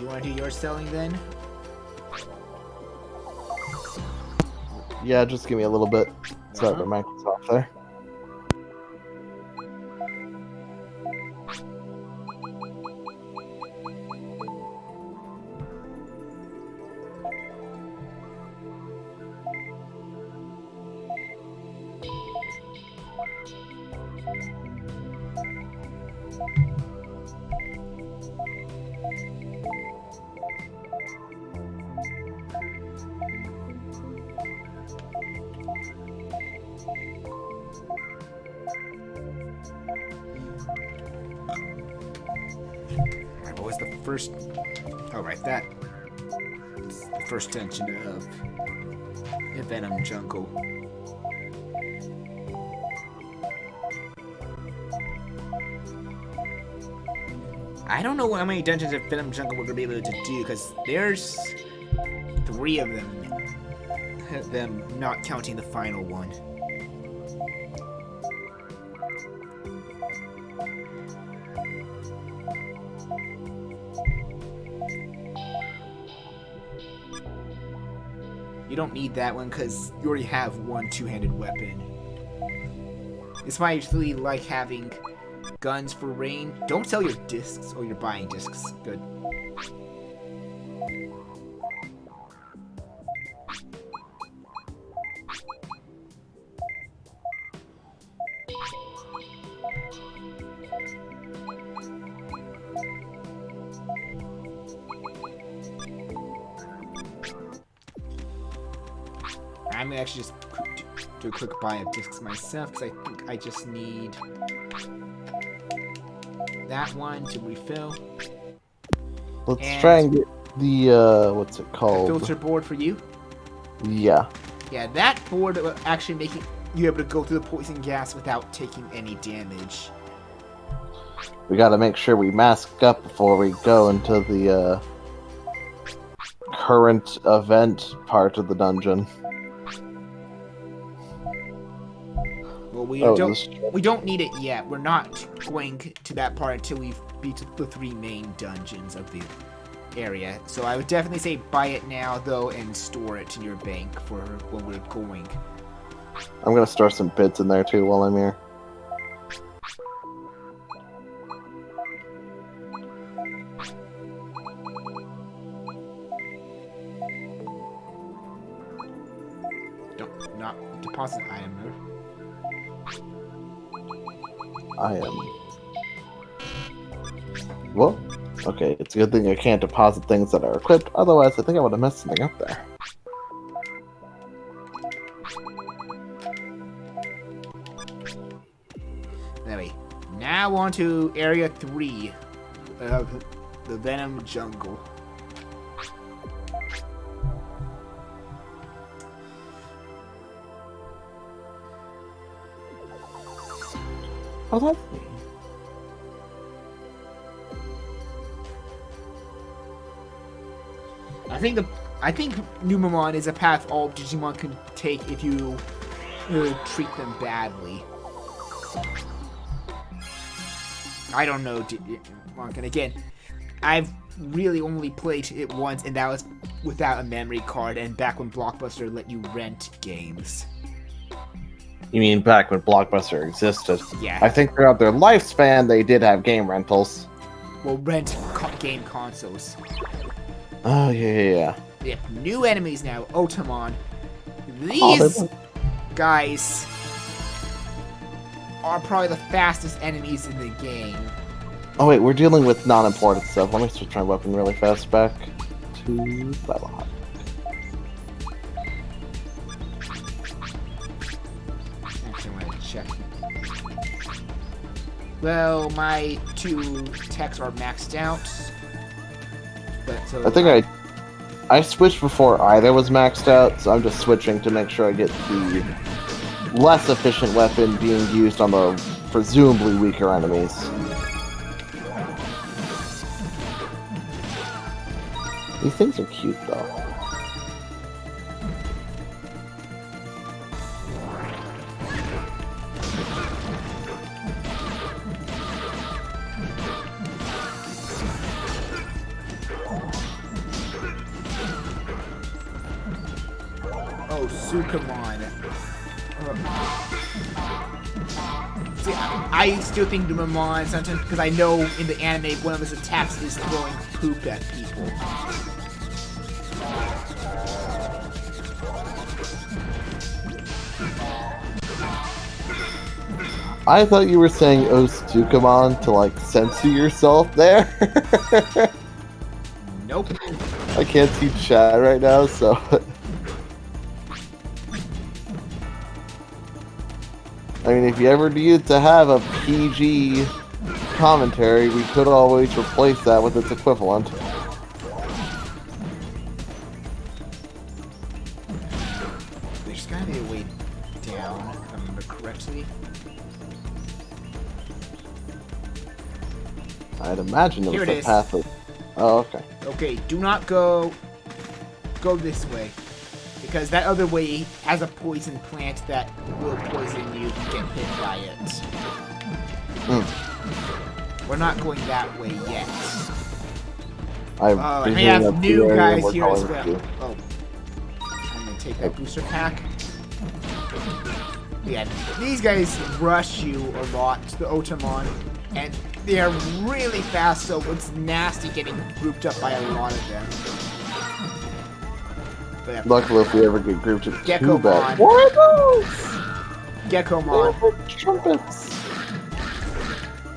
you want to do your selling then? Yeah, just give me a little bit. Sorry, my mic was off there. Alright, what was the first... Oh, right, that... The first dungeon of the Venom Jungle. I don't know how many dungeons of Venom Jungle we're going to be able to do, because there's 3 of them, not counting the final one. You don't need that one because you already have one two-handed weapon. It's why I usually like having guns for rain. Don't sell your discs. Oh, you're buying discs. Good. I'm gonna actually just do a quick buy of discs myself because I think I just need that one to refill. Let's try and get the what's it called? Filter board for you. Yeah. Yeah, that board will actually make you able to go through the poison gas without taking any damage. We gotta make sure we mask up before we go into the current event part of the dungeon. Well, we Oh, don't need it yet. We're not going to that part until we've beat the 3 main dungeons of the area. So I would definitely say buy it now, though, and store it in your bank for when we're going. I'm gonna store some bits in there too while I'm here. Don't not deposit item mode. I am. Well, okay, it's a good thing I can't deposit things that are equipped, otherwise I think I would have messed something up there. now on to Area 3 of the Venom Jungle. Oh, that's neat. I think Numamon is a path all Digimon can take if you treat them badly. I don't know, Digimon. And again, I've really only played it once, and that was without a memory card, and back when Blockbuster let you rent games. You mean back when Blockbuster existed? Yeah. I think throughout their lifespan, they did have game rentals. Well, rent game consoles. Oh, yeah. We have new enemies now, Otamon. These guys are probably the fastest enemies in the game. Oh, wait, we're dealing with non-important stuff. Let me switch my weapon really fast back to Battle. Actually, I want to check. Well, my 2 techs are maxed out. But so I think I switched before either was maxed out, so I'm just switching to make sure I get the less efficient weapon being used on the presumably weaker enemies. These things are cute, though. Oh, Sukamon. See, I still think Numamon sometimes, because I know in the anime one of his attacks is throwing poop at people. I thought you were saying "Oh, Sukamon" to like censor yourself there. Nope. I can't see chat right now, so. I mean, if you ever needed to have a PG commentary, we could always replace that with its equivalent. There's gotta be a way down, if I remember correctly. I'd imagine it Here was it a is. path of... Oh, okay. Okay, do not go this way. Because that other way has a poison plant that will poison you if you get hit by it. We're not going that way yet. And we have new guys here as well. Oh. I'm gonna take that booster pack. Yeah, these guys rush you a lot, the Otamon. And they are really fast, so it's nasty getting grouped up by a lot of them. Luckily, if we ever get grouped at too bad. Gekomon. What are those? Gekomon. Trumpets.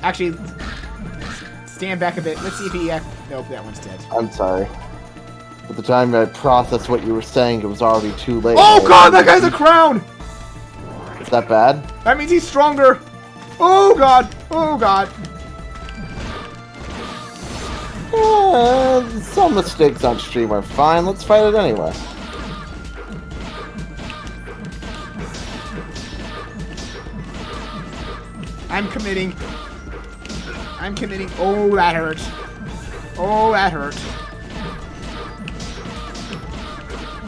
Actually, stand back a bit. Let's see if he... Nope, that one's dead. I'm sorry. At the time I processed what you were saying, it was already too late. Oh god, that guy's a crown! Is that bad? That means he's stronger! Oh god! Oh god! Some mistakes on stream are fine. Let's fight it anyway. I'm committing. Oh, that hurt. Oh, that hurt.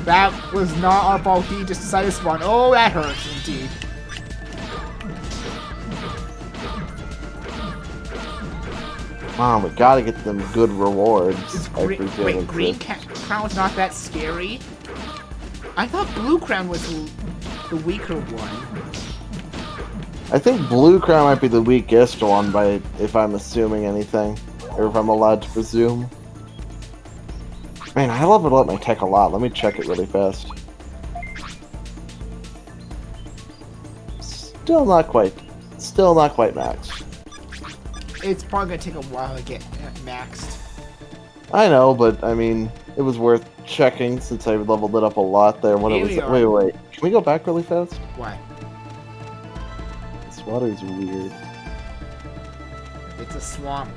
That was not our fault. He just decided to spawn. Oh, that hurt indeed. Mom, we gotta get them good rewards. Wait, green crown's not that scary? I thought blue crown was the weaker one. I think blue crown might be the weakest one, if I'm assuming anything, or if I'm allowed to presume. Man, I leveled up my tech a lot. Let me check it really fast. Still not quite maxed. It's probably gonna take a while to get maxed. I know, but I mean, it was worth checking since I leveled it up a lot there. When it was, wait. Can we go back really fast? Why? This water's weird. It's a swamp.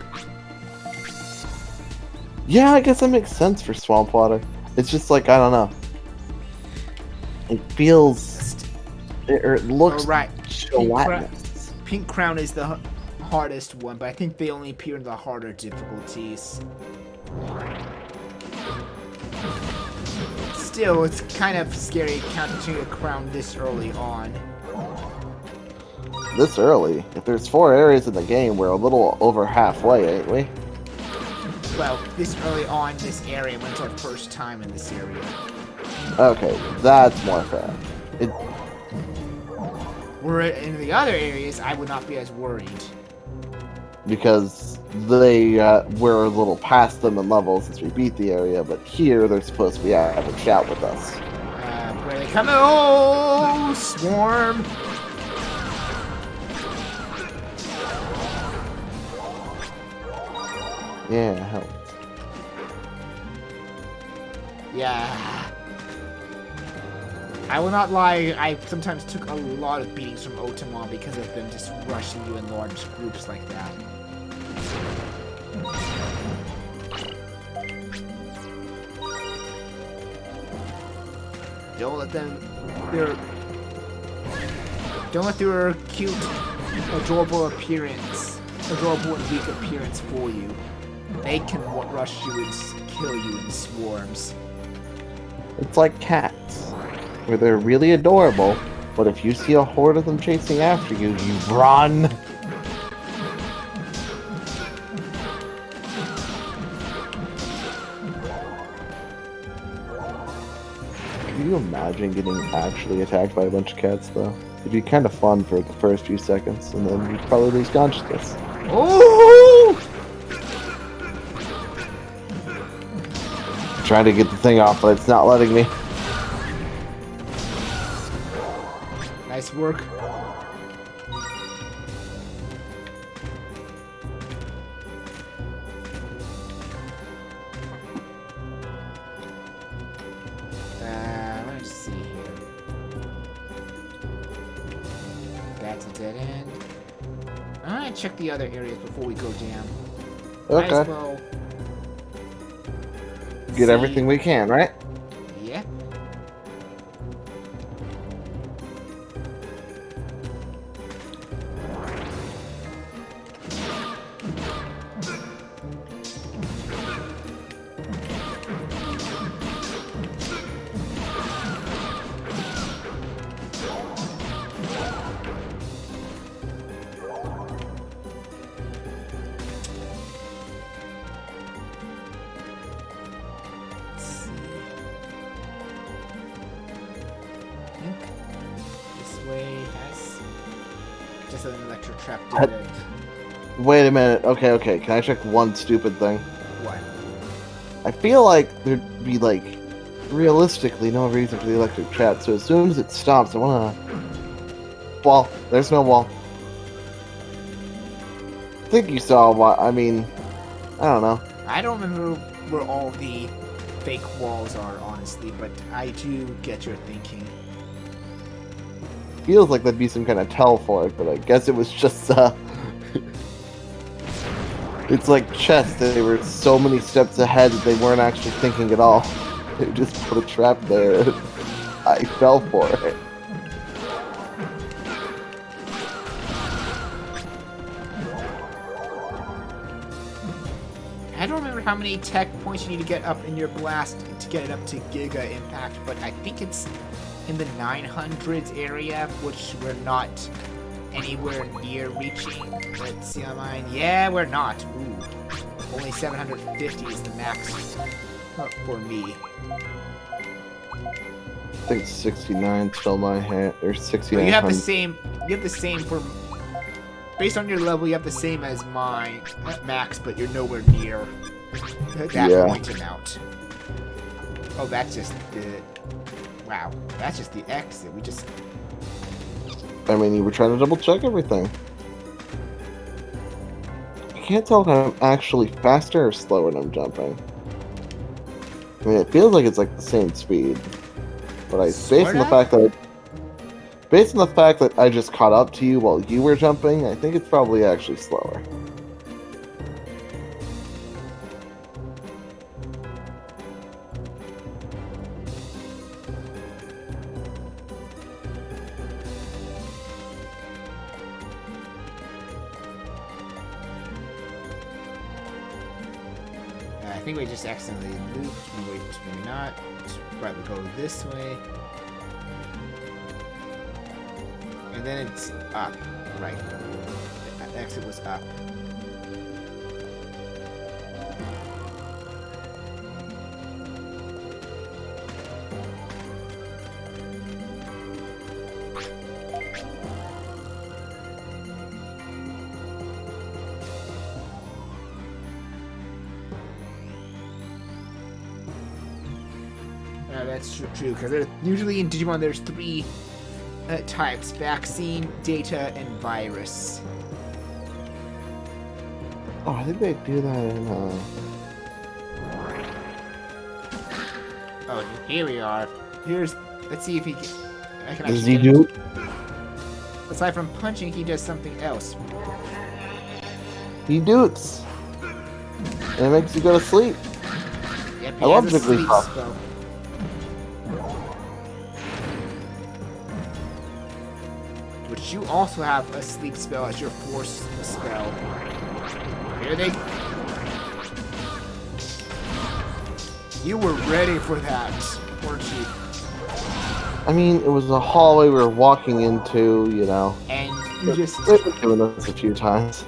Yeah, I guess that makes sense for swamp water. It's just like, I don't know. It feels... it looks right. gelatinous. Pink Crown is the hardest one, but I think they only appear in the harder difficulties. Still, it's kind of scary encountering a crown this early on. This early? If there's 4 areas in the game, we're a little over halfway, ain't we? Well, this early on in this area, when it's our first time in this area. Okay, that's more fair. Where in the other areas, I would not be as worried. Because they we're a little past them in levels since we beat the area, but here they're supposed to be out to chat with us. Where are they coming? Oh, swarm! Yeah, it helps. Yeah. I will not lie, I sometimes took a lot of beatings from Otamon because of them just rushing you in large groups like that. Don't let their cute, adorable and weak appearance fool you. They can rush you and kill you in swarms. It's like cats, where they're really adorable, but if you see a horde of them chasing after you, you run! Can you imagine getting actually attacked by a bunch of cats, though? It'd be kind of fun for the first few seconds, and then you'd probably lose consciousness. Oh! Trying to get the thing off, but it's not letting me. Nice work. Let me see here. That's a dead end. I'm gonna check the other areas before we go down. Might as Okay. well Get see. everything we can, right? Yeah. Just an electric trap dead end. Wait a minute. Okay. Can I check one stupid thing? What? I feel like there'd be, like, realistically no reason for the electric trap, so as soon as it stops, I wanna... Wall. There's no wall. I think you saw what... I mean... I don't know. I don't remember where all the fake walls are, honestly, but I do get your thinking. Feels like there'd be some kind of tell for it, but I guess it was just, It's like chess. They were so many steps ahead that they weren't actually thinking at all. They just put a trap there. I fell for it. I don't remember how many tech points you need to get up in your blast to get it up to Giga Impact, but I think it's in the 900s area, which we're not anywhere near reaching. Let's see on mine. Yeah, we're not. Ooh. Only 750 is the max for me. I think 69 still my hand, or 69. You have the same. You have the same for. Based on your level, you have the same as mine at max, but you're nowhere near that point amount. Oh, that's just the. Wow, that's just the exit. We just. I mean, you were trying to double check everything. I can't tell if I'm actually faster or slower when I'm jumping. I mean, it feels like it's like the same speed, but based on the fact that I just caught up to you while you were jumping, I think it's probably actually slower. I think we just accidentally looped. Wait, maybe not. Right, we go this way. And then it's up. Right. The exit was up. That's true, because usually in Digimon there's three types: vaccine, data, and virus. Oh, I think they do that in Oh, here we are. Let's see if he can... I can Does actually he do? Aside from punching, he does something else. He doots. And it makes you go to sleep. Yep, I love Jigglypuff. spell. Which you also have a sleep spell as your force spell. Here they... You were ready for that, weren't you? I mean, it was a hallway we were walking into, you know. And you just... We've been doing this a few times.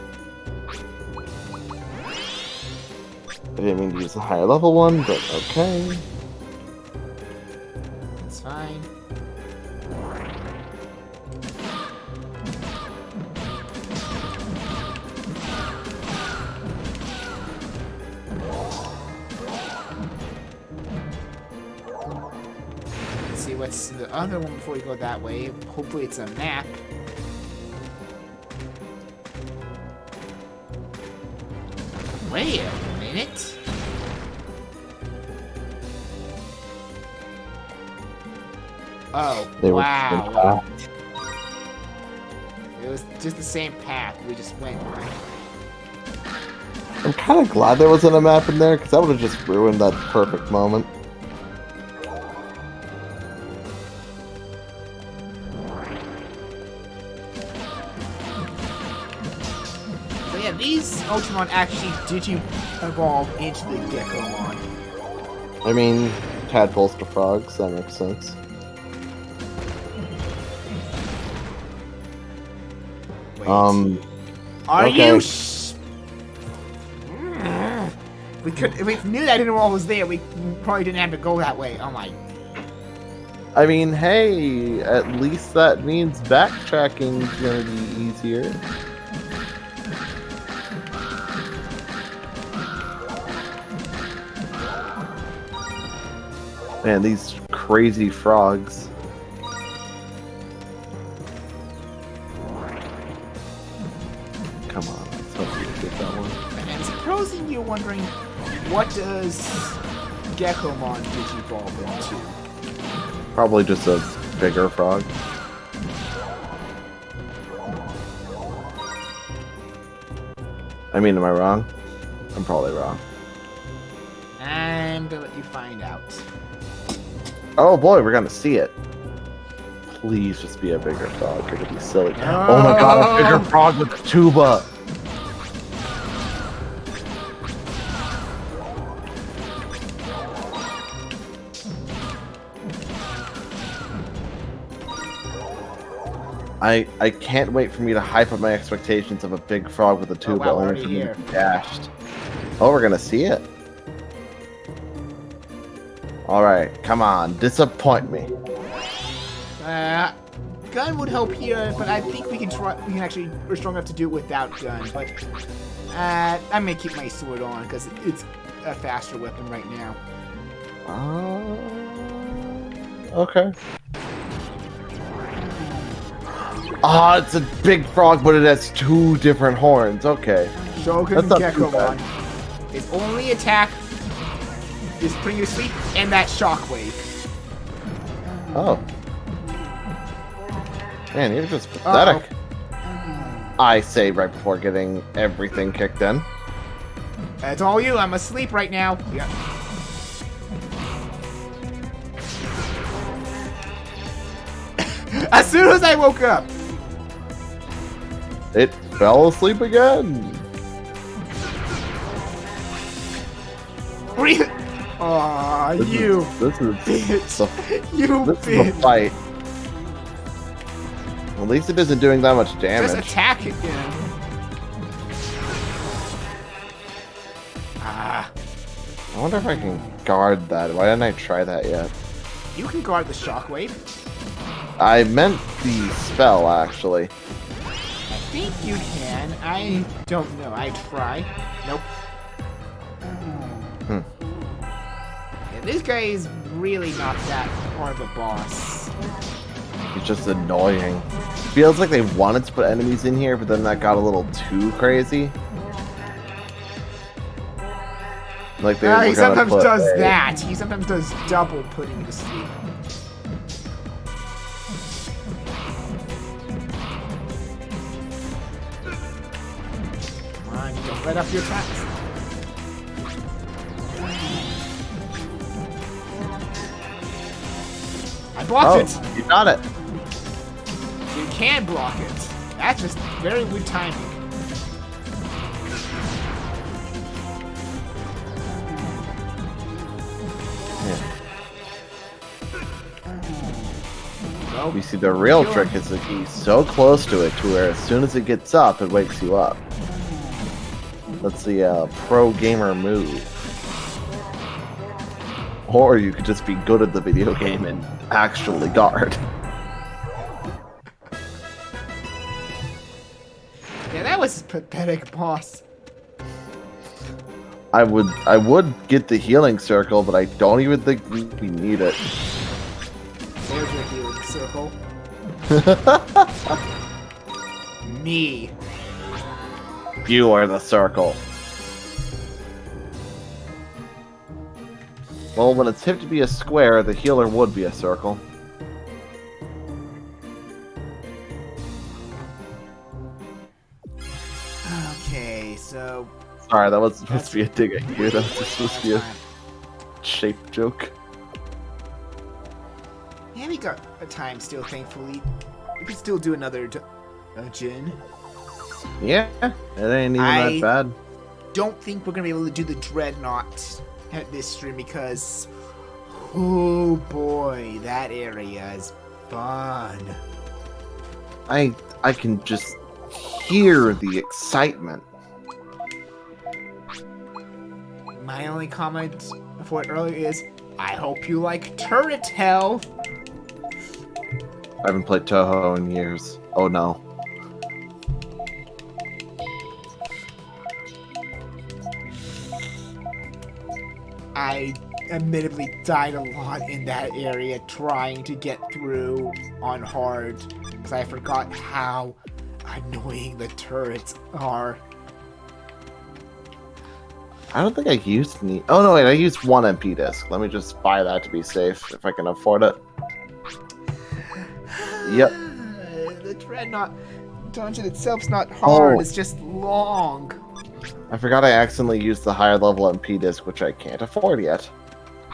I didn't mean to use the higher level one, but okay. It's fine. Let's see what's the other one before we go that way. Hopefully it's a map. Wait a minute. Oh, wow. It was just the same path. We just went. I'm kind of glad there wasn't a map in there, because that would have just ruined that perfect moment. So yeah, these Ultramon actually digi-evolve into the Gekomon. I mean, tadpoles to frogs, that makes sense. Wait. Are you if we knew that Interwall was there, we probably didn't have to go that way. Oh my. I mean, hey, at least that means backtracking's gonna be easier. Man, these crazy frogs. Come on, let's hope we can get that one. And supposing you're wondering, what does Gekomon digivolve into? Probably just a bigger frog. I mean, am I wrong? I'm probably wrong. I'm gonna let you find out. Oh boy, we're gonna see it. Please just be a bigger frog. You're gonna be silly. No. Oh my god, a bigger frog with a tuba! I can't wait for me to hype up my expectations of a big frog with a tuba. wow, only for me here. to be dashed. Oh, we're gonna see it. Alright, come on, disappoint me. Gun would help here, but I think we can try. We can actually. We're strong enough to do it without gun. But I'm gonna keep my sword on because it's a faster weapon right now. Okay. Ah, it's a big frog, but it has two different horns. Okay. Shogun That's not too Gekomon. Its only attack is putting you to sleep and that shockwave. Oh. Man, you're just pathetic. I say right before getting everything kicked in. That's all you. I'm asleep right now. Yeah. As soon as I woke up. It fell asleep again. Really? Aw, you This is bitch. You this is a bitch. fight. At least it isn't doing that much damage. Just attack again. Ah. I wonder if I can guard that. Why didn't I try that yet? You can guard the shockwave. I meant the spell, actually. I think you can. I don't know. I'd try. Nope. Yeah, this guy is really not that hard of a boss. He's just annoying. Feels like they wanted to put enemies in here, but then that got a little too crazy. Like they were He gonna sometimes put does a- that. He sometimes does double putting you to sleep. Come on, don't let up your attacks. I blocked it. You got it. You can block it. That's just very good timing. Yeah. Well, You see, the real trick is that he's so close to it to where as soon as it gets up, it wakes you up. That's the pro gamer move. Or you could just be good at the video game and actually guard. yeah, that was a pathetic boss. I would get the healing circle, but I don't even think we need it. There's your healing circle. Me. You are the circle. Well, when it's tipped to be a square, the healer would be a circle. Okay, so Sorry, that was supposed to be a dig at you. That was just supposed to be a shape joke. yeah, we got a time still, thankfully. We can still do another dungeon. Yeah, it ain't even I- that bad. Don't think we're gonna be able to do the Dreadnought at this stream because, oh boy, that area is fun. I can just hear the excitement. My only comment for it earlier is, I hope you like Turret Hell. I haven't played Toho in years. Oh no. I admittedly died a lot in that area trying to get through on hard because I forgot how annoying the turrets are. I don't think I used any. Oh no, wait, I used one MP disc. Let me just buy that to be safe if I can afford it. Yep. The Dreadnought dungeon itself's not hard, Oh. it's just long. I forgot I accidentally used the higher level MP disc, which I can't afford yet.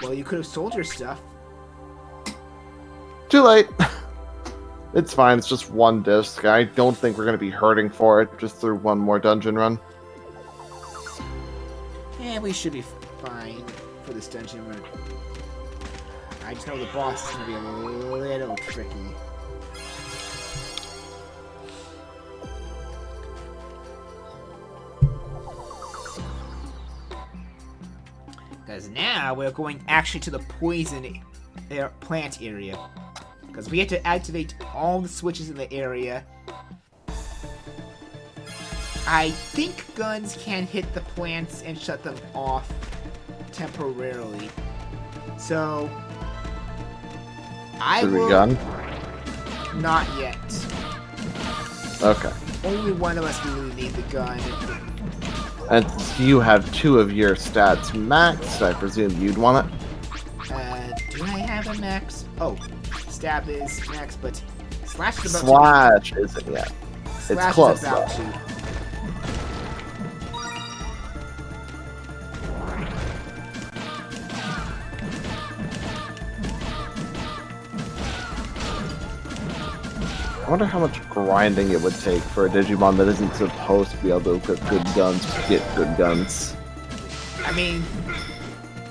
Well, you could have sold your stuff. Too late. It's fine, it's just one disc. I don't think we're going to be hurting for it just through one more dungeon run. Yeah, we should be fine for this dungeon run. I just know the boss is going to be a little tricky. Because now we're going actually to the poison plant area. Because we have to activate all the switches in the area. I think guns can hit the plants and shut them off temporarily. So I Should we will gun? not yet. Okay. Only one of us really need the gun. And you have 2 of your stats maxed, I presume you'd want it? Do I have a max? Oh, stab is max, but slash is about Slash isn't yet. to. It's Slash close, is about though. to. I wonder how much grinding it would take for a Digimon that isn't supposed to be able to get good guns to get good guns. I mean,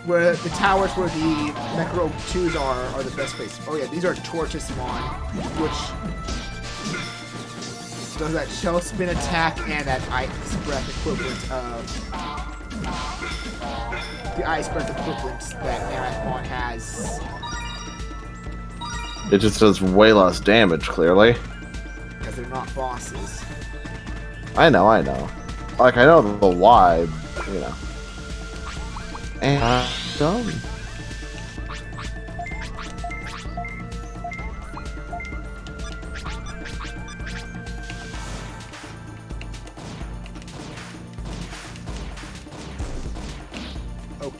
where the towers where the Necro 2s are the best place. Oh yeah, these are Tortoisemon, which does that shell spin attack and that ice breath equivalent of the ice breath equivalent that Mammothmon has. It just does way less damage, clearly. Because they're not bosses. I know. Like, I know the why, you know. And I'm done. Oh.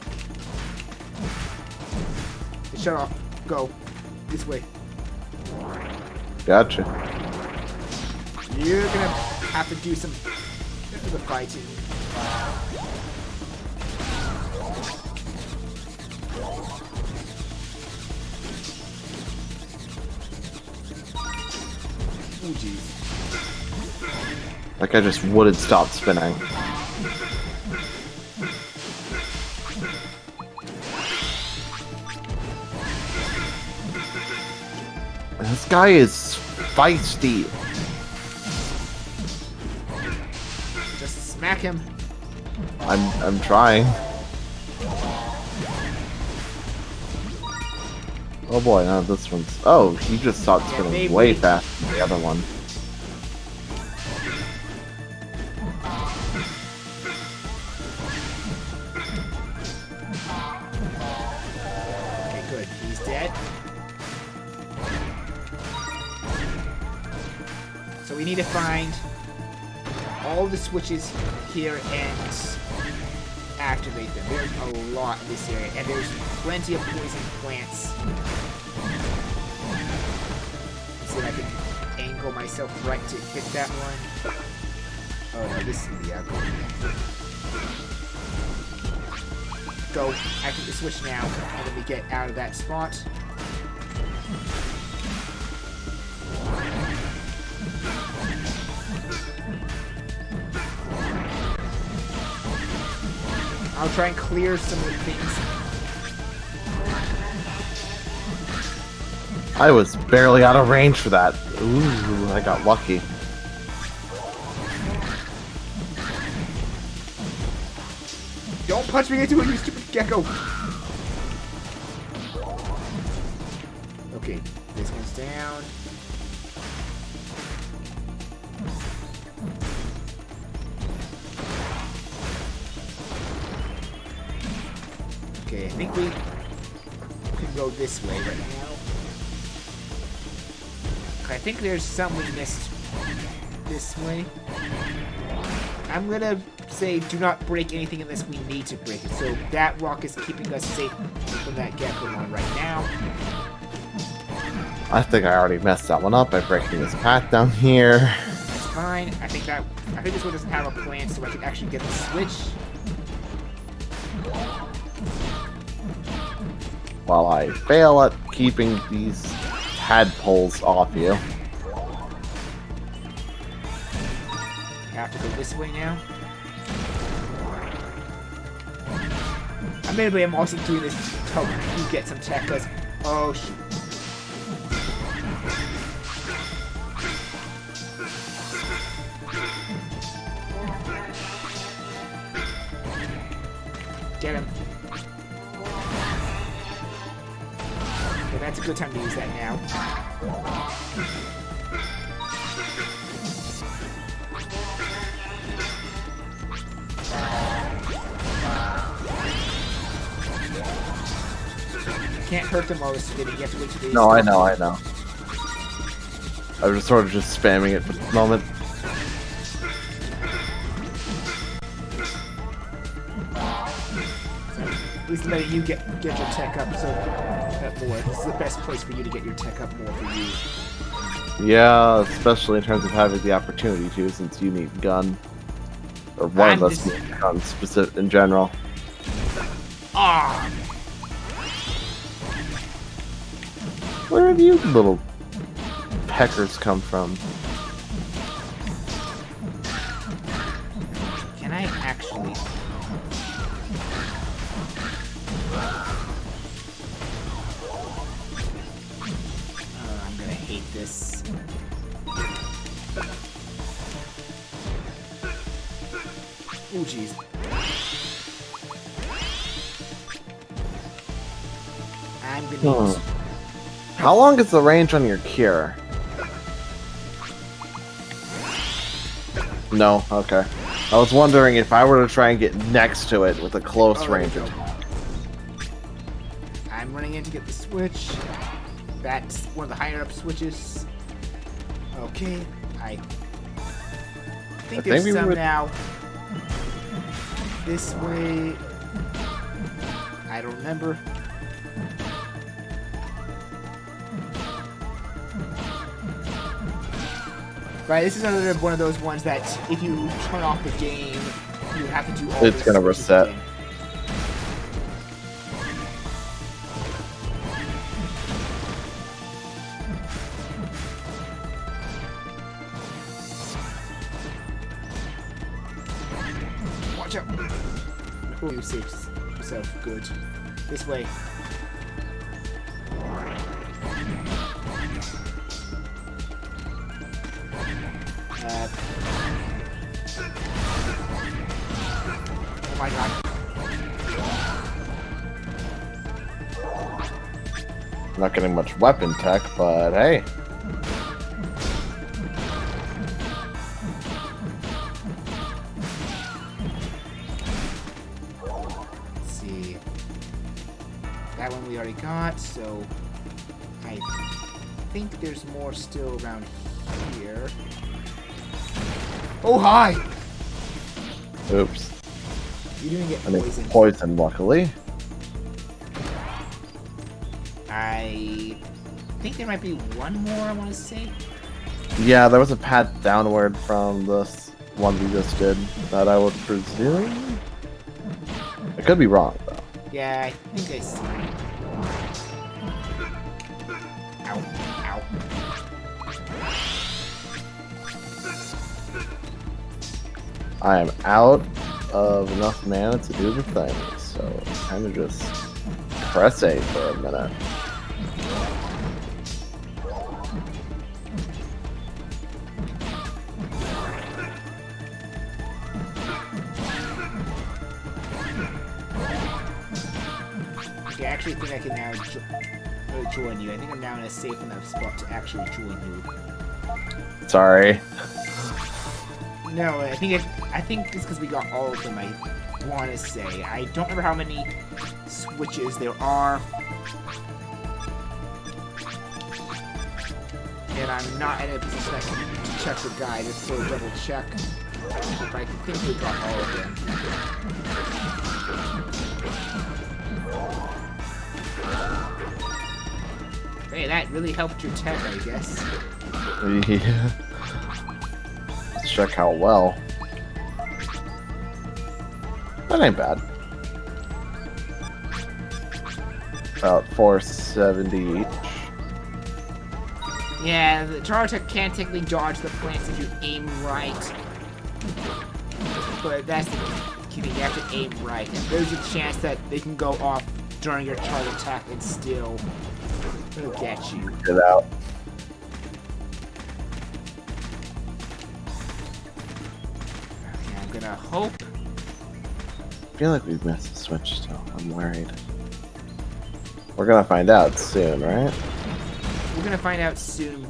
Shut off. Go. This way. Gotcha. You're gonna have to do some of the fighting. Oh jeez. Like I just wouldn't stop spinning. This guy is feisty. Just smack him. I'm trying. Oh boy, now this one's. Oh, he just stopped spinning way faster than the other one. Okay, good. He's dead. So we need to find all the switches here and activate them. There's a lot in this area, and there's plenty of poison plants. Let's see if I can angle myself right to hit that one. Oh no, this is the ugly. Go, activate the switch now, and then we get out of that spot. I'll try and clear some of the things. I was barely out of range for that. Ooh, I got lucky. Don't punch me into it, you stupid gecko! Okay, this one's down. Okay, I think we can go this way right now. I think there's some we missed this way. I'm gonna say do not break anything unless we need to break it. So that rock is keeping us safe from that Gekomon right now. I think I already messed that one up by breaking this path down here. That's fine. I think this one doesn't have a plan, so I can actually get the switch. While I fail at keeping these tadpoles off you. Have to go this way now. Admittedly, I'm also doing this to help you get some tech, because... Oh, shoot. Get him. Okay, that's a good time to use that now. Can't hurt them while they're spinning. You have to wait till they... No, I know. I was sort of just spamming it for the moment. At least letting you get your tech up so more. This is the best place for you to get your tech up more for you. Yeah, especially in terms of having the opportunity to, since you need gun. Or one of us needs gun specific in general. Ah! Where have you little peckers come from? Can I actually... Oh, jeez. I'm gonna use... How long is the range on your cure? No, okay. I was wondering if I were to try and get next to it with a close range attack. I'm running in to get the switch. That's one of the higher up switches. Okay, I think there's some now. This way. I don't remember. Right, this is another one of those ones that if you turn off the game, you have to do all It's gonna reset. Again. Watch out! Oh, you saved yourself. Good. This way. Oh my god. Not getting much weapon tech, but hey. Let's see. That one we already got, so I think there's more still around here. Oh, hi! Oops. You didn't get I mean, poisoned. poisoned, luckily. I think there might be one more, I want to say. Yeah, there was a path downward from this one we just did that I would presume. I could be wrong, though. Yeah, I think I see. Ow. Ow. I am out of enough mana to do the thing, so kind of just press A for a minute. Okay, I actually think I can now join you. I think I'm now in a safe enough spot to actually join you. Sorry. No, I think it's because we got all of them, I want to say. I don't remember how many switches there are. And I'm not in a position I can check the guide just to double check. But I think we got all of them. Hey, that really helped your tech, I guess. Yeah. Let's check how well. That ain't bad. About 470 each. Yeah, the Chartech can't technically dodge the plants if you aim right. But that's the key thing, you have to aim right. And there's a chance that they can go off during your charge attack and still get you. Get out. Okay, I'm gonna hope. I feel like we've missed the switch still. I'm worried. We're gonna find out soon, right? We're gonna find out soon.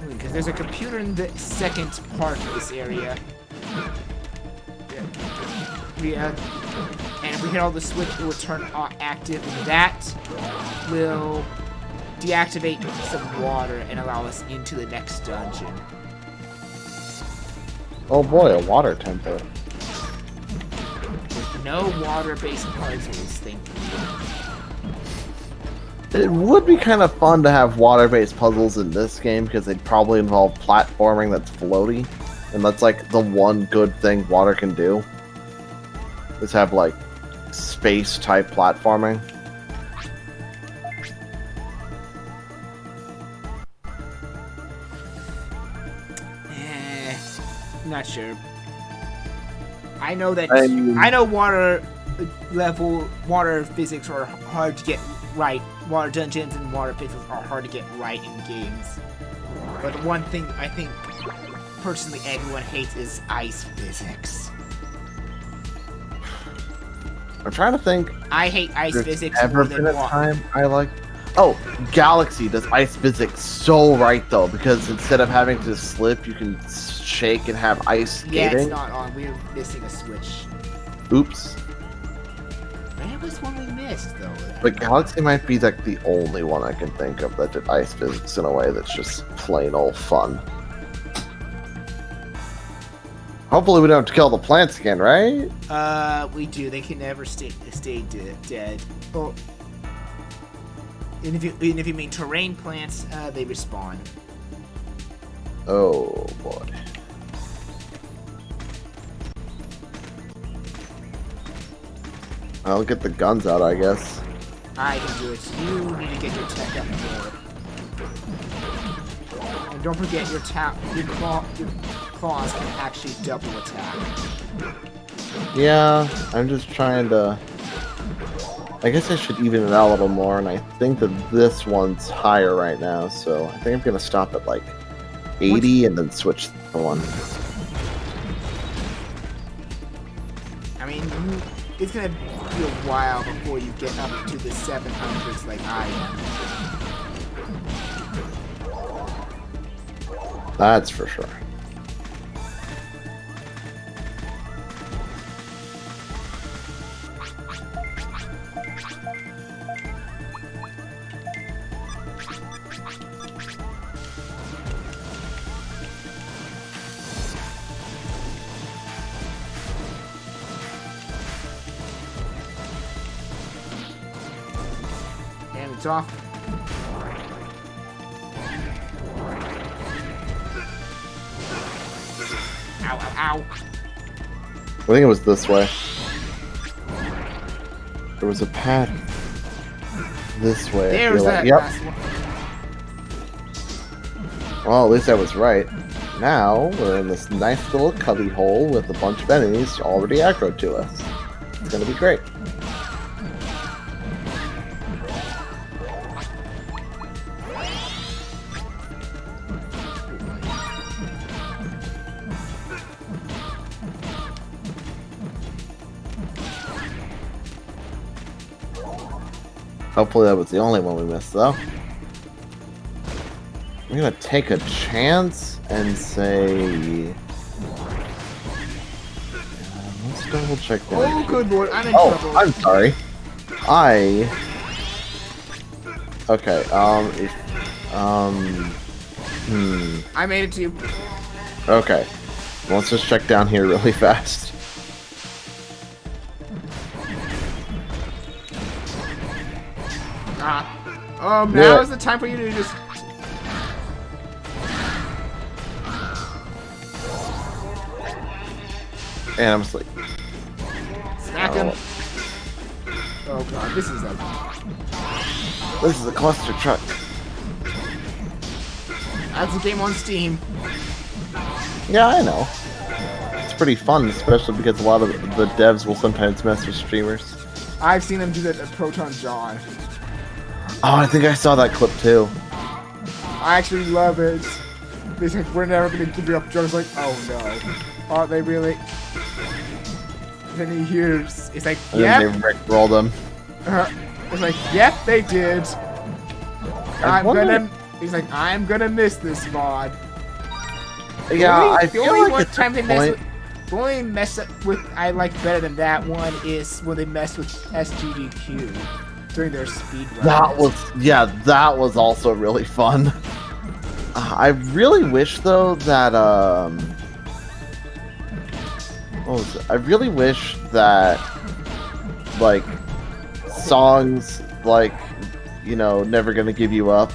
Because there's a computer in the second part of this area. Yeah. And if we hit all the switch, it will turn active, and that will deactivate some water and allow us into the next dungeon. Oh boy, a water temper. No water-based puzzles, thankfully. It would be kind of fun to have water-based puzzles in this game because they'd probably involve platforming that's floaty, and that's like the one good thing water can do. Is have like space-type platforming. Not sure. I know that I know water physics are hard to get right. Water dungeons and water physics are hard to get right in games. But the one thing I think personally everyone hates is ice physics. I'm trying to think. I hate ice There's physics ever more been than a water. time I like. Oh, Galaxy does ice physics so right though, because instead of having to slip, you can shake and have ice Yeah, skating. it's not on. We're missing a switch. Oops. Where was one we missed though? But Galaxy might be like the only one I can think of that did ice physics in a way that's just plain old fun. Hopefully we don't have to kill the plants again, right? We do. They can never stay dead. Oh. And if you mean terrain plants, they respawn. Oh boy. I'll get the guns out, I guess. I can do it. You need to get your tech up more. And don't forget your claws can actually double attack. Yeah, I'm just trying to... I guess I should even it out a little more, and I think that this one's higher right now, so I think I'm going to stop at like 80 and then switch to one. I mean, it's gonna be a while before you get up to the 700s like I am. That's for sure. And it's off. Ow, ow, ow. I think it was this way. There was a path this way. I There's feel like. that Yep. last one. Well, at least I was right. Now we're in this nice little cubby hole with a bunch of enemies already aggroed to us. It's gonna be great. Hopefully that was the only one we missed, though. I'm gonna take a chance and say... let's double check that. Oh, good lord, I'm in Oh, trouble. I'm sorry. Okay, I made it to you. Okay. Let's just check down here really fast. Now is the time for you to just... And I'm asleep. Smack him. Oh god, this is a cluster truck. That's a game on Steam. Yeah, I know. It's pretty fun, especially because a lot of the devs will sometimes mess with streamers. I've seen them do that at Proton John. Oh, I think I saw that clip too. I actually love it. They said, we're never gonna give you up. John's like, oh no. Are they really? Then he hears, it's like, And yep. then they rickroll them. It's like, yep, they did. wonder- He's like, I'm gonna miss this mod. Yeah, I The feel only like one at time they this mess point... with, the only mess up with I like better than that one is when they mess with SGDQ during their speed run. That was also really fun. I really wish though that what was it? I really wish that like songs like Never Gonna Give You Up,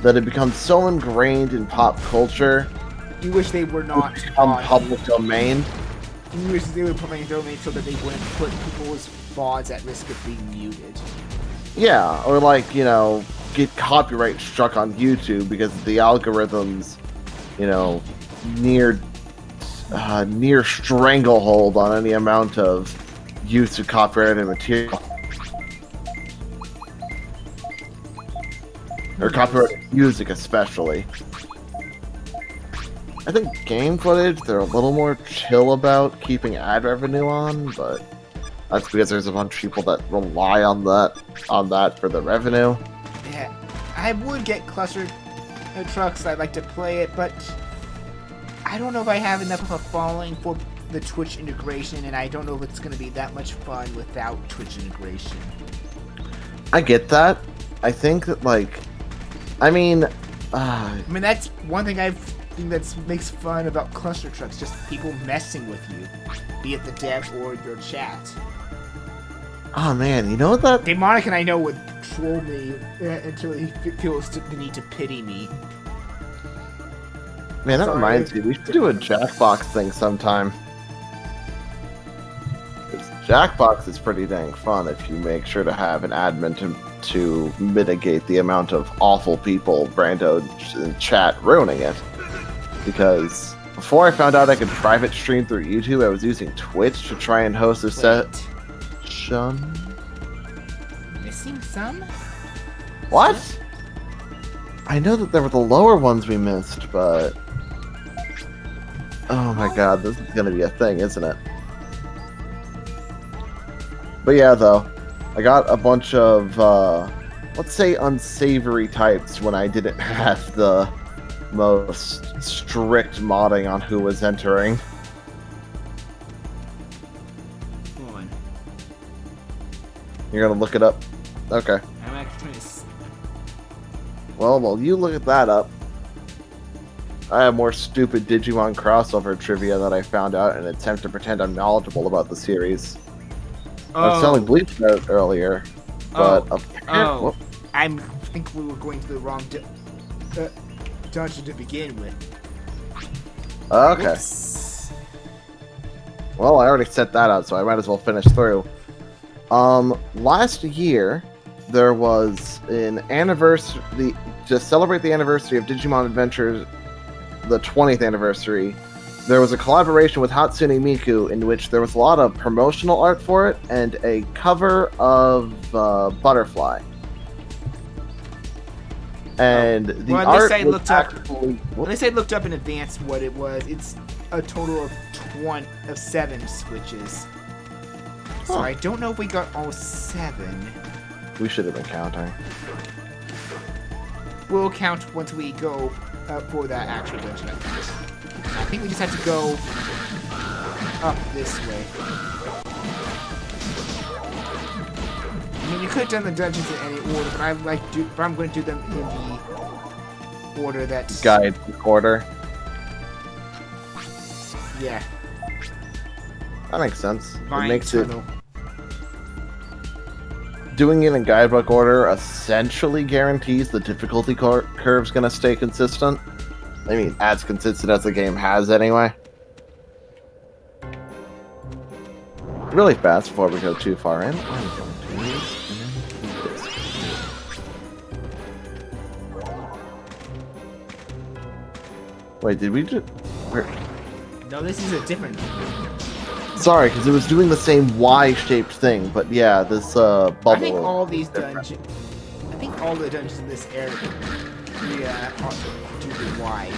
that it becomes so ingrained in pop culture. You wish they were not Become public domain. You wish they would public domain so that they wouldn't put people's VODs at risk of being muted. Yeah, or get copyright struck on YouTube because the algorithms, near stranglehold on any amount of use of copyrighted material. Or copyrighted music especially. I think game footage, they're a little more chill about keeping ad revenue on, but That's because there's a bunch of people that rely on that for the revenue. Yeah, I would get cluster trucks. I'd like to play it, but I don't know if I have enough of a following for the Twitch integration, and I don't know if it's going to be that much fun without Twitch integration. I get that. I think that, like, I mean, that's one thing I think that makes fun about cluster trucks, just people messing with you, be it the devs or your chat. Oh man, you know what that? Demonic and I know would troll me until he feels the need to pity me. Man, that reminds me, we should do a Jackbox thing sometime. Jackbox is pretty dang fun if you make sure to have an admin to mitigate the amount of awful people Brando in chat ruining it. Because before I found out I could private stream through YouTube, I was using Twitch to try and host a session. Missing some? What? I know that there were the lower ones we missed, but... Oh my god, this is gonna be a thing, isn't it? But yeah, though, I got a bunch of, let's say, unsavory types when I didn't have the most strict modding on who was entering. Hold on. You're gonna look it up? Okay. I'm actually trying to... Well, while you look at that up, I have more stupid Digimon crossover trivia that I found out in an attempt to pretend I'm knowledgeable about the series. I was telling BleachBummer earlier, but I think we were going to the wrong dungeon to begin with. Okay. Oops. Well, I already set that up, so I might as well finish through. Last year, there was an anniversary, to celebrate the anniversary of Digimon Adventures, the 20th anniversary, there was a collaboration with Hatsune Miku in which there was a lot of promotional art for it and a cover of Butterfly. And the art was actually... When they say looked up in advance what it was, it's a total of 7 switches. So I don't know if we got all 7. We should have been counting. We'll count once we go for that actual dungeon. I think we just have to go up this way. I mean, you could have done the dungeons in any order, but I'm going to do them in the order that's... Guide order. Yeah. That makes sense. Vine it makes tunnel. Doing it in guidebook order essentially guarantees the difficulty curve's gonna stay consistent. I mean, as consistent as the game has anyway. Really fast before we go too far in. I'm going to use this. Wait, did we just... No, this is a different... Sorry, because it was doing the same Y-shaped thing, but yeah, this bubble... I think all these dungeons... I think all the dungeons in this area do the Y.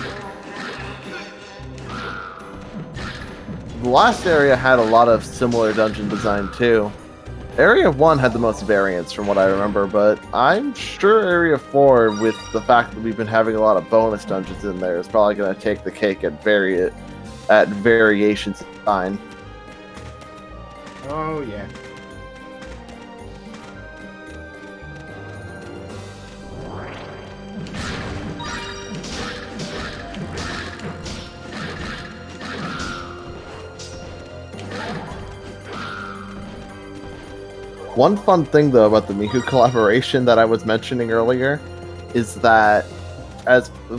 The last area had a lot of similar dungeon design too. Area 1 had the most variance from what I remember, but I'm sure Area 4, with the fact that we've been having a lot of bonus dungeons in there, is probably going to take the cake at variations design. Oh, yeah. One fun thing, though, about the Miku collaboration that I was mentioning earlier is that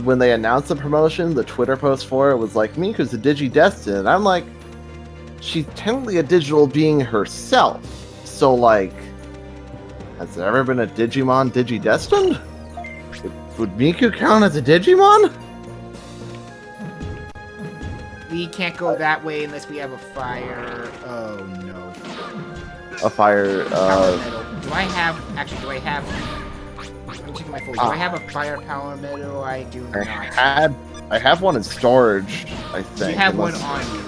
when they announced the promotion, the Twitter post for it was like, Miku's a Digidestined. And I'm like, she's technically a digital being herself. So, like, has there ever been a Digimon Digidestined? Would Miku count as a Digimon? We can't go that way unless we have a fire. Oh, no. A fire, Power metal. Do I have... Actually, do I have... I'm checking my phone. Do I have a fire power metal? I do not. I have one in storage, I think. Do you have one on you?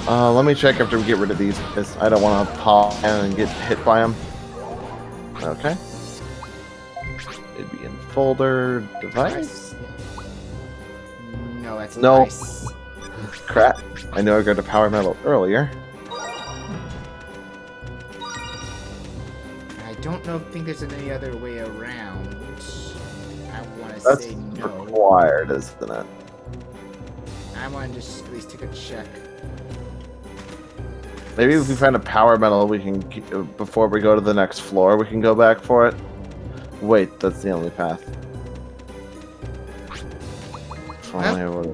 Let me check after we get rid of these, because I don't want to pop and get hit by them. Okay. It'd be in folder device. No, that's No. nice. Crap. I know I got a power metal earlier. I don't think there's any other way around. I want to That's say no. required, isn't it? I want to just at least take a check. Maybe if we find a power metal, we can, before we go to the next floor, we can go back for it. Wait, that's the only path. Finally,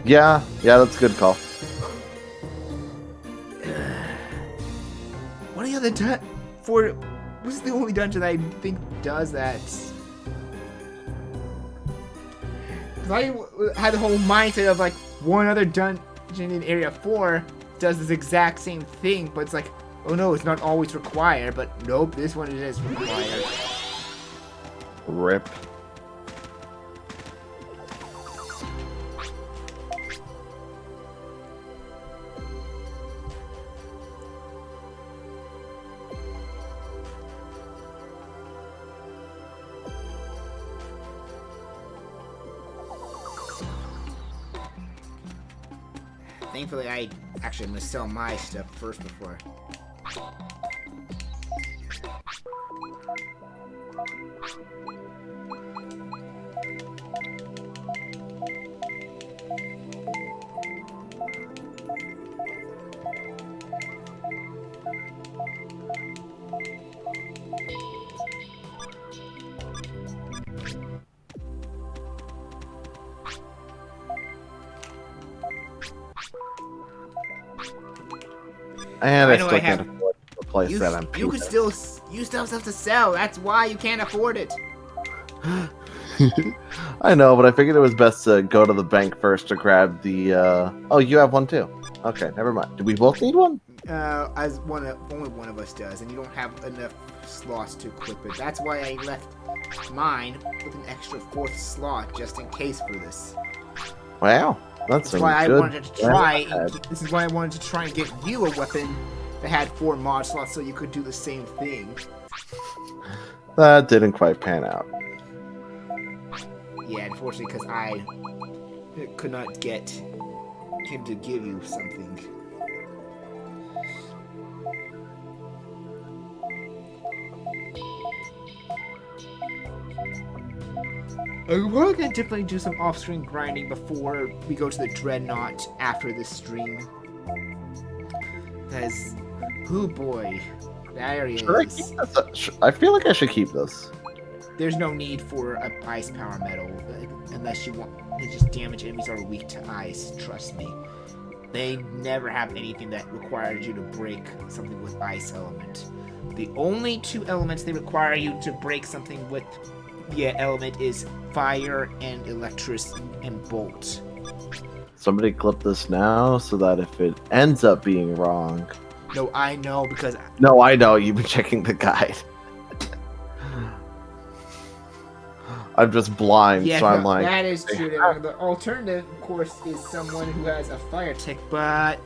yeah, that's a good call. What are the other this is the only dungeon I think does that. 'Cause I had the whole mindset of like one other dungeon in Area 4 does this exact same thing, but it's like, oh no, it's not always required, but nope, this one it is required. Rip. Thankfully, I actually am gonna sell my stuff first before. And I I know still I can't have- afford to replace that on You could pizza. still have stuff to sell. That's why you can't afford it. I know, but I figured it was best to go to the bank first to grab the, Oh, you have one too. Okay, never mind. Do we both need one? As only one of us does, and you don't have enough slots to equip it. That's why I left mine with an extra 4th slot just in case for this. Wow, that's That's why I good wanted to try. plan. This is why I wanted to try and get you a weapon that had 4 mod slots, so you could do the same thing. That didn't quite pan out. Yeah, unfortunately, because I could not get him to give you something. We're gonna definitely do some off-screen grinding before we go to the Dreadnought after this stream. Because, oh boy, that area Should I is... keep this? I feel like I should keep this. There's no need for a ice power metal unless you want to just damage enemies that are weak to ice. Trust me, they never have anything that requires you to break something with ice element. The only 2 elements they require you to break something with via element is fire and electricity and bolt. Somebody clip this now so that if it ends up being wrong. No, I know because No, I know. You've been checking the guide. I'm just blind, yeah, so I'm like. that is true. The alternative, of course, is someone who has a fire tick, but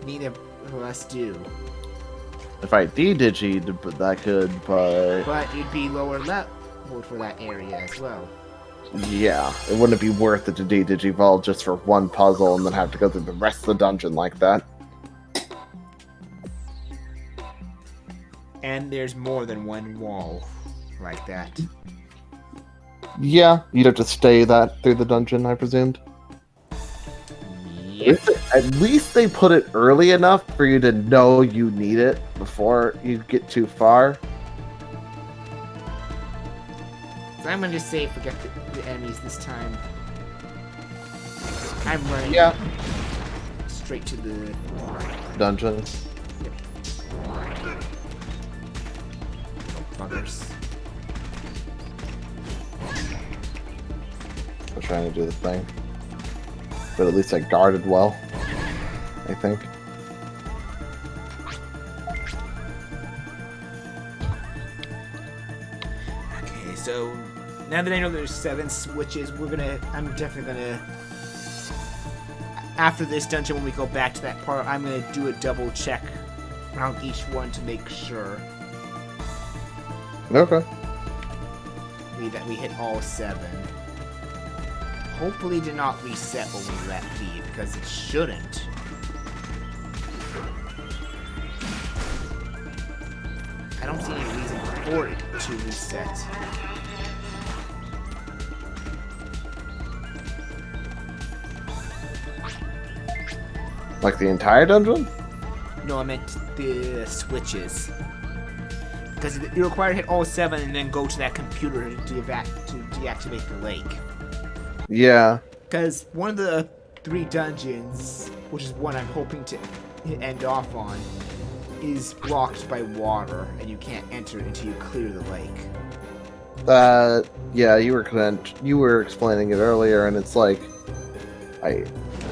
neither of us do. If I de-digi, that could, but But you'd be lower level for that area as well. yeah, it wouldn't be worth it to de-digivolve just for one puzzle and then have to go through the rest of the dungeon like that. And there's more than one wall like that. Yeah, you'd have to stay that through the dungeon, I presumed. Yep. At least they put it early enough for you to know you need it before you get too far. So I'm gonna just say forget the enemies this time. I'm running straight to the Dungeon. buggers. I'm trying to do the thing. But at least I guarded well, I think. Okay, so now that I know there's 7 switches, I'm definitely gonna. after this dungeon, when we go back to that part, I'm gonna do a double check around each one to make sure Okay. that we hit all 7. Hopefully it did not reset when we let leave, because it shouldn't. I don't see any reason for it to reset. Like the entire dungeon? No, I meant the switches. Because you're required to hit all 7 and then go to that computer to deactivate the lake. Yeah. Because one of the 3 dungeons, which is one I'm hoping to end off on, is blocked by water, and you can't enter until you clear the lake. Yeah, you were explaining it earlier, and it's like,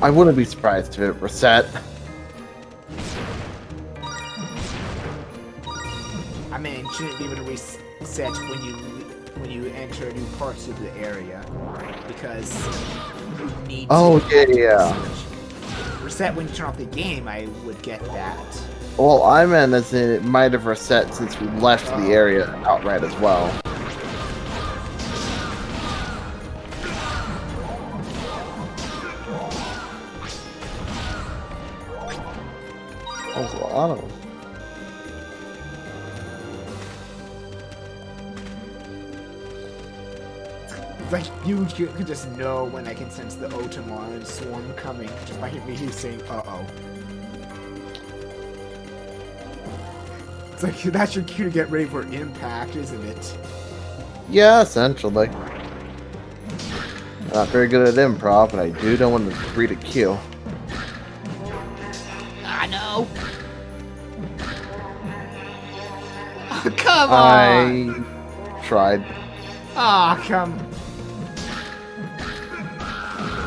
I wouldn't be surprised if it reset. I mean, it shouldn't be able to reset when you enter new parts of the area, because you need to. Oh yeah. Reset when you turn off the game. I would get that. Well, I meant as in it might have reset since we left the area outright as well. That was a lot of them. It's like you could just know when I can sense the Otamon swarm coming just by me saying, uh-oh. It's like, that's your cue to get ready for impact, isn't it? Yeah, essentially. Not very good at improv, but I do know when to read a cue. I know. Oh, come on. I tried. Oh, come.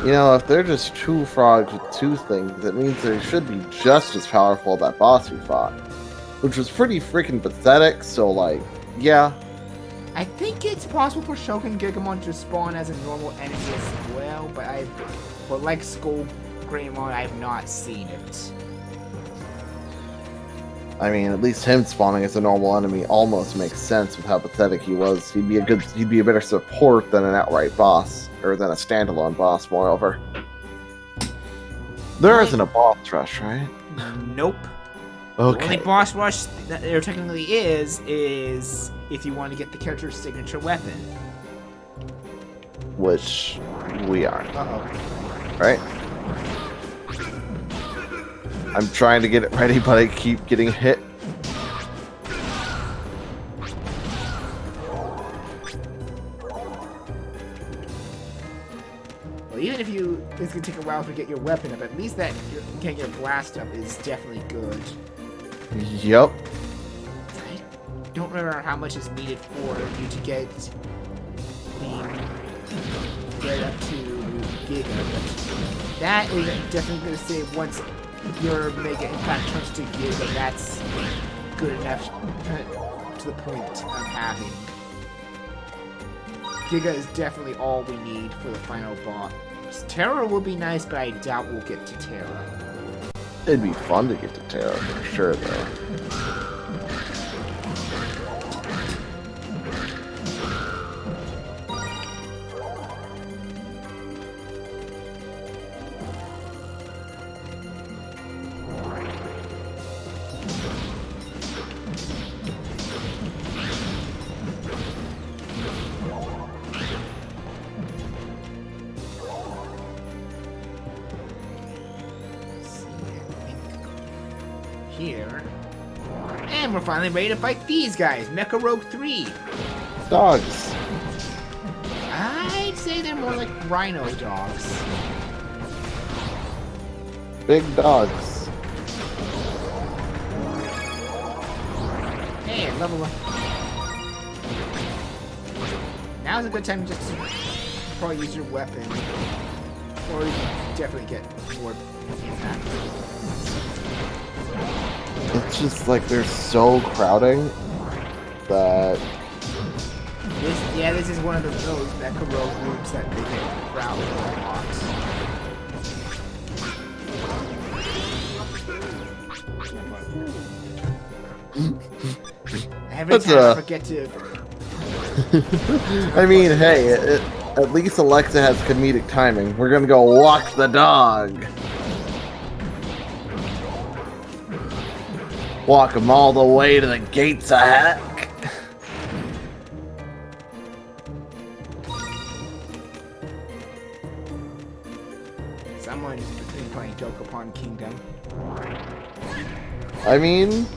You know, if they're just 2 frogs with 2 things, it means they should be just as powerful as that boss we fought. Which was pretty freaking pathetic, so like, yeah. I think it's possible for Shogun Gigamon to spawn as a normal enemy as well, but like Skull Greymon, I have not seen it. I mean, at least him spawning as a normal enemy almost makes sense with how pathetic he was. He'd be a better support than an outright boss, or than a standalone boss, moreover. There isn't a boss rush, right? Nope. Okay. The only boss rush that there technically is if you want to get the character's signature weapon. Which we aren't. Uh-oh. Right? I'm trying to get it ready, but I keep getting hit. Well, even if it's gonna take a while to get your weapon up, at least that you can get your blast up is definitely good. Yep. I don't remember how much is needed for you to get up to Giga, but that is definitely gonna say once your Mega Impact turns to Giga, that's good enough to the point I'm having. Giga is definitely all we need for the final boss. Terra will be nice, but I doubt we'll get to Terra. It'd be fun to get to Terra for sure, though. Here. And we're finally ready to fight these guys, Mecha Rogue 3. Dogs. I'd say they're more like rhino dogs. Big dogs. Hey, level up. Now's a good time just to probably use your weapon. Or you can definitely get more attack. It's just like they're so crowding that This is one of those Mecha Rogue groups that they get crowded a lot. Every That's time I forget to. I mean, hey, at least Alexa has comedic timing. We're gonna go walk the dog. Walk him all the way to the gates of heck. Someone's been playing Joke Upon Kingdom. I mean,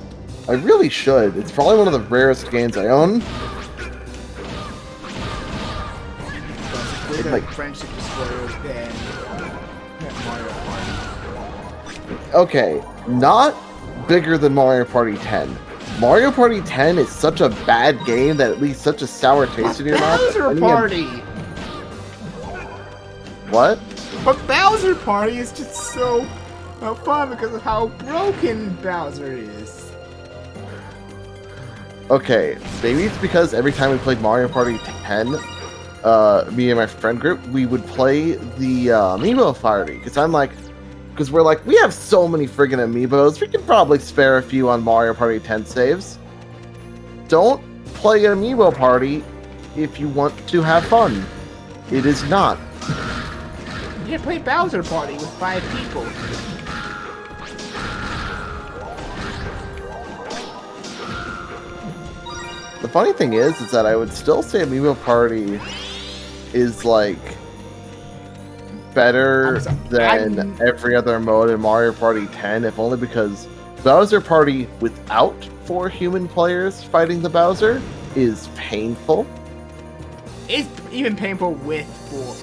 I really should. It's probably one of the rarest games I own. Bigger like- friendship destroyers than Mario Party. Okay, not bigger than Mario Party 10. Mario Party 10 is such a bad game that it leaves such a sour taste in your mouth. Bowser Party! What? But Bowser Party is just so fun because of how broken Bowser is. Okay, maybe it's because every time we played Mario Party 10, me and my friend group, we would play the Amiibo party. Because we're like, we have so many friggin' Amiibos, we can probably spare a few on Mario Party 10 saves. Don't play an Amiibo party if you want to have fun. It is not. You can play Bowser Party with 5 people. The funny thing is that I would still say Amiibo Party is like better than every other mode in Mario Party 10, if only because Bowser Party without 4 human players fighting the Bowser is painful. It's even painful with 4.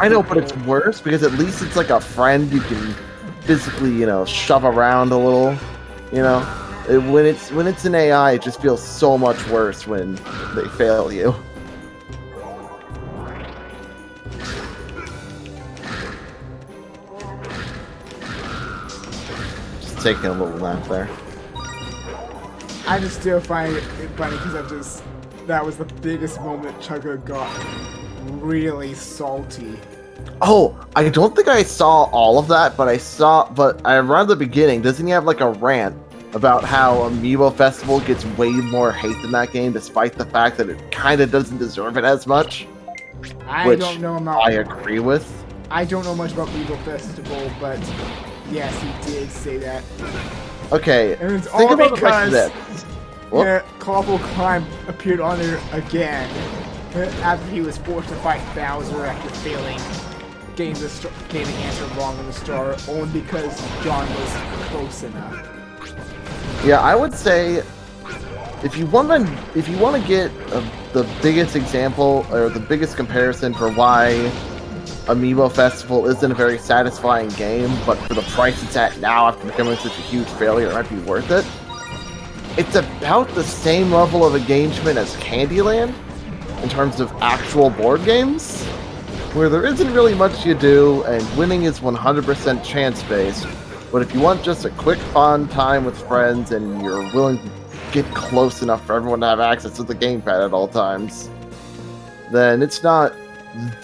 I know, but it's worse because at least it's like a friend you can physically, shove around a little, When it's an AI, it just feels so much worse when they fail you. Just taking a little nap there. I just still find it funny because that was the biggest moment Chugga got really salty. Oh, I don't think I saw all of that, but around the beginning, doesn't he have like a rant about how Amiibo Festival gets way more hate than that game, despite the fact that it kind of doesn't deserve it as much? I agree with. I don't know much about Amiibo Festival, but yes, he did say that. Okay, and it's think all about because this. Colorful Climb appeared on there again after he was forced to fight Bowser after failing, getting the answer wrong in the star, only because John was close enough. Yeah, I would say if you want to get the biggest example or the biggest comparison for why Amiibo Festival isn't a very satisfying game, but for the price it's at now after becoming such a huge failure, it might be worth it. It's about the same level of engagement as Candyland in terms of actual board games, where there isn't really much you do and winning is 100% chance-based. But if you want just a quick fun time with friends and you're willing to get close enough for everyone to have access to the gamepad at all times, then it's not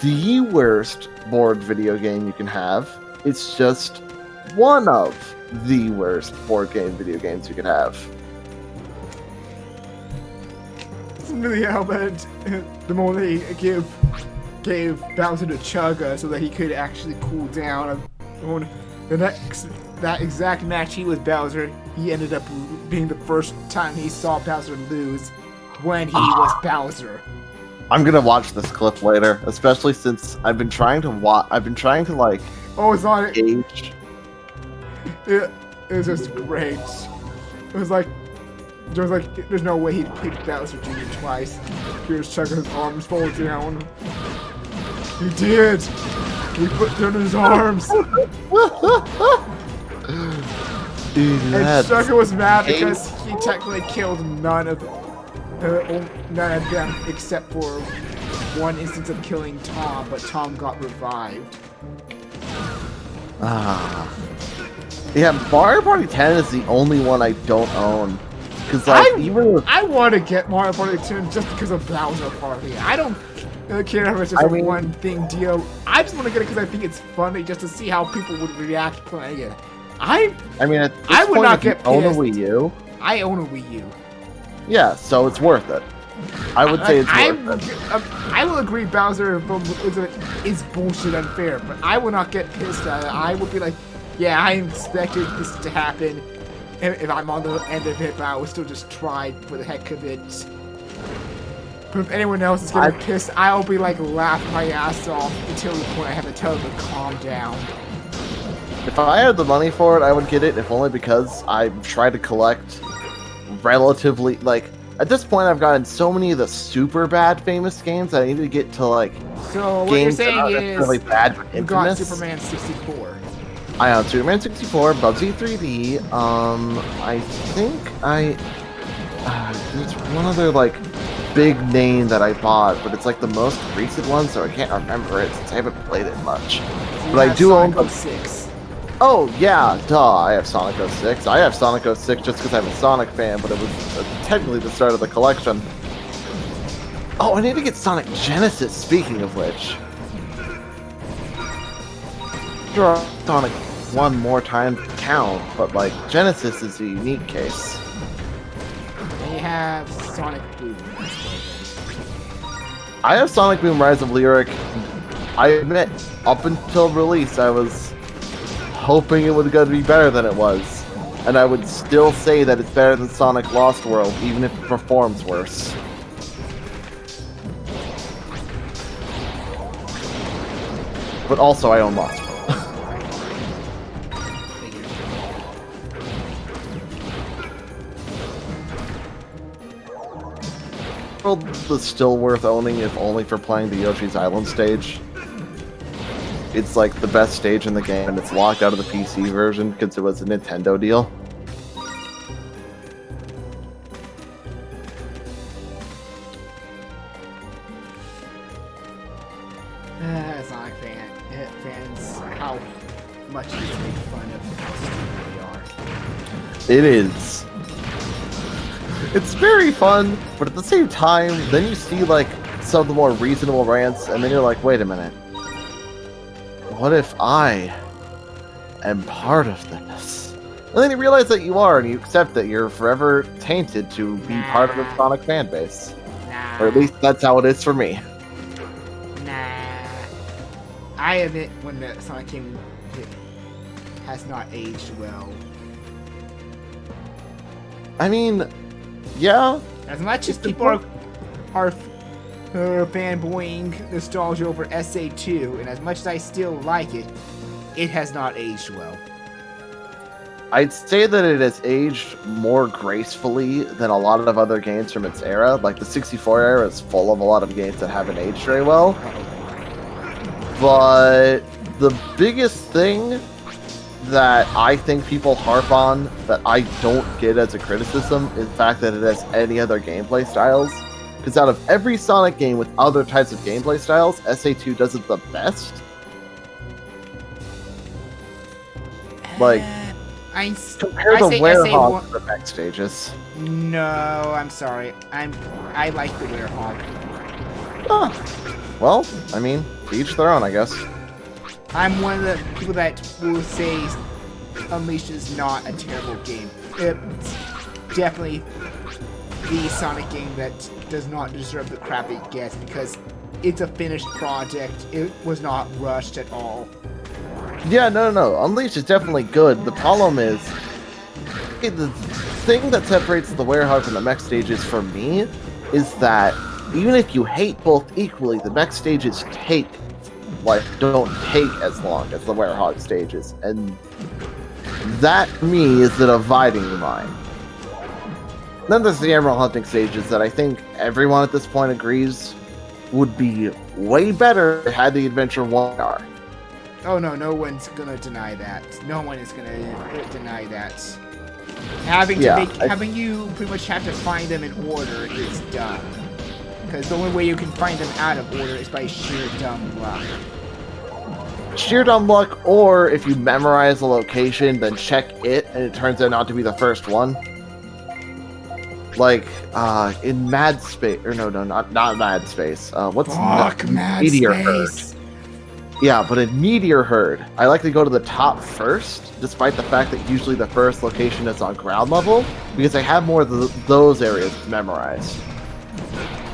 the worst board video game you can have. It's just one of the worst board game video games you can have. It's really how bad the moment they gave Bowser to Chugga so that he could actually cool down. That exact match he was Bowser, he ended up being the first time he saw Bowser lose when he was Bowser. I'm gonna watch this clip later, especially since I've been trying to like. Oh, it's on gauge. It was just great. It was like there's no way he'd pick Bowser Jr. twice. Here's Chugga's arms fall down. He did. He put down his arms. Dude, and Chugga was mad because he technically killed none of them except for one instance of killing Tom, but Tom got revived. Yeah, Mario Party 10 is the only one I don't own. Cause I want to get Mario Party 10 just because of Bowser Party. I don't care if it's just one thing deal. I just want to get it because I think it's funny just to see how people would react playing it. I would not get pissed. Own a Wii U. I own a Wii U. Yeah, so it's worth it. I would say it's worth it. I will agree Bowser is bullshit unfair, but I will not get pissed at it. I will be like, yeah, I expected this to happen. If I'm on the end of it, but I will still just try for the heck of it. But if anyone else is gonna be pissed, I'll be like laughing my ass off until the point I have to tell them to calm down. If I had the money for it, I would get it, if only because I try to collect relatively, like, at this point I've gotten so many of the super bad famous games that I need to get to, like, so what games you're saying that are really bad but you got infamous. Superman 64. I own Superman 64, Bubsy 3D, I think there's one other, like, big name that I bought, but it's, like, the most recent one, so I can't remember it since I haven't played it much. So but I do own... Sonic 06. Oh, yeah, duh, I have Sonic 06. I have Sonic 06 just because I'm a Sonic fan, but it was technically the start of the collection. Oh, I need to get Sonic Genesis, speaking of which. Sure, Sonic one more time to count, but, like, Genesis is a unique case. And you have Sonic Boom. I have Sonic Boom Rise of Lyric. I admit, up until release, I was hoping it was going to be better than it was. And I would still say that it's better than Sonic Lost World, even if it performs worse. But also, I own Lost World. World is still worth owning, if only for playing the Yoshi's Island stage. It's like the best stage in the game, and it's locked out of the PC version because it was a Nintendo deal. Sonic fans, how much you make fun of how stupid they are. It is. It's very fun, but at the same time, then you see like some of the more reasonable rants, and then you're like, wait a minute. What if I am part of this? And then you realize that you are, and you accept that you're forever tainted to be part of the Sonic fan base. Or at least that's how it is for me. Nah. I admit when the Sonic game has not aged well. I mean, yeah. As much as people are fanboying nostalgia over SA2, and as much as I still like it, it has not aged well. I'd say that it has aged more gracefully than a lot of other games from its era. Like, the 64 era is full of a lot of games that haven't aged very well. But the biggest thing that I think people harp on that I don't get as a criticism is the fact that it has any other gameplay styles. Because out of every Sonic game with other types of gameplay styles, SA2 does it the best. Like, compare the Werehog to the back stages. No, I'm sorry. I like the Werehog. Ah, well, I mean, to each their own, I guess. I'm one of the people that will say Unleashed is not a terrible game. It's definitely the Sonic game that does not deserve the crap it gets because it's a finished project. It was not rushed at all. Yeah, no. Unleashed is definitely good. The problem is, the thing that separates the Werehog from the mech stages for me is that even if you hate both equally, the mech stages don't take as long as the Werehog stages, and that, to me, is the dividing line. Then there's the Emerald Hunting stages that I think everyone at this point agrees would be way better had the Adventure 1 are. Oh no one's gonna deny that. No one is gonna deny that. Having you pretty much have to find them in order is dumb. Because the only way you can find them out of order is by sheer dumb luck. Sheer dumb luck, or if you memorize a location, then check it, and it turns out not to be the first one. Like, in Mad Space, or no, not Mad Space. What's Fuck Mad Meteor Space. Yeah, but in Meteor Herd, I like to go to the top first, despite the fact that usually the first location is on ground level, because I have more of those areas memorized.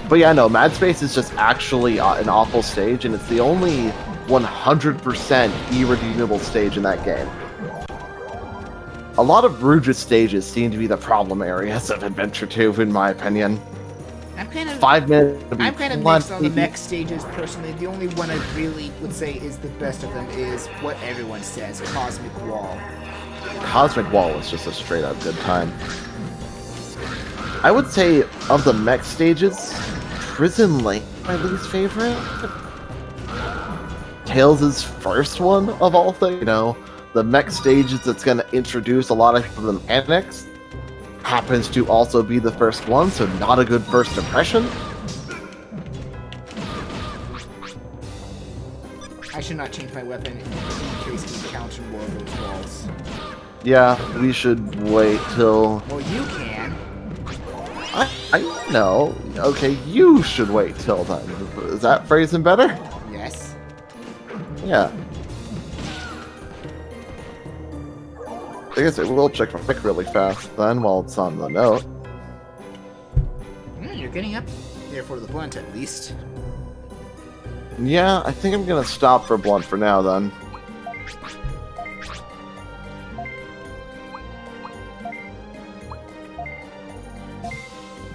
But yeah, no, Mad Space is just actually an awful stage, and it's the only 100% irredeemable stage in that game. A lot of Rouge's stages seem to be the problem areas of Adventure 2, in my opinion. I'm kind of 5 minutes. I'm kind of mixed on the mech stages personally. The only one I really would say is the best of them is what everyone says, Cosmic Wall. Cosmic Wall was just a straight up good time. I would say of the mech stages, Prison Lane my least favorite. Tails' first one of all things, you know, the mech stages that's going to introduce a lot of the mechanics happens to also be the first one, so not a good first impression. I should not change my weapon in case we encounter more of those walls. Yeah, we should wait till... Well, you can. I know. Okay, you should wait till then. Is that phrasing better? Yes. Yeah. I guess it will check my pick really fast then while it's on the note. You're getting up there for the blunt at least. Yeah, I think I'm gonna stop for blunt for now then.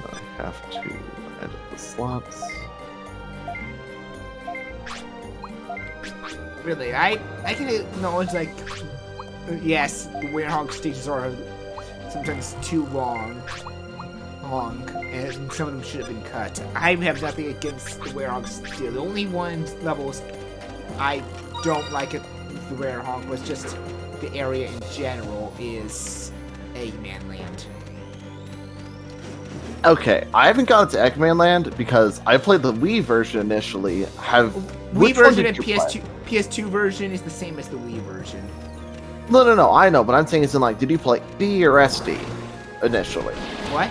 I have to edit the slots. Really, I can acknowledge, like, yes, the Werehog stages are sometimes too long, and some of them should have been cut. I have nothing against the Werehog stage. The only levels I don't like it with the Werehog was just the area in general is Eggman Land. Okay, I haven't gotten to Eggman Land because I played the Wii version initially. Wii version and PS2 version is the same as the Wii version. No, I know, but I'm saying it's in like, did you play D or SD initially? What?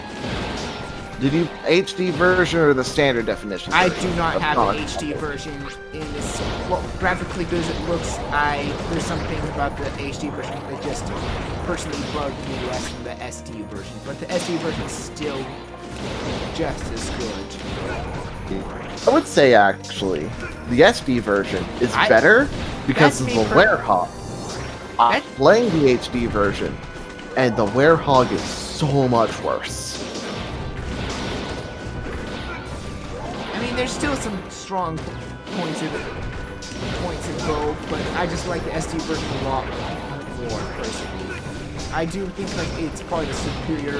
Did you HD version or the standard definition? I do not have the HD version in this. Well, graphically good as it looks, there's something about the HD version that just personally bugged me less than the SD version. But the SD version is still just as good. I would say actually, the SD version is better because of the Werehog. I'm playing the HD version, and the Werehog is so much worse. I mean, there's still some strong points in both, but I just like the SD version a lot more personally. I do think like it's probably the superior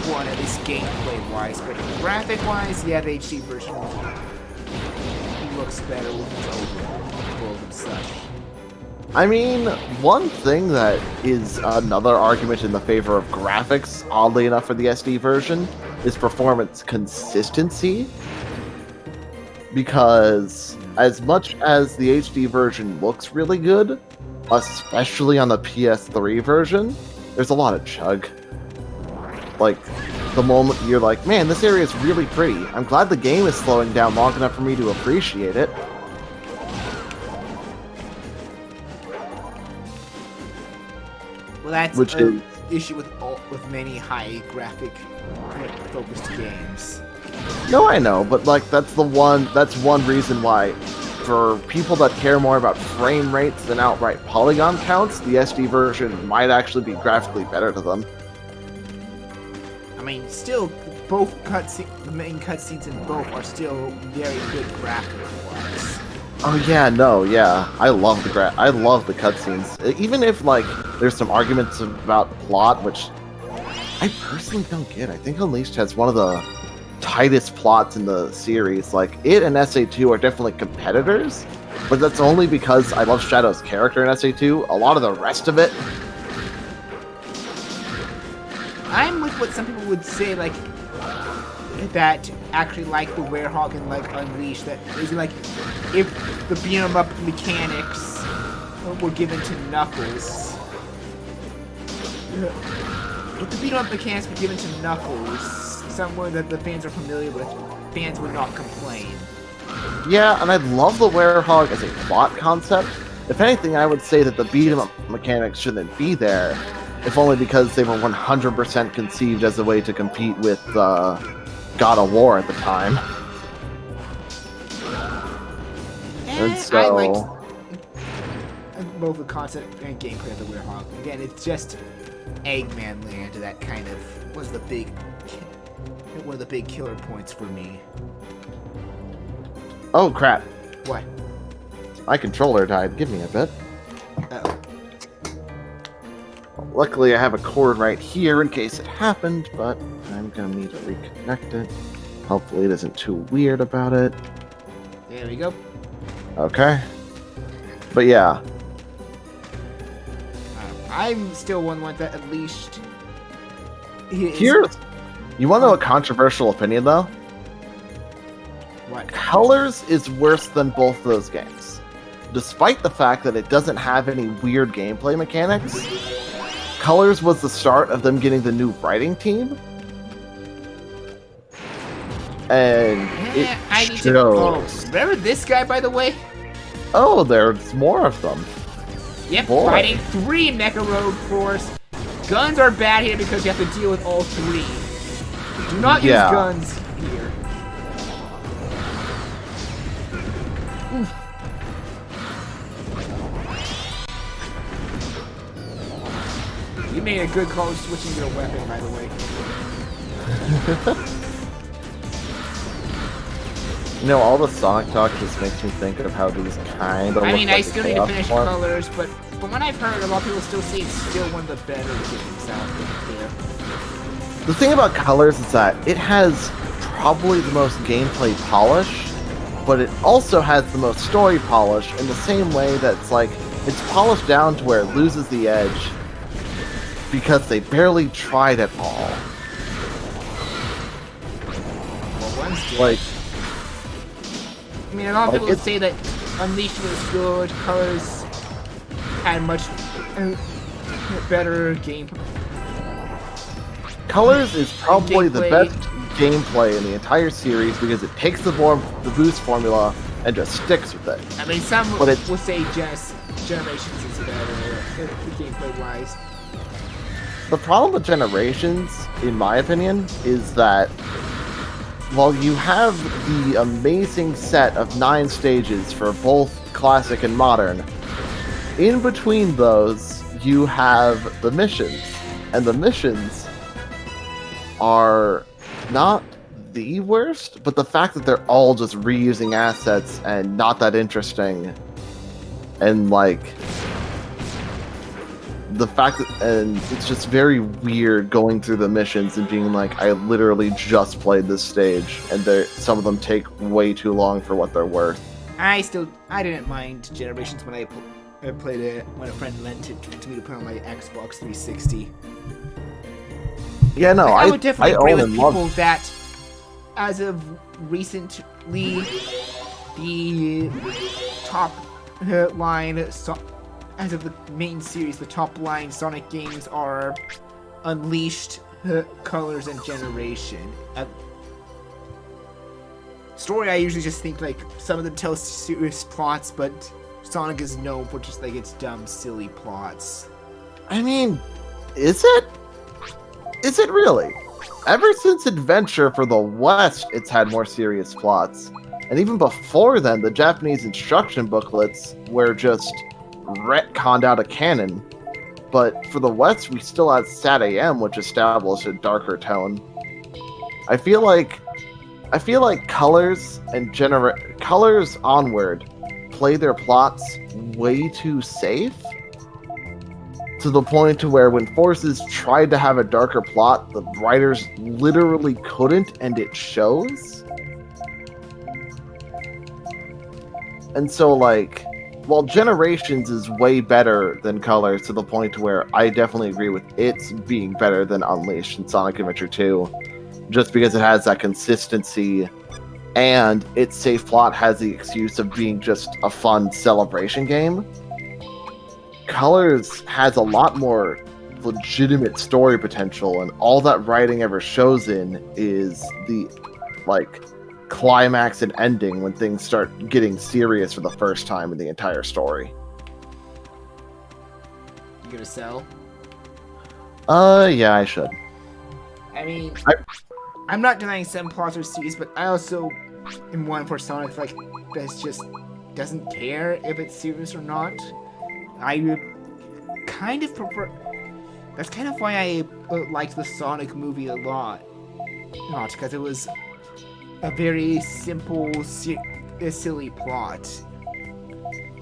one, at least gameplay-wise, but graphic-wise, yeah, the HD version looks better with its overall world and such. I mean, one thing that is another argument in the favor of graphics, oddly enough for the SD version, is performance consistency. Because as much as the HD version looks really good, especially on the PS3 version, there's a lot of chug. Like, the moment you're like, man, this area is really pretty. I'm glad the game is slowing down long enough for me to appreciate it. Well, that's an issue with many high graphic focused games. No, I know, but like that's one reason why, for people that care more about frame rates than outright polygon counts, the SD version might actually be graphically better to them. I mean, still, both the main cutscenes in both are still very good graphic-wise. Oh yeah, no, yeah, I love the cutscenes. Even if like there's some arguments about plot, which I personally don't get. I think Unleashed has one of the tightest plots in the series. Like, it and SA2 are definitely competitors, but that's only because I love Shadow's character in SA2. A lot of the rest of it, I'm with what some people would say, like, that actually like the Werehog and like Unleashed, that is like, if the beat 'em up mechanics were given to Knuckles, if the beat 'em up mechanics were given to Knuckles, somewhere that the fans are familiar with, fans would not complain. Yeah, and I love the werehog as a plot concept. If anything, I would say that the beat 'em up mechanics shouldn't be there, if only because they were 100% conceived as a way to compete with God of War at the time. And I liked so, both the concept and gameplay of the werehog. Again, it's just Eggman Land that kind of was one of the big killer points for me. oh crap, What? my controller died. Give me a bit. Uh-oh. Luckily, I have a cord right here in case it happened, but I'm gonna need to reconnect it. Hopefully, it isn't too weird about it. There we go. Okay. But yeah, I'm still one with that Unleashed. here's... You want to know a controversial opinion, though? What? Colors is worse than both those games. Despite the fact that it doesn't have any weird gameplay mechanics, Colors was the start of them getting the new writing team. And it I need shows. to. Oh, remember this guy, by the way? Oh, there's more of them. Yep, Boy. fighting 3 Mecha Rogue Force. Guns are bad here because you have to deal with all 3. Do not use Yeah. guns here. Oof. You made a good call switching your weapon, by the way. You know, all the Sonic talk just makes me think of how these kind of. I mean, look I like still a need to chaos finish form. Colors, but from what I've heard, a lot of people still say it's still one of the better games out there. The thing about Colors is that it has probably the most gameplay polish, but it also has the most story polish in the same way that it's polished down to where it loses the edge because they barely tried at all. Well, one's good. Like, I mean, a lot of like, people it's- say that Unleashed was good, Colors had much better game. Colors is probably the Gameplay. best gameplay in the entire series because it takes the boost formula and just sticks with it. I mean, some But it's- will say Generations is better, gameplay-wise. The problem with Generations, in my opinion, is that while you have the amazing set of 9 stages for both classic and modern, in between those, you have the missions. And the missions are not the worst, but the fact that they're all just reusing assets and not that interesting, and the fact that, and it's just very weird going through the missions and being like, I literally just played this stage, and some of them take way too long for what they're worth. I didn't mind Generations when I played it when a friend lent it to me to play on my Xbox 360. Yeah, no, I would definitely I agree own with and people love. that, as of recently, the top line, as of the main series, the top line Sonic games are Unleashed, Colors, and Generation. Story, I usually just think like some of them tell serious plots, but Sonic is known for just like its dumb, silly plots. I mean, is it? Is it really? Ever since Adventure for the West, it's had more serious plots. And even before then, the Japanese instruction booklets were just retconned out of canon. But for the West, we still had Sat AM, which established a darker tone. I feel like Colors and Colors Onward play their plots way too safe, to the point to where when Forces tried to have a darker plot, the writers literally couldn't, and it shows. And so, while Generations is way better than Colors, to the point to where I definitely agree with its being better than Unleashed and Sonic Adventure 2, just because it has that consistency, and its safe plot has the excuse of being just a fun celebration game. Colors has a lot more legitimate story potential, and all that writing ever shows in is the climax and ending when things start getting serious for the first time in the entire story. You gonna sell? Yeah, I should. I mean, I'm not denying some plots are serious, but I also am one for Sonic like that just doesn't care if it's serious or not. I would kind of prefer. That's kind of why I liked the Sonic movie a lot. Not because it was a very simple, silly plot.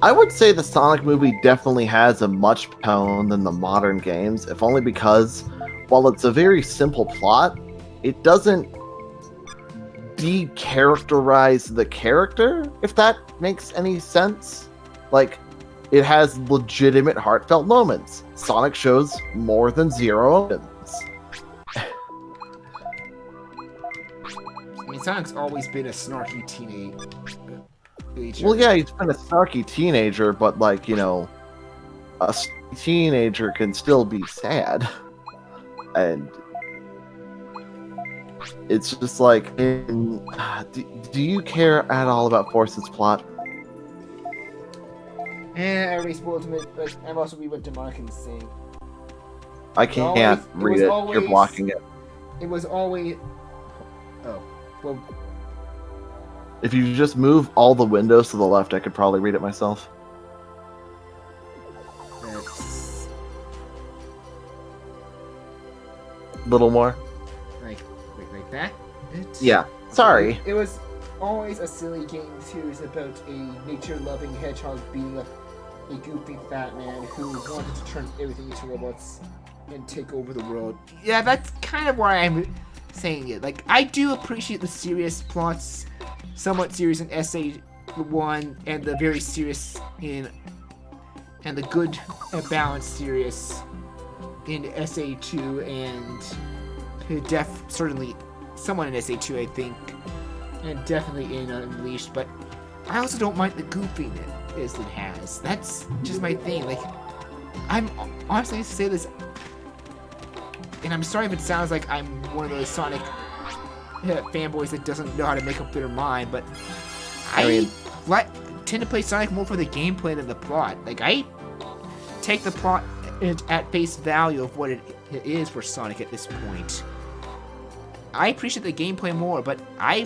I would say the Sonic movie definitely has a much tone than the modern games, if only because, while it's a very simple plot, it doesn't de-characterize the character, if that makes any sense. Like, it has legitimate heartfelt moments. Sonic shows more than zero emotions. I mean, Sonic's always been a snarky teenager. Well, yeah, he's been a snarky teenager, but, like, you know, a teenager can still be sad. And it's just like, do you care at all about Force's plot? I already spoiled him, but I've also rewent to Mark and saying I can't read it. You're blocking it. it was always. Oh, well, If you just move all the windows to the left, I could probably read it myself. it's Little more. like that. Yeah. Sorry. It was always a silly game series about a nature-loving hedgehog beating up a goofy fat man who wanted to turn everything into robots and take over the world. Yeah, that's kind of why I'm saying it. Like, I do appreciate the serious plots, somewhat serious in SA1, and the very serious and the good balanced serious in SA2, and certainly someone in SA2, I think, and definitely in Unleashed. But I also don't mind the goofiness it has. That's just my thing. Like, I'm honestly to say this, and I'm sorry if it sounds like I'm one of those Sonic fanboys that doesn't know how to make up their mind, but I tend to play Sonic more for the gameplay than the plot. Like, I take the plot at face value of what it is for Sonic at this point. I appreciate the gameplay more, but I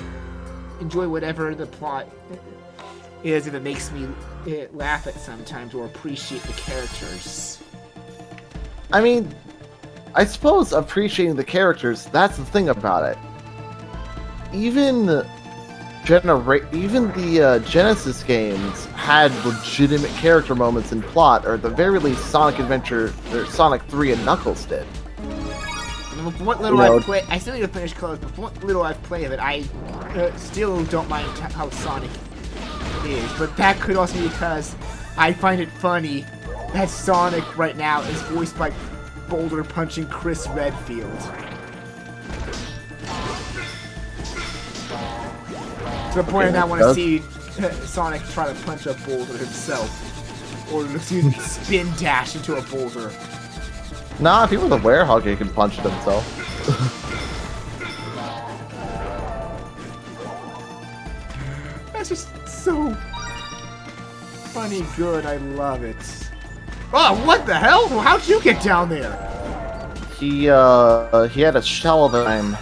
enjoy whatever the plot is if it makes me laugh at sometimes or appreciate the characters. I mean, I suppose appreciating the characters, that's the thing about it. Even the Genesis games had legitimate character moments in plot, or at the very least Sonic Adventure, or Sonic 3 and Knuckles did. From what little I've played, I still need to finish Colors, but from what little I've played of it, I still don't mind how Sonic is. But that could also be because I find it funny that Sonic right now is voiced by boulder punching Chris Redfield. To the point I now want to see Sonic try to punch a boulder himself, or to see him spin dash into a boulder. Nah, if he was a werehog, he could punch it himself. That's just so funny good. I love it. Oh, what the hell? How'd you get down there? He had a shell time.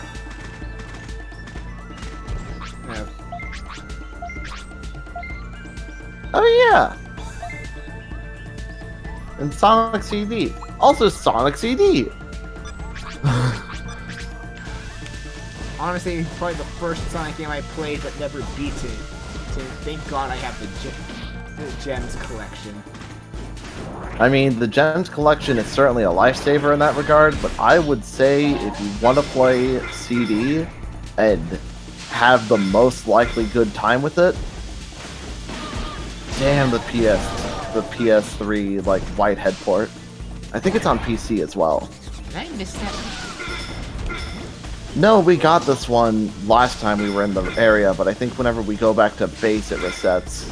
Oh yeah. And Sonic CD. Also Sonic CD. Honestly, probably the first Sonic game I played but never beat it. So thank God I have the Gems collection. I mean, the Gems collection is certainly a lifesaver in that regard, but I would say if you want to play CD and have the most likely good time with it, damn the PS3 like Whitehead port. I think it's on PC as well. Did I miss that? No, we got this one last time we were in the area, but I think whenever we go back to base, it resets.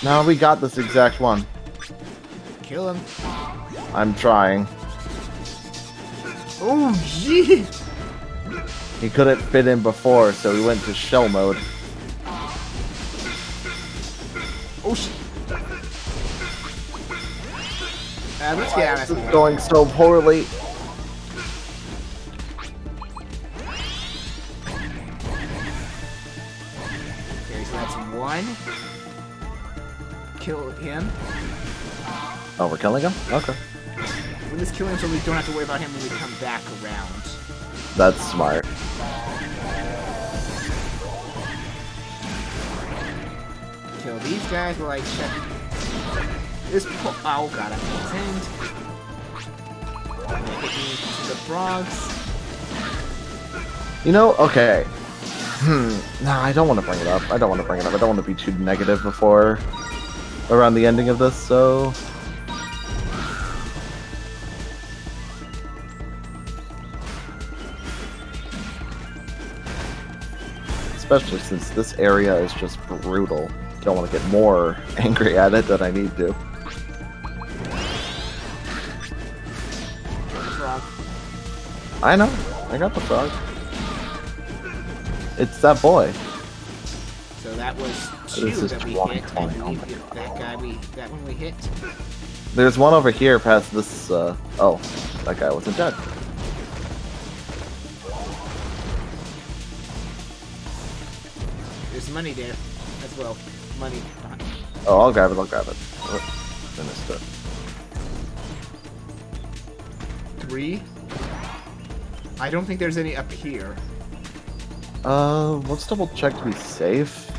No, we got this exact one. Kill him. I'm trying. Oh, gee! He couldn't fit in before, so he went to shell mode. Oh, shit. Let's get out of This is here. going so poorly. Okay, so that's one. Kill him. Oh, we're killing him? Okay. We'll just kill him so we don't have to worry about him when we come back around. That's smart. Kill these guys while I check this. Oh god, I'm pinned. Hit me to the frogs. You know, okay. Nah, I don't want to bring it up. I don't want to be too negative before around the ending of this, so... Especially since this area is just brutal. Don't want to get more angry at it than I need to. Frog. I know. I got the frog. It's that boy. So that was two This is that we 20, hit. I 20. Oh believe my that one we hit. There's one over here past this, oh. That guy wasn't dead. There's money there as well. Money. Oh, I'll grab it. Oh, I missed it. 3. I don't think there's any up here. Let's double check to be safe.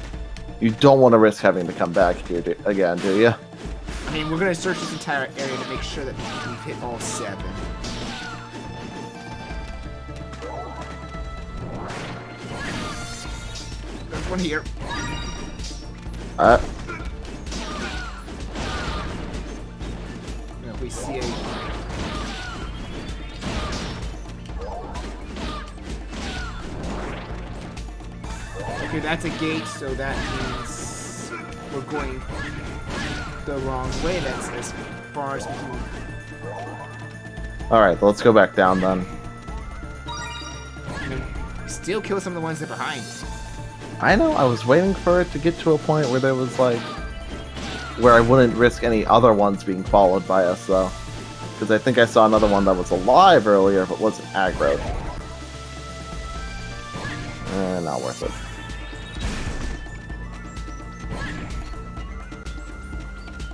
You don't want to risk having to come back here again, do you? I mean, we're gonna search this entire area to make sure that we've hit all 7. There's one here. If we see a... Okay, that's a gate, so that means we're going the wrong way. That's as far as we can... Alright, let's go back down then. Still kill some of the ones that are behind. I know, I was waiting for it to get to a point where there was like... where I wouldn't risk any other ones being followed by us, though. Because I think I saw another one that was alive earlier, but wasn't aggroed. Not worth it.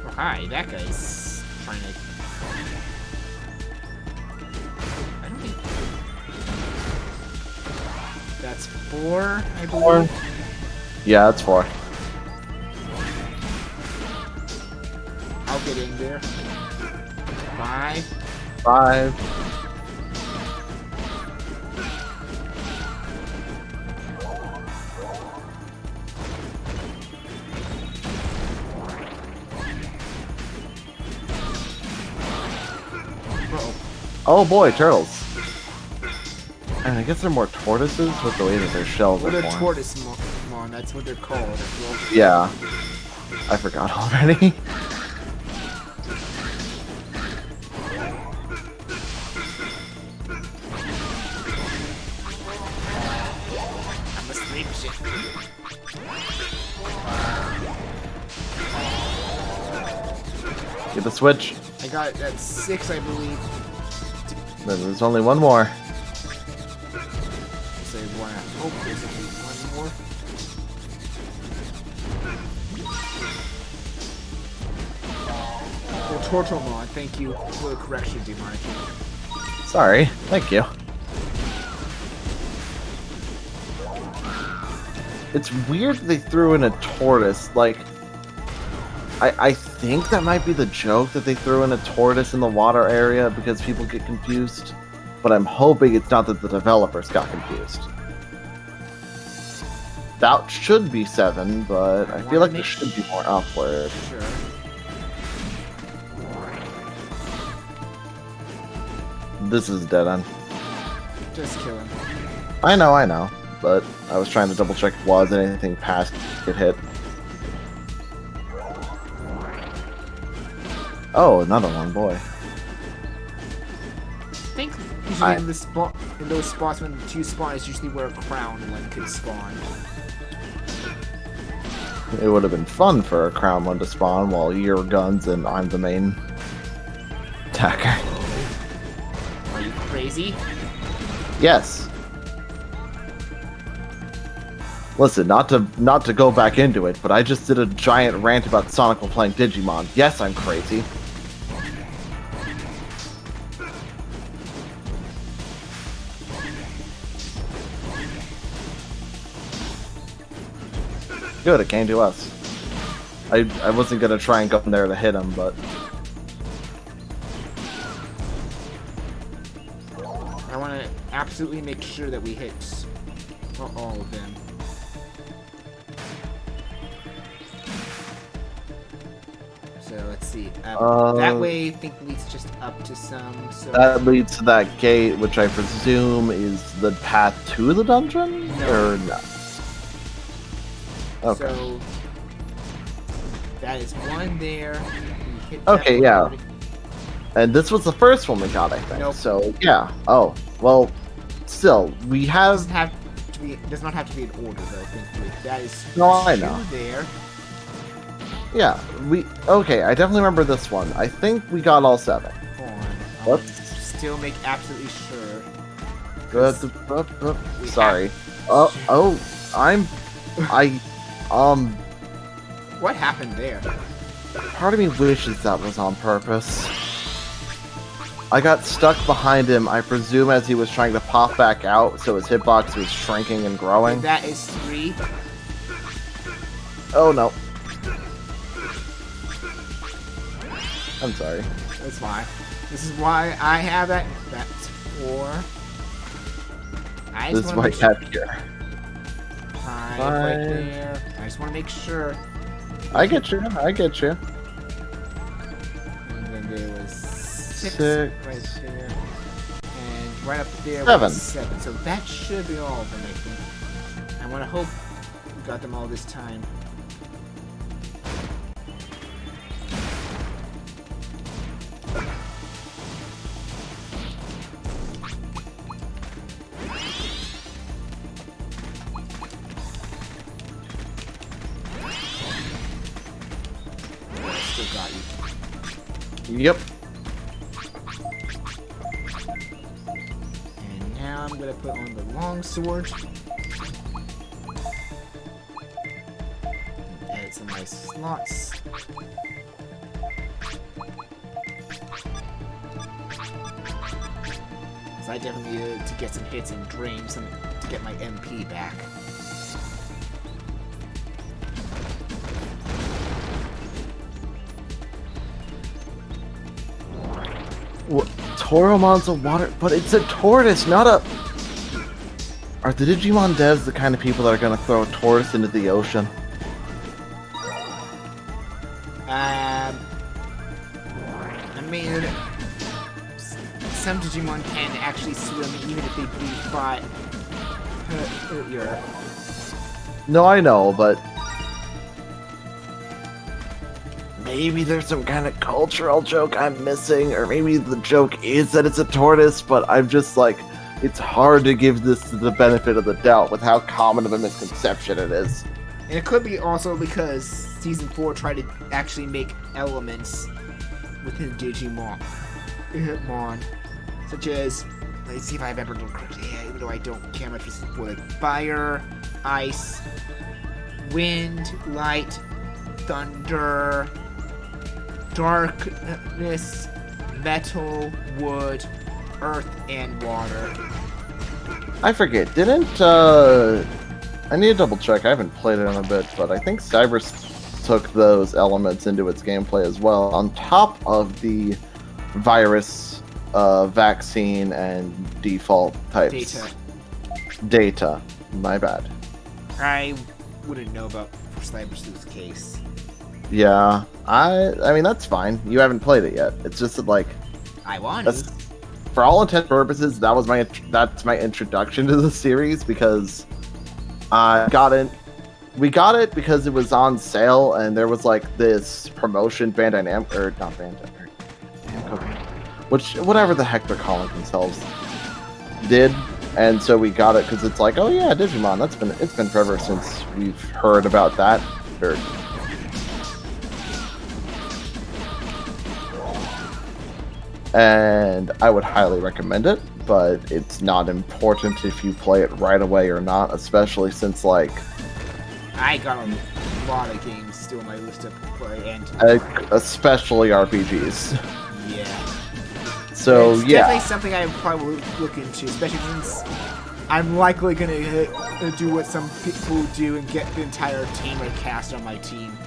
Oh, hi, that guy's trying to... I don't think... That's 4, I believe. 4? Yeah, that's 4. I'll get in there. 5. 5. Oh boy, turtles. And I guess they're more tortoises with the way that their shells Well, are they're formed. Tortoisemon, that's what they're called. Well, Yeah. I forgot already. I'm asleep, shit. Get the switch. I got it at 6, I believe. Then there's only one more. Say one. Oh, there's only one more. Oh, Tortomon, thank you for the correction, Demonic. Sorry. Thank you. It's weird they threw in a tortoise. Like, I think that might be the joke that they threw in a tortoise in the water area because people get confused. But I'm hoping it's not that the developers got confused. That should be 7, but I feel like there should be more upward. Sure. This is dead end. Just kill him. I know, but I was trying to double check was anything past get hit. Oh, another one, boy. think usually in those spots when two spawn is usually where a crown one could spawn. It would have been fun for a crown one to spawn while you're guns and I'm the main attacker. Are you crazy? Yes. Listen, not to go back into it, but I just did a giant rant about Sonic while playing Digimon. Yes, I'm crazy. Good, it came to us. I wasn't gonna try and go in there to hit him, but I want to absolutely make sure that we hit all of them. So let's see. That way, I think leads just up to some. So that leads to that gate, which I presume is the path to the dungeon, or no? Okay. So that is one there. We hit Okay, that yeah. already. And this was the first one we got, I think. Nope. So yeah. Oh, well. Still, we have. Does not have to be in order though. Thankfully, that is No, I know. There. Yeah, okay, I definitely remember this one. I think we got all 7. Hold on. Let's Still make absolutely sure. Sorry. What happened there? Part of me wishes that was on purpose. I got stuck behind him, I presume as he was trying to pop back out, so his hitbox was shrinking and growing. That is 3. Oh no. I'm sorry. That's fine. This is why I have that. That's 4. This is why I have here. 5 right there. I just want to make sure. I get you. And then there was 6 right there. And right up there 7. was 7. So that should be all of them, I think. I want to hope we got them all this time. Still got you. Yep. And now I'm gonna put on the long sword. Add some nice slots. So I definitely needed to get some hits and drain some to get my MP back. What? Toromon's a water, but it's a tortoise, not a. Are the Digimon devs the kind of people that are gonna throw a tortoise into the ocean? I mean, some Digimon can actually swim even if they breathe fire. No, I know, but maybe there's some kind of cultural joke I'm missing, or maybe the joke is that it's a tortoise, but I'm just like, it's hard to give this the benefit of the doubt with how common of a misconception it is. And it could be also because Season 4 tried to actually make elements within Digimon. Such as, let's see if I remember correctly, even though I don't care much for Season 4, like fire, ice, wind, light, thunder, darkness, metal, wood, earth, and water. I forget, didn't, I need to double check, I haven't played it in a bit, but I think Cybers took those elements into its gameplay as well, on top of the virus, vaccine, and default types. Data. My bad. I wouldn't know about Cybersleuth's case. Yeah, I mean, that's fine. You haven't played it yet. It's just that, like, I want to. For all intent and purposes, that's my introduction to the series, because I got it. We got it because it was on sale, and there was like this promotion, Bandai Namco, or not Bandai, which whatever the heck they're calling themselves, did. And so we got it because it's like, oh yeah, Digimon. It's been forever since we've heard about that. Or, and I would highly recommend it, but it's not important if you play it right away or not, especially since like I got a lot of games still on my list to play, and especially RPGs. yeah. So it's yeah, definitely something I probably will look into, especially since I'm likely gonna do what some people do and get the entire tamer cast on my team.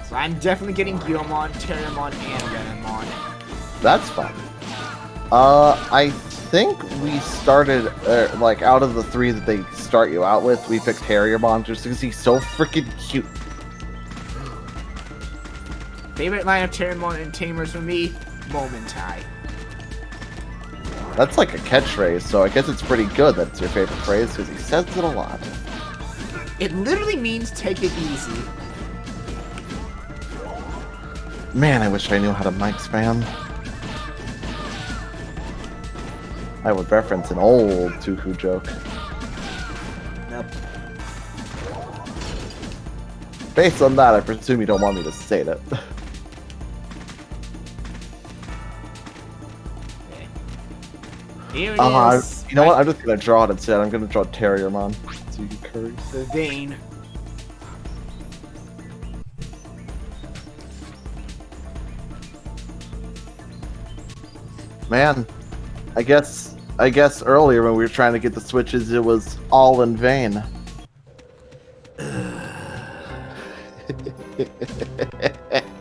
So I'm definitely getting Guilmon, Terramon, and Renamon. that's fun. I think we started like out of the 3 that they start you out with, we picked Harriermon just because he's so freaking cute. Favorite line of Terramon and Tamers for me, Momentai. That's like a catchphrase, so I guess it's pretty good that it's your favorite phrase because he says it a lot. It literally means take it easy. Man, I wish I knew how to mic spam. I would reference an old Tuku joke. Nope. Based on that, I presume you don't want me to state it. Here it is. You know what? I'm just gonna draw it instead. I'm gonna draw Terriermon. So you can curry. The vein. Man, I guess earlier when we were trying to get the switches, it was all in vain.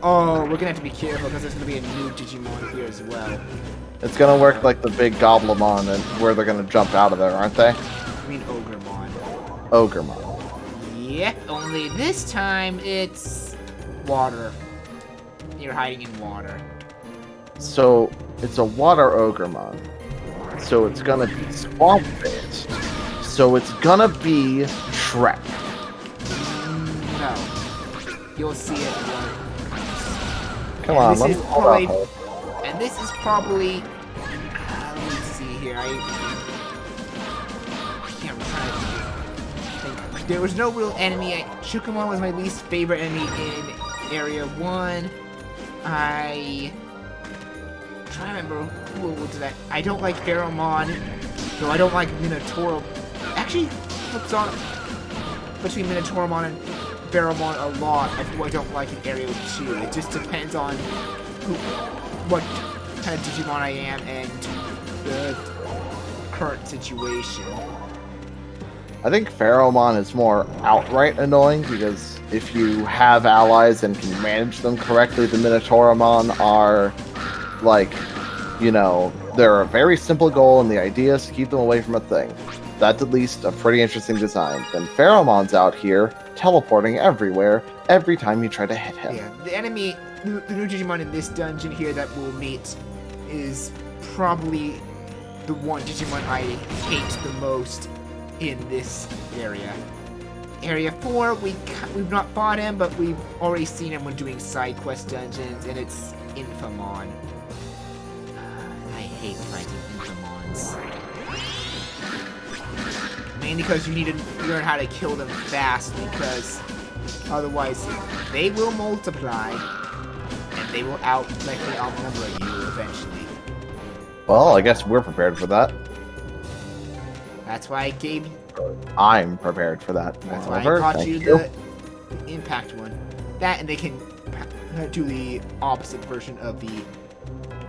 Oh, we're gonna have to be careful because there's gonna be a new Digimon here as well. It's gonna work like the big Goblimon, and where they're gonna jump out of there, aren't they? I mean Ogremon. Ogremon. Yep, only this time it's water. You're hiding in water. So it's a water Ogremon. So it's gonna be swamp based. So it's gonna be Shrek. No. You'll see it when it comes. Come on, this let me is hold probably- up. And this is probably... let me see here. I'm trying to think. There was no real enemy. Shukumon was my least favorite enemy in Area 1. I'm trying to remember who was that. I don't like Pheromon. No, I don't like Minotaur. Actually, flips on between Minotaurmon and Pheromon a lot of who I don't like in Area 2. It just depends on what kind of Digimon I am and the current situation. I think Pheromon is more outright annoying because if you have allies and can manage them correctly, the Minotauramon are like, you know, they're a very simple goal and the idea is to keep them away from a thing. That's at least a pretty interesting design. Then Pheromon's out here teleporting everywhere every time you try to hit him. Yeah, the enemy, the new Digimon in this dungeon here that we'll meet is probably the one Digimon I hate the most in this area. Area 4, we've not fought him, but we've already seen him when doing side quest dungeons, and it's Infamon. I hate fighting Infamons. Mainly because you need to learn how to kill them fast, because otherwise they will multiply, and they will likely outnumber you eventually. Well, I guess we're prepared for that. That's why I gave. I'm prepared for that. That's why I However, taught thank you the impact one. That, and they can do the opposite version of the.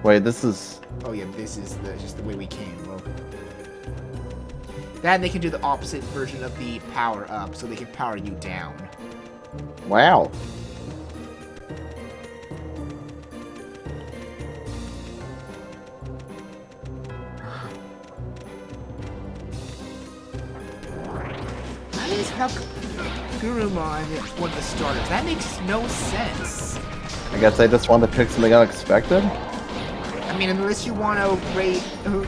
Wait, this is... Oh yeah, this is just the way we came. Well, that, and they can do the opposite version of the power up, so they can power you down. Wow. Why is Gurumon one of the starters? That makes no sense. I guess I just wanted to pick something unexpected. I mean, unless you want to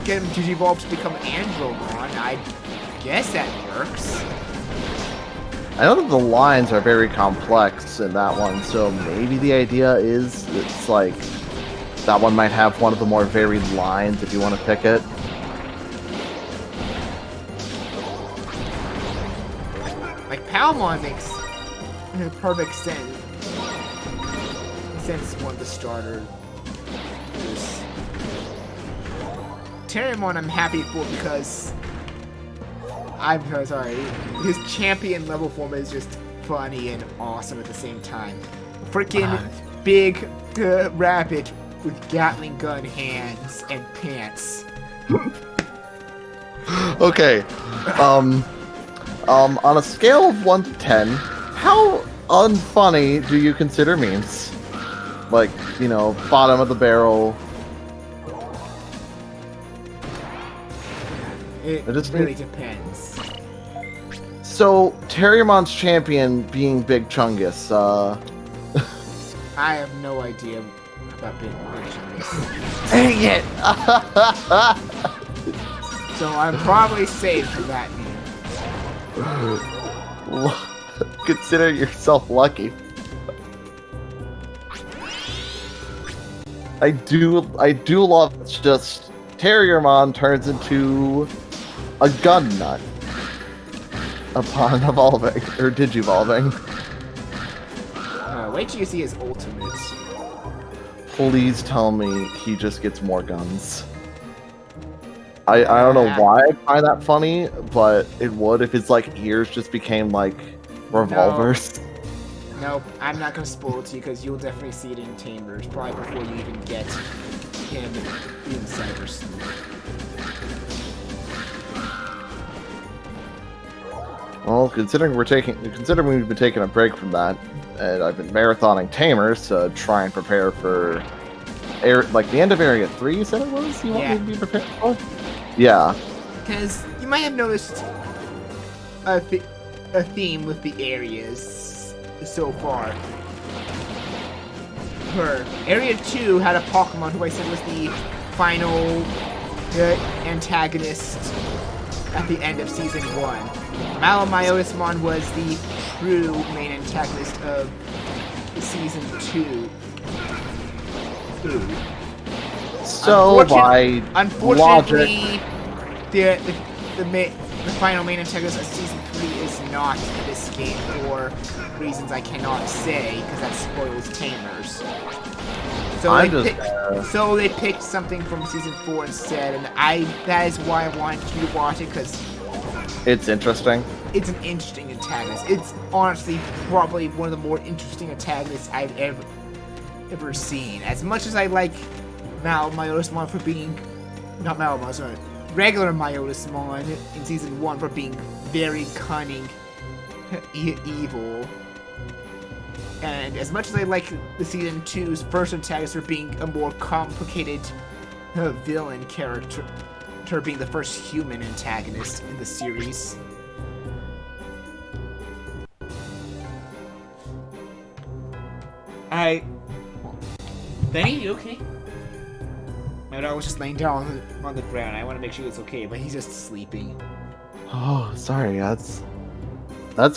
get him to evolve to become Andromon, I guess that works. I know that the lines are very complex in that one, so maybe the idea is it's like That one might have one of the more varied lines if you want to pick it. Like Palmon makes perfect sense. Since one of the starters. Terriermon I'm happy for because I'm so sorry. His champion level form is just funny and awesome at the same time. Freaking big rabbit with Gatling gun hands and pants. Okay. On a scale of 1 to 10, how unfunny do you consider memes? Like, you know, bottom of the barrel. It really depends. So, Terriermon's champion being Big Chungus, I have no idea about Big Chungus. Dang it! So I'm probably safe from that meme. Consider yourself lucky. I do love it's just Terriermon turns into a gun nut upon evolving or digivolving. Wait till you see his ultimate. Please tell me he just gets more guns. I don't know why I find that funny, but it would if his like ears just became like revolvers. Nope, I'm not gonna spoil it to you because you'll definitely see it in Tamers, probably before you even get him in Cybersleep. Well, considering we've been taking a break from that, and I've been marathoning Tamers to try and prepare for like the end of Area 3, you said it was? You want me to be prepared for? Yeah. Because you might have noticed a theme with the areas so far. Area 2 had a Pokemon who I said was the final antagonist at the end of Season 1. Malamyotismon was the true main antagonist of Season 2. So by unfortunately, logic, the final main antagonist of Season 3 is not this game for reasons I cannot say, because that spoils Tamers. So they picked something from Season 4 instead, and that is why I wanted you to watch it, because it's interesting. It's an interesting antagonist. It's honestly probably one of the more interesting antagonists I've ever seen. As much as I like Myotismon for being regular Myotismon in Season 1 for being very cunning, evil. And as much as I like the Season 2's first antagonist for being a more complicated villain character, being the first human antagonist in the series. Benny, you okay? My dog was just laying down on the ground. I want to make sure it's okay, but he's just sleeping. Oh, sorry, that's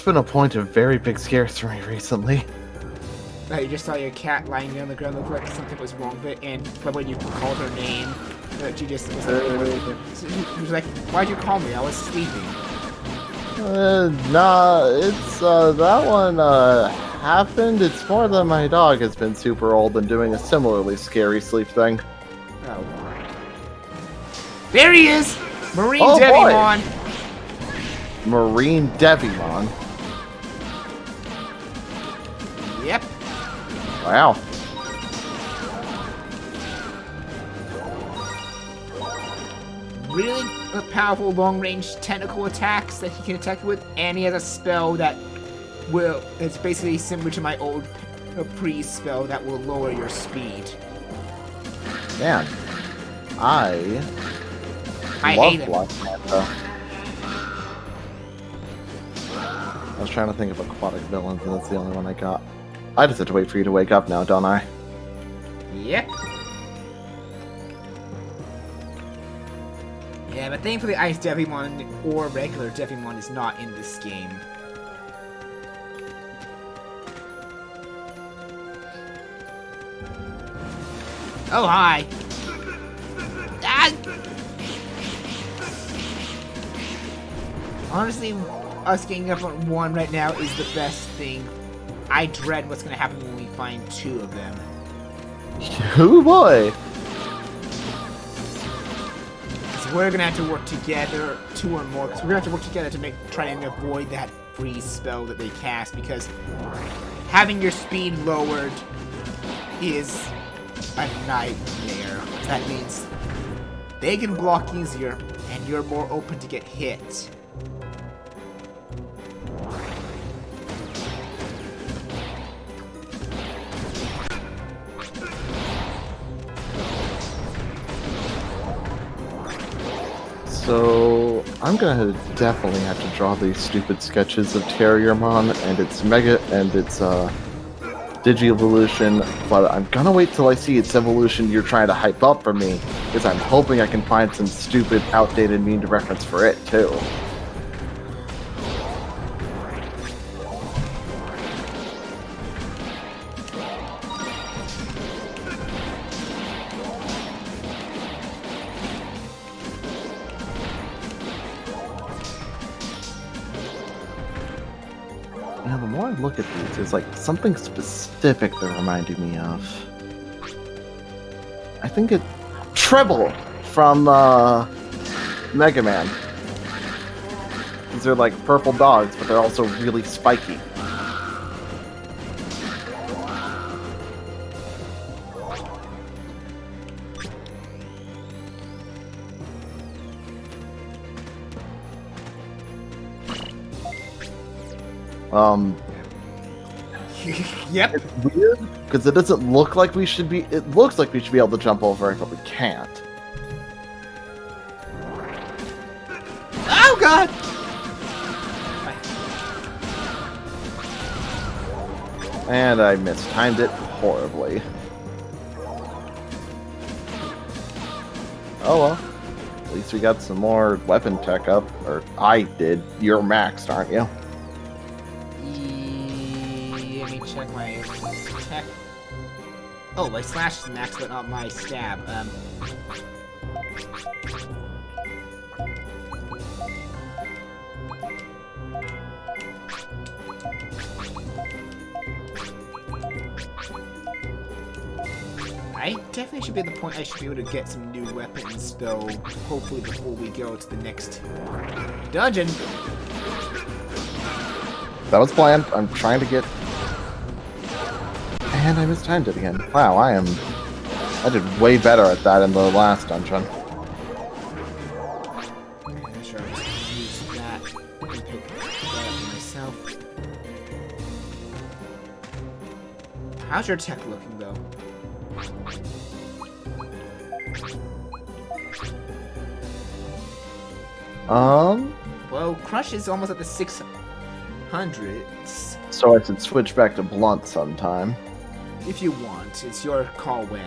been a point of very big scares for me recently. You just saw your cat lying down on the ground, looked like something was wrong with it, but when you called her name, she just was like, she was like, why'd you call me? I was sleeping. Nah, it's, that one, happened. It's more that my dog has been super old and doing a similarly scary sleep thing. Oh. There he is! Marine Devimon! Marine Devimon? Yep. Wow. Really powerful long-range tentacle attacks that he can attack with, and he has a spell that it's basically similar to my old priest spell that will lower your speed. Man, I hate it. Black Manta. I was trying to think of aquatic villains, and that's the only one I got. I just have to wait for you to wake up now, don't I? Yep. Yeah, but thankfully Ice Devimon or regular Devimon is not in this game. Oh, hi. Ah! Honestly, us getting up on one right now is the best thing. I dread what's gonna happen when we find two of them. Oh boy! So we're gonna have to work together, two or more, because we're gonna have to work together to try and avoid that freeze spell that they cast, because having your speed lowered is a nightmare. That means they can block easier, and you're more open to get hit. So I'm gonna definitely have to draw these stupid sketches of Terriermon and its Digi-evolution, but I'm gonna wait till I see its evolution you're trying to hype up for me, because I'm hoping I can find some stupid, outdated meme to reference for it too. Now, the more I look at these, there's like something specific they're reminding me of. I think it's Treble from Mega Man. These are like purple dogs, but they're also really spiky. Yep. It's weird because it doesn't look like we should be. It looks like we should be able to jump over it, but we can't. Oh god! And I mistimed it horribly. Oh well. At least we got some more weapon tech up. Or I did. You're maxed, aren't you? Let me check my tech. Oh, my slash is max, but not my stab. I definitely should be at the point I should be able to get some new weapons, though, hopefully before we go to the next dungeon. That was planned. I'm trying to get... And I mistimed it again. Wow, I did way better at that in the last dungeon. Okay, sure, I'll just use that and pick that up myself. How's your tech looking, though? Well, Crush is almost at the 600s. So I should switch back to Blunt sometime. If you want, it's your call when.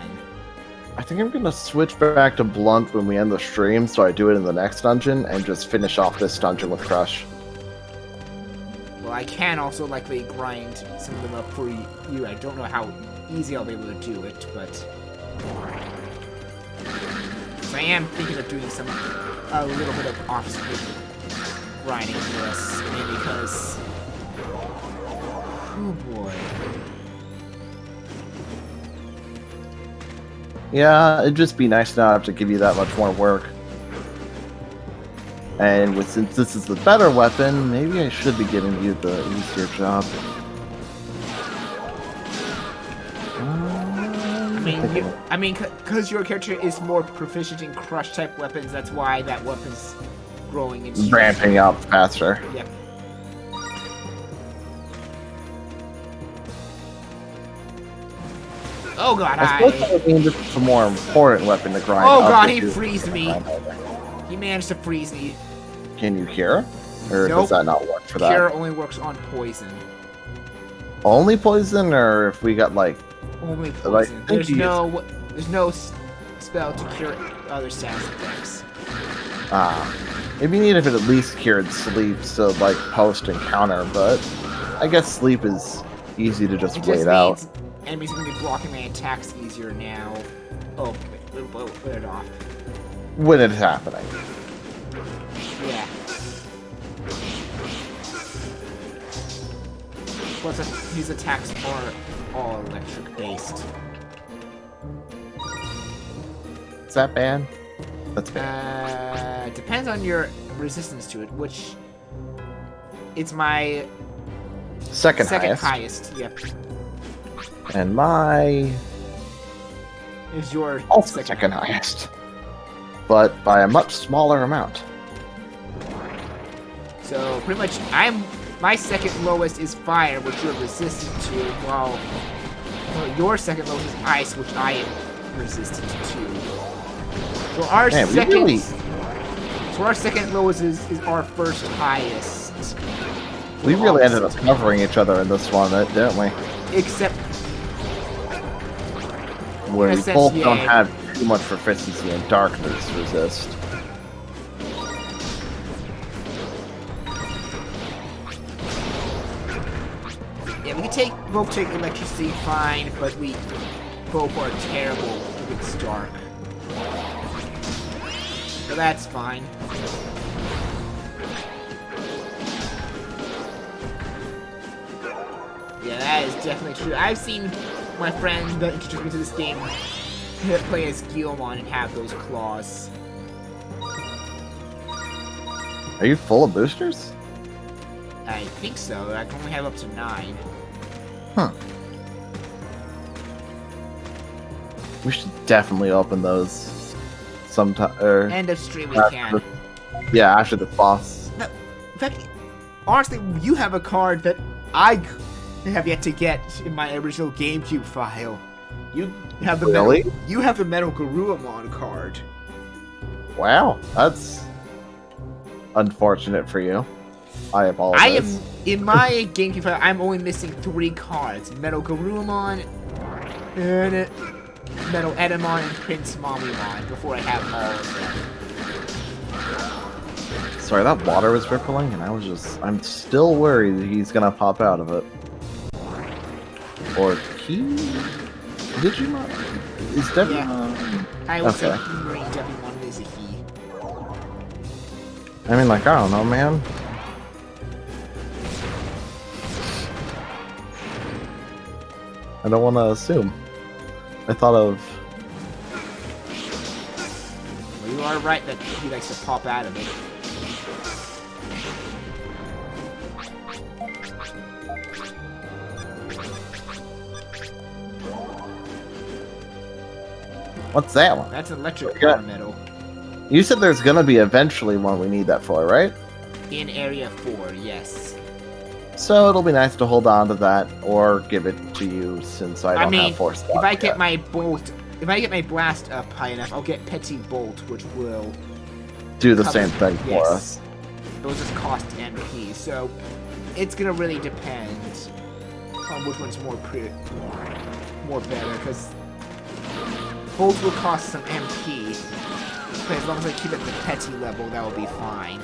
I think I'm gonna switch back to Blunt when we end the stream, so I do it in the next dungeon, and just finish off this dungeon with Crush. Well, I can also likely grind some of them up for you. I don't know how easy I'll be able to do it, but... So I am thinking of doing a little bit of off-screen grinding for us, mainly because... Oh boy. Yeah, it'd just be nice not to have to give you that much more work. And since this is the better weapon, maybe I should be giving you the easier job. I mean, because your character is more proficient in crush type weapons, that's why that weapon's growing in strength. Ramping up faster. Yep. Oh god, I mean, this is a more important weapon to grind. Oh god, he freezed me. He managed to freeze me. Can you cure? Or Nope. does that not work for that? Cure only works on poison. Only poison, or if we got like... Only Like, poison. thank you. There's no spell to cure other status effects. It'd be neat if it at least cured sleep, so like post and counter, but I guess sleep is easy to just It wait just out. means enemies are going to be blocking my attacks easier now. Oh, wait, we'll put it off. when it's happening. Yeah. Plus, his attacks are all electric based. Is that bad? That's bad. Depends on your resistance to it, which it's my Second highest. Yep, And my is your also second highest. But by a much smaller amount. So pretty much, my second lowest is fire, which you're resistant to, while your second lowest is ice, which I am resistant to. So our second lowest is our first highest. We really ended up covering each other in this one, didn't we? Except where we sense, both yeah. don't have too much proficiency in darkness resist. yeah, we can both take electricity fine, but we both are terrible if it's dark. So that's fine. Yeah, that is definitely true. I've seen my friends that introduced me to this game play as Digimon and have those claws. Are you full of boosters? I think so. I can only have up to 9. Huh. We should definitely open those sometime. End of stream we can. Yeah, after the boss. No, in fact, honestly, you have a card that I have yet to get in my original GameCube file. You have the you have the Metal Garurumon card. Wow, that's unfortunate for you. I apologize. I am in my GameCube file. I'm only missing 3 cards: Metal Garurumon, and Metal Edamon, and Prince Mamimon. Before I have all of them. Sorry, that water was rippling, and I'm still worried that he's gonna pop out of it. Or Digimon? Is Digimon? Yeah. I would say Okay. Digimon is a he. I mean, like, I don't know, man. I don't want to assume. I thought of... Well, you are right that he likes to pop out of it. What's that one? That's an electric Yeah. power metal You said there's gonna be eventually one we need that for, right? in Area 4, yes. So it'll be nice to hold on to that, or give it to you since I don't have force. If I get my blast up high enough, I'll get Petit Bolt, which will do the same thing for yes. us. It'll just cost MP, so it's gonna really depend on which one's more better, because Bolt will cost some MP, but as long as I keep it at the Petit level, that will be fine.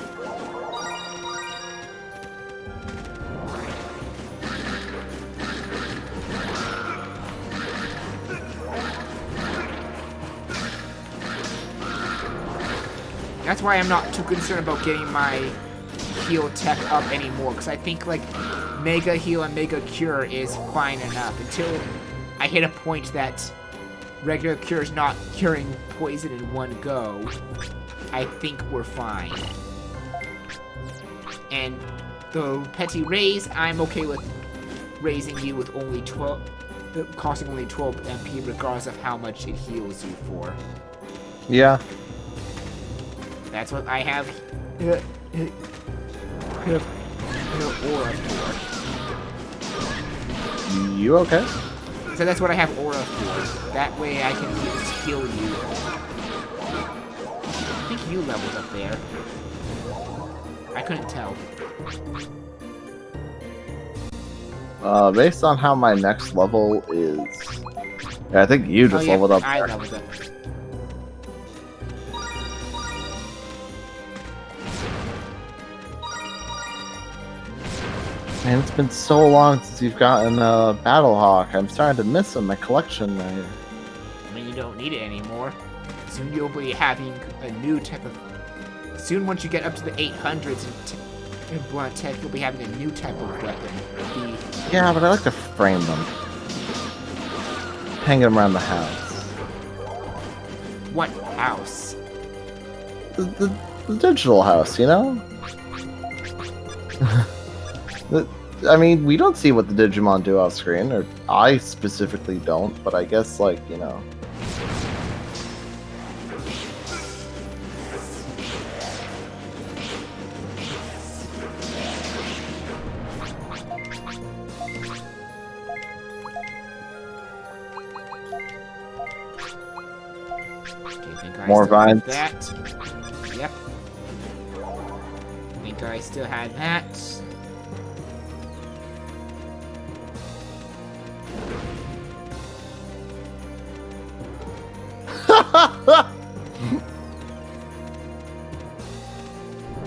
That's why I'm not too concerned about getting my heal tech up anymore, because I think, like, Mega Heal and Mega Cure is fine enough until I hit a point that regular Cure is not curing poison in one go. I think we're fine. And the Petit Raise, I'm okay with raising you with only 12, costing only 12 MP, regardless of how much it heals you for. Yeah. That's what I have Aura for. You okay? So that's what I have Aura for. That way I can just heal you. I think you leveled up there. I couldn't tell. Based on how my next level is... Yeah, I think you just leveled up I there. leveled up. Man, it's been so long since you've gotten a Battlehawk. I'm starting to miss him. My collection. mean, you don't need it anymore. Soon you'll be having a new type of... Soon, once you get up to the 800s in blunt tech, you'll be having a new type of weapon. Yeah, but I like to frame them. Hang them around the house. What house? The digital house, you know? I mean, we don't see what the Digimon do off screen, or I specifically don't, but I guess, like, you know. More vines. That. Yep. Think I still had that.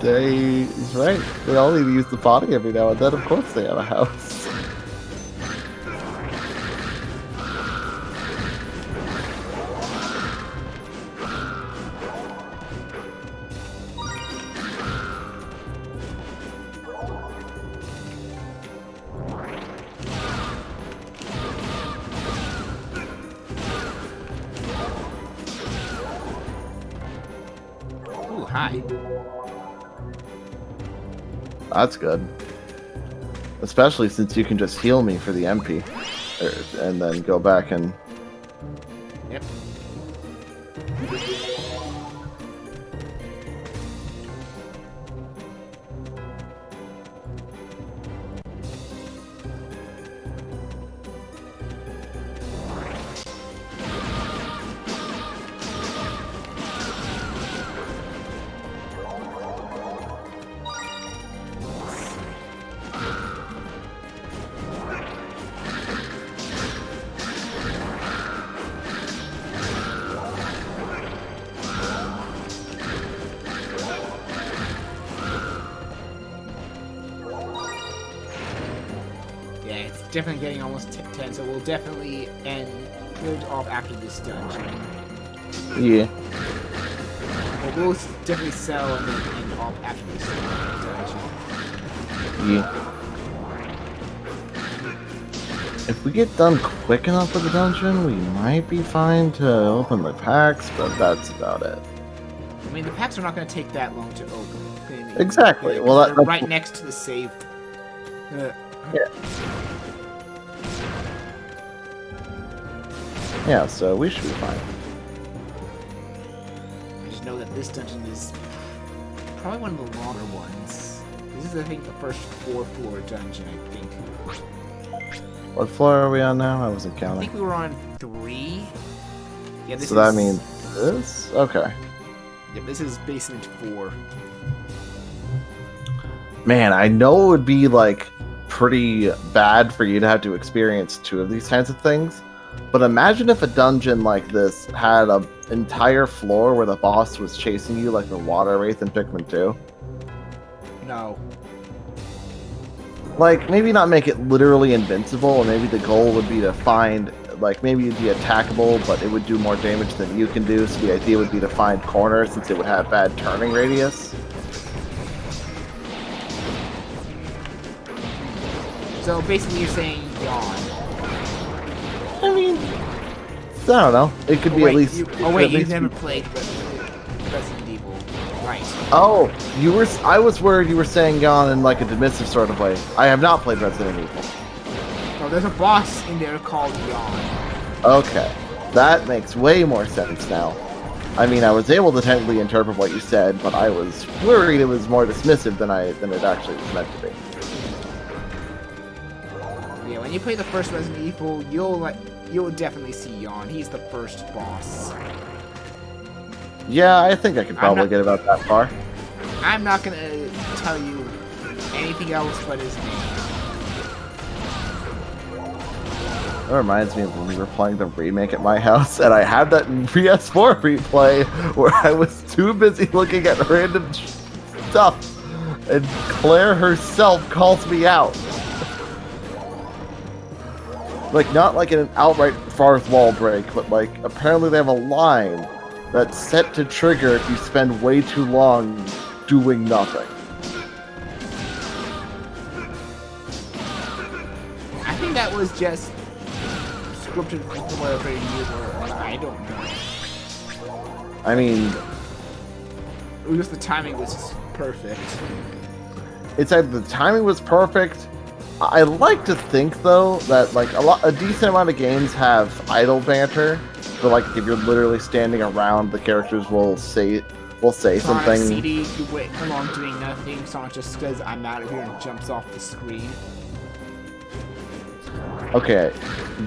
He's right. They all need to use the potty every now and then. Of course they have a house. Ooh, hi. That's good. Especially since you can just heal me for the MP. And then go back and... Yep. Definitely getting almost 10, so we'll definitely end good off after this dungeon. Yeah. Well, we'll definitely sell and then end off after this dungeon. Yeah. If we get done quick enough with the dungeon, we might be fine to open the packs, but that's about it. I mean, the packs are not going to take that long to open. Exactly. Well, they're right next to the save. Yeah. Yeah, so we should be fine. I just know that this dungeon is probably one of the longer ones. This is, I think, the first 4-floor dungeon, I think. What floor are we on now? I wasn't I counting. think we were on 3. Yeah, this so that means this? Okay. Yeah, this is basement 4. Man, I know it would be, like, pretty bad for you to have to experience 2 of these kinds of things. But imagine if a dungeon like this had an entire floor where the boss was chasing you like the Water Wraith in Pikmin 2. No. Like, maybe not make it literally invincible, and maybe the goal would be to find, like, maybe it'd be attackable, but it would do more damage than you can do, so the idea would be to find corners since it would have bad turning radius. So basically you're saying yawn. I mean, I don't know. It could be at least... you've never played Resident Evil. Right. Oh, I was worried you were saying yawn in like a dismissive sort of way. I have not played Resident Evil. Oh, there's a boss in there called Yawn. Okay. That makes way more sense now. I mean, I was able to technically interpret what you said, but I was worried it was more dismissive than it actually was meant to be. Yeah, when you play the first Resident Evil, you'll definitely see Yawn. He's the first boss. Yeah, I think I could probably get about that far. I'm not gonna tell you anything else but his name. That reminds me of when we were playing the remake at my house, and I had that in PS4 replay where I was too busy looking at random stuff, and Claire herself calls me out. Like, not like an outright fourth wall break, but like, apparently they have a line that's set to trigger if you spend way too long doing nothing. I think that was just scripted for whatever you were. I don't know. I mean, It was just the timing was just perfect. it's either the timing was perfect. I like to think though that like a decent amount of games have idle banter. So like if you're literally standing around, the characters will say Sonic something. CD, you wait along doing nothing. Sonic just says, "I'm out of here," and jumps off the screen. Okay,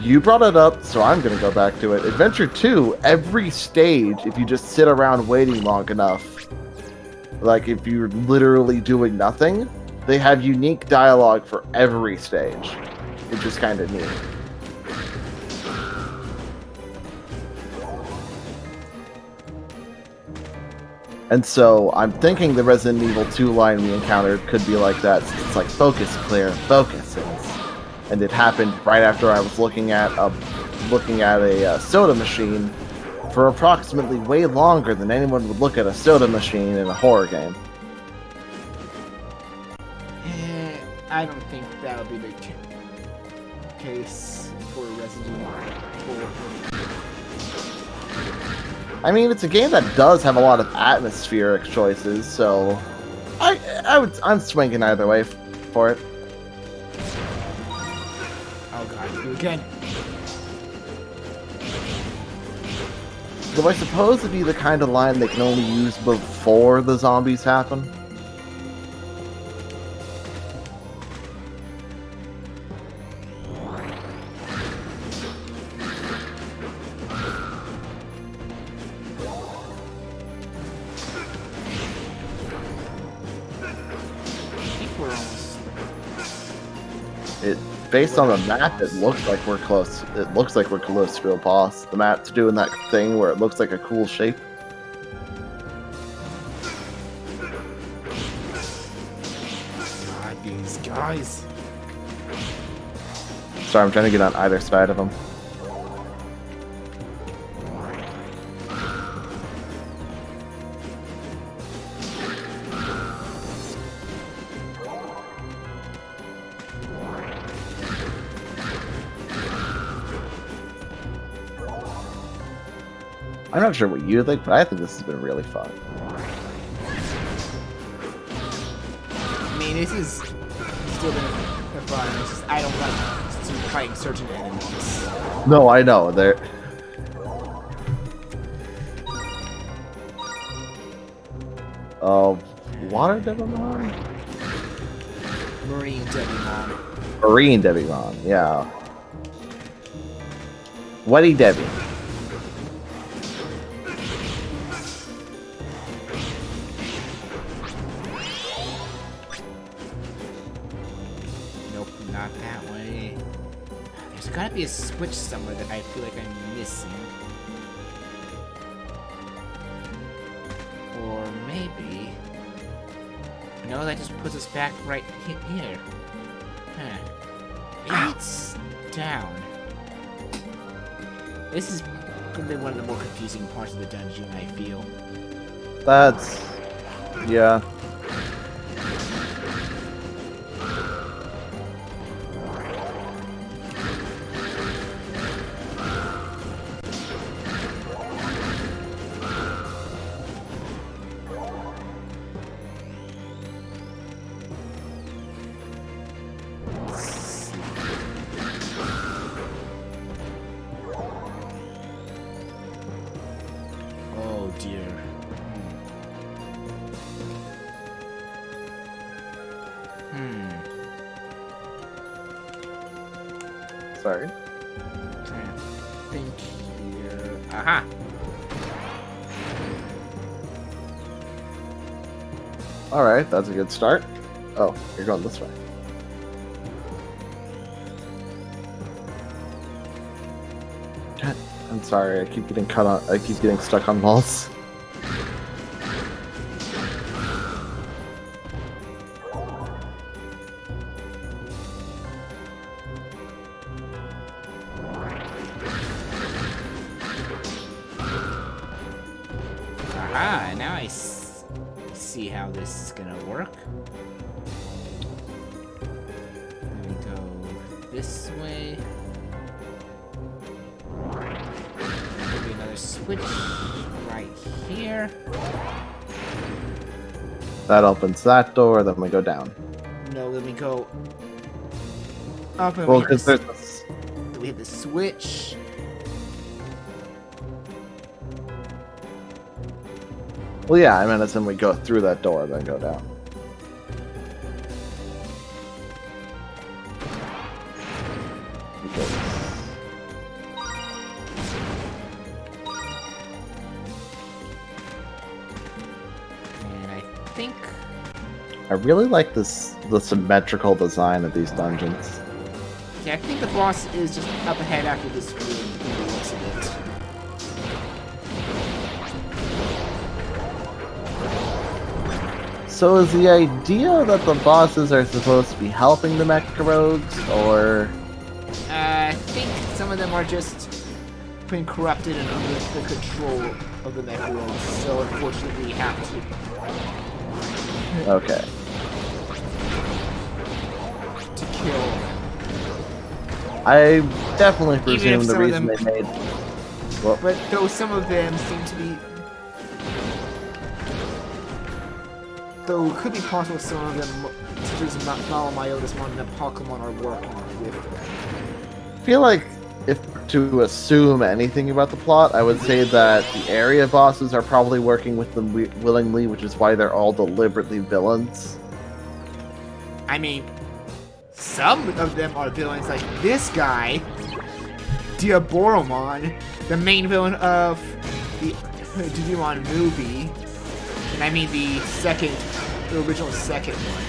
you brought it up, so I'm gonna go back to it. Adventure 2, every stage, if you just sit around waiting long enough, like if you're literally doing nothing, they have unique dialogue for every stage, which is kind of neat. And so I'm thinking the Resident Evil 2 line we encountered could be like that. It's like, focus, Claire, focus. And it happened right after I was looking at a soda machine for approximately way longer than anyone would look at a soda machine in a horror game. I don't think that would be the case for Resident Evil 4. I mean, it's a game that does have a lot of atmospheric choices, so I'm swinging either way for it. Oh god, you again. Though I suppose it'd be the kind of line they can only use before the zombies happen. Based on the map, it looks like we're close. It looks like we're close to a boss. The map's doing that thing where it looks like a cool shape. God, these guys. Sorry, I'm trying to get on either side of them. I'm not sure what you think, but I think this has been really fun. I mean, this is still been fun. It's just I don't like to fighting certain enemies. No, I know. They're... Water Digimon? Marine Digimon. Marine Digimon, yeah. Wetty Debbie. Nope, not that way. There's gotta be a switch somewhere that I feel like I'm missing. Or maybe... No, that just puts us back right here. Huh. Maybe it's down. This is probably one of the more confusing parts of the dungeon, I feel. That's... yeah. Oh dear. Sorry. Trying to think here. Aha! Alright, that's a good start. Oh, you're going this way. God, I'm sorry, I keep getting stuck on walls. Aha, now I see how this is gonna work. Let me go this way. Maybe another switch right here. That opens that door, then we go down. No, let me go up and Well, we because hit there's we hit the switch. Well, yeah, I mean, as in we go through that door, then go down. And I think I really like the symmetrical design of these dungeons. yeah, I think the boss is just up ahead after this room from the looks of it. So is the idea that the bosses are supposed to be helping the Mecha Rogues, or... I think some of them are just being corrupted and under the control of the Necrons, so unfortunately you have to. Okay. To kill. I definitely Even presume if the some of reason them- they made... Well, But though some of them seem to be... Though it could be possible some of them, such as Malamyotismon and Pokemon, are working with them. I feel like if to assume anything about the plot, I would say that the area bosses are probably working with them willingly, which is why they're all deliberately villains. I mean, some of them are villains, like this guy, Diaboromon, the main villain of the Digimon movie. And I mean the original second one.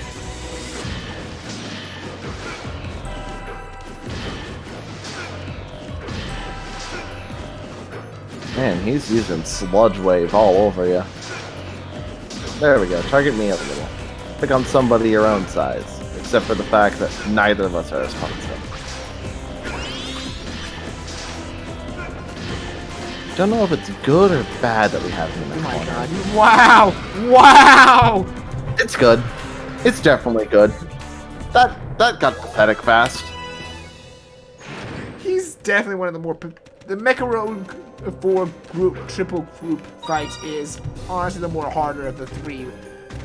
Man, he's using Sludge Wave all over you. There we go. Target me a little. Pick on somebody your own size. Except for the fact that neither of us are as constant. Don't know if it's good or bad that we have him in Oh the my corner. god. Wow! Wow! It's good. It's definitely good. That got pathetic fast. He's definitely one of the more... The Mecha Rogue 4 triple group fight is honestly the more harder of the three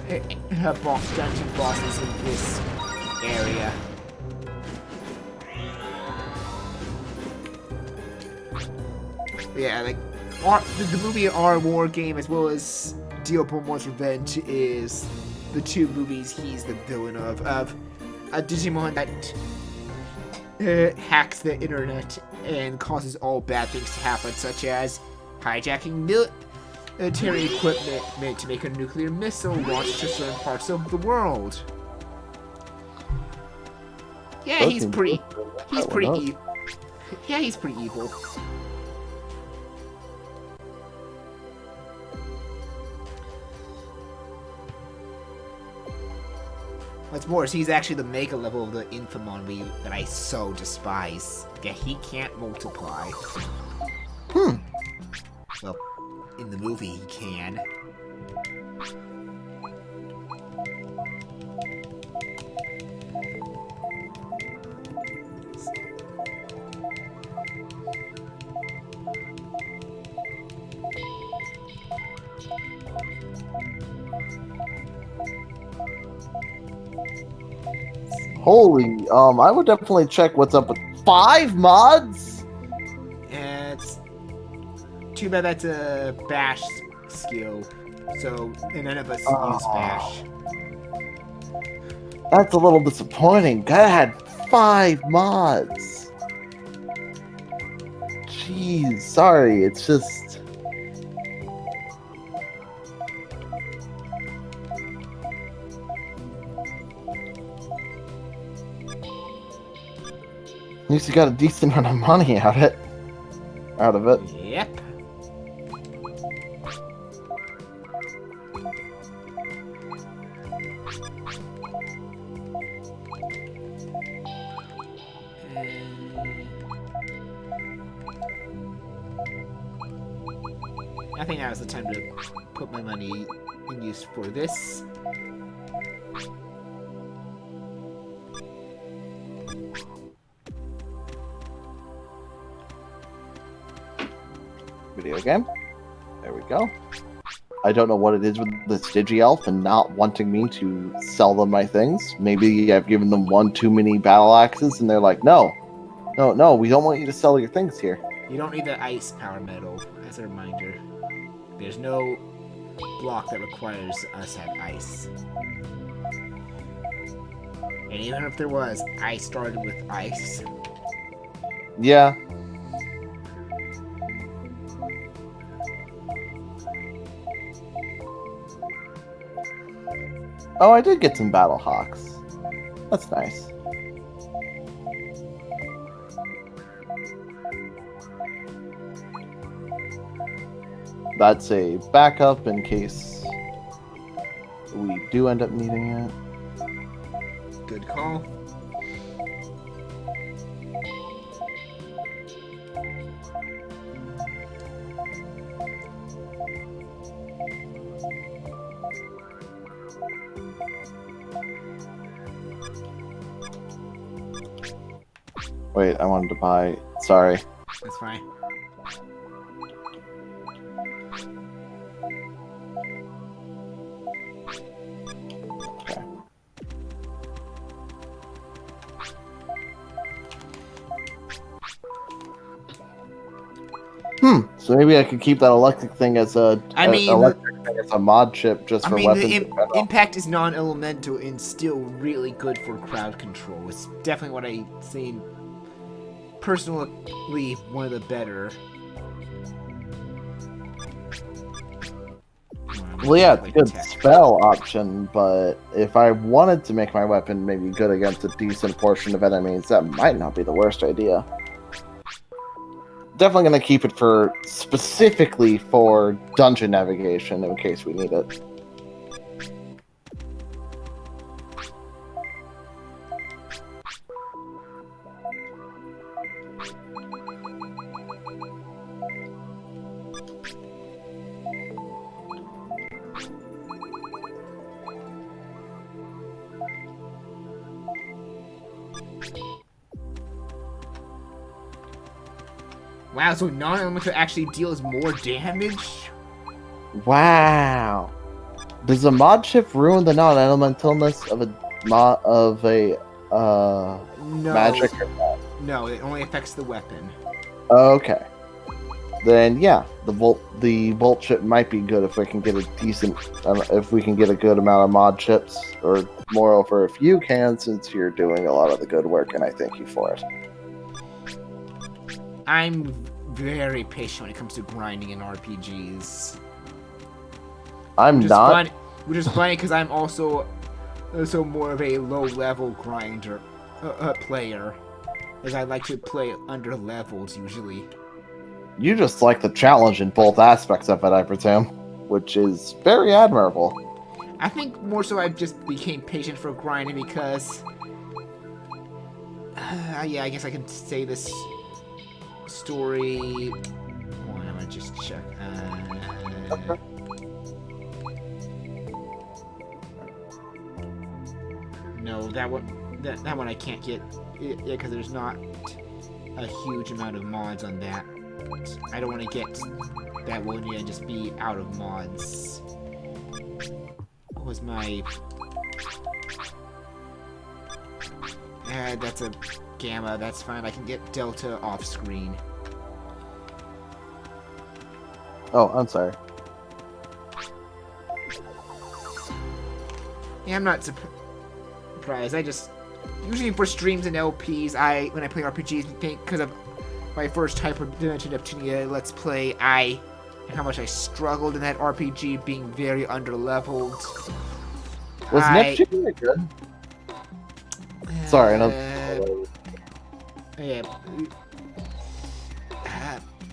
dungeon bosses in this area. Yeah, like the movie R War game as well as Diablo's Revenge is the two movies he's the villain of a Digimon that hacks the internet and causes all bad things to happen, such as hijacking military equipment meant to make a nuclear missile launched to certain parts of the world. Yeah, he's pretty evil. Yeah, he's pretty evil. What's more is he's actually the mega level of the Infamon that I so despise. Yeah, he can't multiply. Well, in the movie he can. Holy, I would definitely check what's up with 5 mods? It's too bad that's a bash skill. So, and none of us use bash. That's a little disappointing. That had 5 mods. Jeez, sorry, it's just... At least you got a decent amount of money out of it. Yep. I think now is the time to put my money in use for this. Video game. There we go. I don't know what it is with this Digi-Elf and not wanting me to sell them my things. Maybe I've given them one too many battle axes and they're like, no, we don't want you to sell your things here. You don't need the ice power medal, as a reminder. There's no block that requires us to have ice. And even if there was, I started with ice. Yeah. Oh, I did get some Battle Hawks. That's nice. That's a backup in case we do end up needing it. Good call. Wait, I wanted to buy... Sorry. That's fine. Okay. So maybe I could keep that electric thing as a... electric thing as a mod chip just for weapons. The impact is non-elemental and still really good for crowd control. It's definitely what I've seen personally one of the better. Well, yeah, it's a good spell option, but if I wanted to make my weapon maybe good against a decent portion of enemies, that might not be the worst idea. Definitely going to keep it for specifically for dungeon navigation in case we need it. Wow, so non-elemental actually deals more damage? Wow. Does a mod chip ruin the non-elementalness of No. magic? No, it only affects the weapon. Okay. Then yeah, the bolt chip might be good if we can get a decent, if we can get a good amount of mod chips, or moreover, if you can, since you're doing a lot of the good work, and I thank you for it. I'm very patient when it comes to grinding in RPGs. I'm not. Which is funny because I'm also more of a low-level grinder player, as I like to play under levels usually. You just like the challenge in both aspects of it, I presume, which is very admirable. I think more so I just became patient for grinding because... yeah, I guess I can say this story... Hold on, I'm gonna just check. Okay. No, that one I can't get, yeah, because there's not a huge amount of mods on that. I don't want to get that one and just be out of mods. What was my... that's a gamma, that's fine. I can get delta off screen. Oh, I'm sorry. Yeah, I'm not surprised. I just... Usually for streams and LPs, when I play RPGs, because of my first Hyperdimension Neptunia Let's Play, and how much I struggled in that RPG, being very underleveled. Was Neptunia good? Sorry, no. Yeah.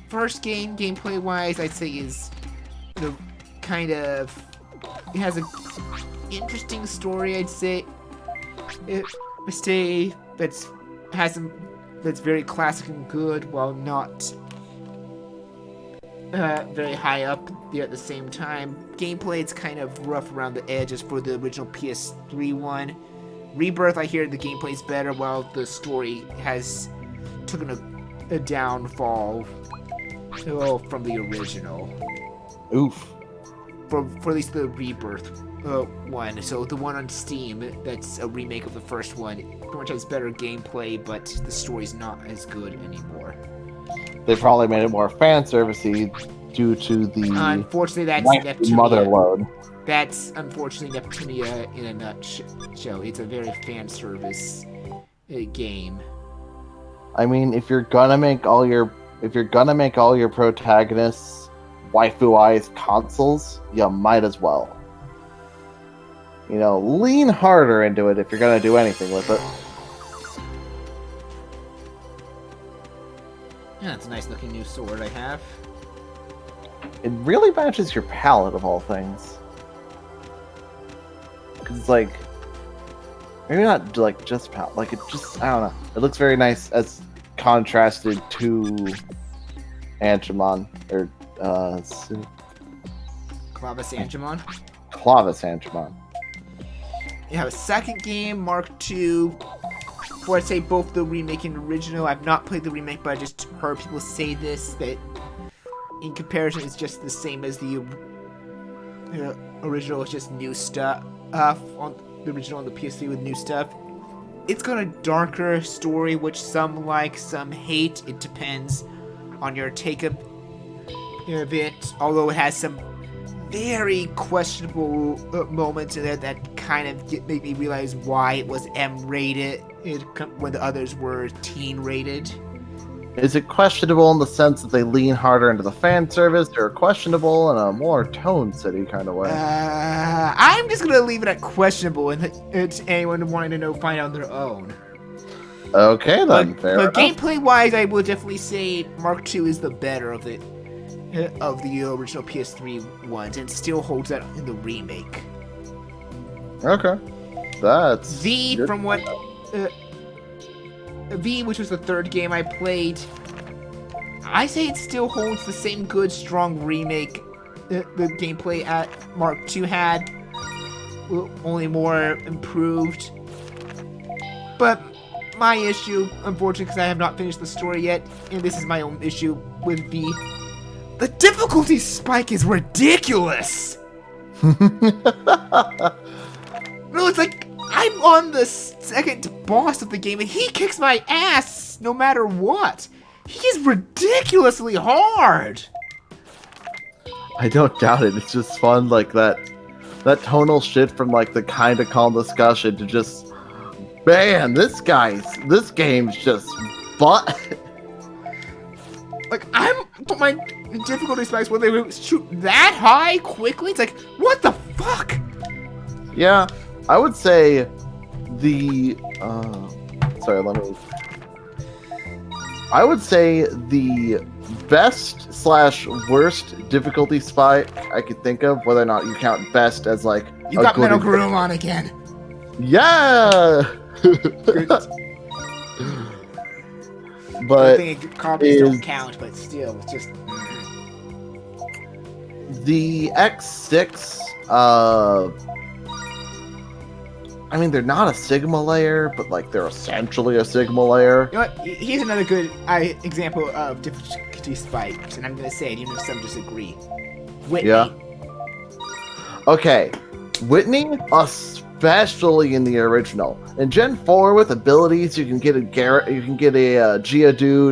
First game, gameplay-wise, I'd say is kind of... It has a interesting story, I'd say. That's very classic and good, while not very high up there at the same time. Gameplay, it's kind of rough around the edges for the original PS3 one. Rebirth, I hear the gameplay's better, while the story has taken a downfall from the original. Oof. For at least the Rebirth one. So the one on Steam, that's a remake of the first one. Pretty much has better gameplay, but the story's not as good anymore. They probably made it more fan servicey due to the unfortunately, that's mother Neptunia. load. That's unfortunately Neptunia in a nutshell. It's a very fan service game. I mean, if you're gonna make all your protagonists waifu-ized consoles, you might as well. You know, lean harder into it if you're gonna do anything with it. Yeah, it's a nice looking new sword I have. It really matches your palette of all things. Cause it's like, maybe not like just palette, like it just, I don't know. It looks very nice as contrasted to Angemon, or Clavis Angemon. Clavis Angemon. You have a second game, Mark II. Before I say both the remake and original, I've not played the remake, but I just heard people say this, that in comparison it's just the same as the original. It's just new stuff on the original on the PS3 with new stuff. It's got a darker story, which some like, some hate. It depends on your take of it, although it has some very questionable moments in there that kind of make me realize why it was M-rated when the others were teen-rated. Is it questionable in the sense that they lean harder into the fan service, or questionable in a more Tone City kind of way? I'm just gonna leave it at questionable, and it's anyone wanting to know find out on their own. Okay then, fair enough. But gameplay-wise, I will definitely say Mark II is the better of the original PS3 ones, and still holds that in the remake. Okay, that's V, good. from what V, which was the third game I played, I say it still holds the same good, strong remake the gameplay at Mark II had, only more improved. But my issue, unfortunately, because I have not finished the story yet, and this is my own issue with V, the difficulty spike is ridiculous! No, it's like, I'm on the second boss of the game, and he kicks my ass no matter what! He is ridiculously hard! I don't doubt it. It's just fun, like that tonal shit from like the kind of calm discussion to just, man, this game's just butt. Like, my difficulty spikes when they shoot that high quickly. It's like, what the fuck? Yeah, I would say I would say the best / worst difficulty spike I could think of, whether or not you count best as like You got Metal Groom on again. Yeah. But I think copies don't count, but still, it's just the X6. I mean, they're not a Sigma layer, but like they're essentially a Sigma layer. You know what? Here's another good example of difficulty spikes, and I'm gonna say it even if some disagree. Whitney. Yeah. Okay, Whitney, especially in the original. In Gen 4, with abilities, you can get a Geodude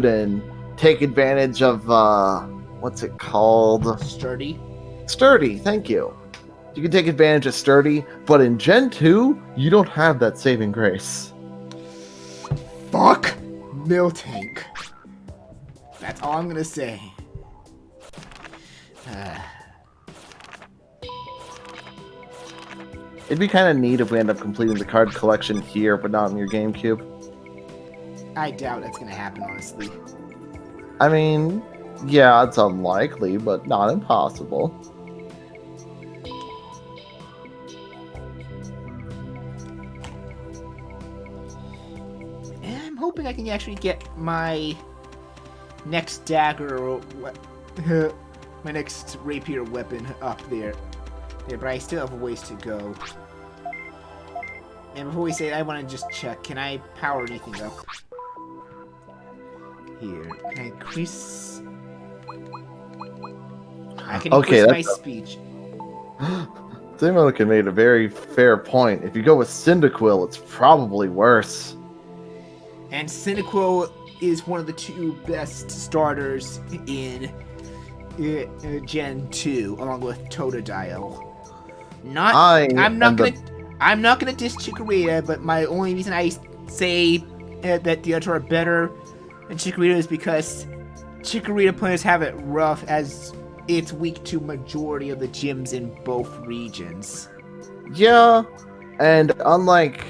and take advantage of what's it called? Sturdy. Sturdy. Thank you. You can take advantage of Sturdy, but in Gen 2, you don't have that saving grace. Fuck Miltank. That's all I'm gonna say. It'd be kind of neat if we end up completing the card collection here, but not in your GameCube. I doubt that's gonna happen, honestly. I mean, yeah, it's unlikely, but not impossible. I'm hoping I can actually get my next dagger my next rapier weapon up there. Yeah, but I still have a ways to go. And before we say that, I want to just check. Can I power anything up? Here. Can I increase... I can increase my speech. Simokin made a very fair point. If you go with Cyndaquil, it's probably worse. And Cyndaquil is one of the 2 best starters in Gen 2, along with Totodile. I'm not gonna diss Chikorita, but my only reason I say that the others are better than Chikorita is because Chikorita players have it rough, as it's weak to majority of the gyms in both regions. Yeah, and unlike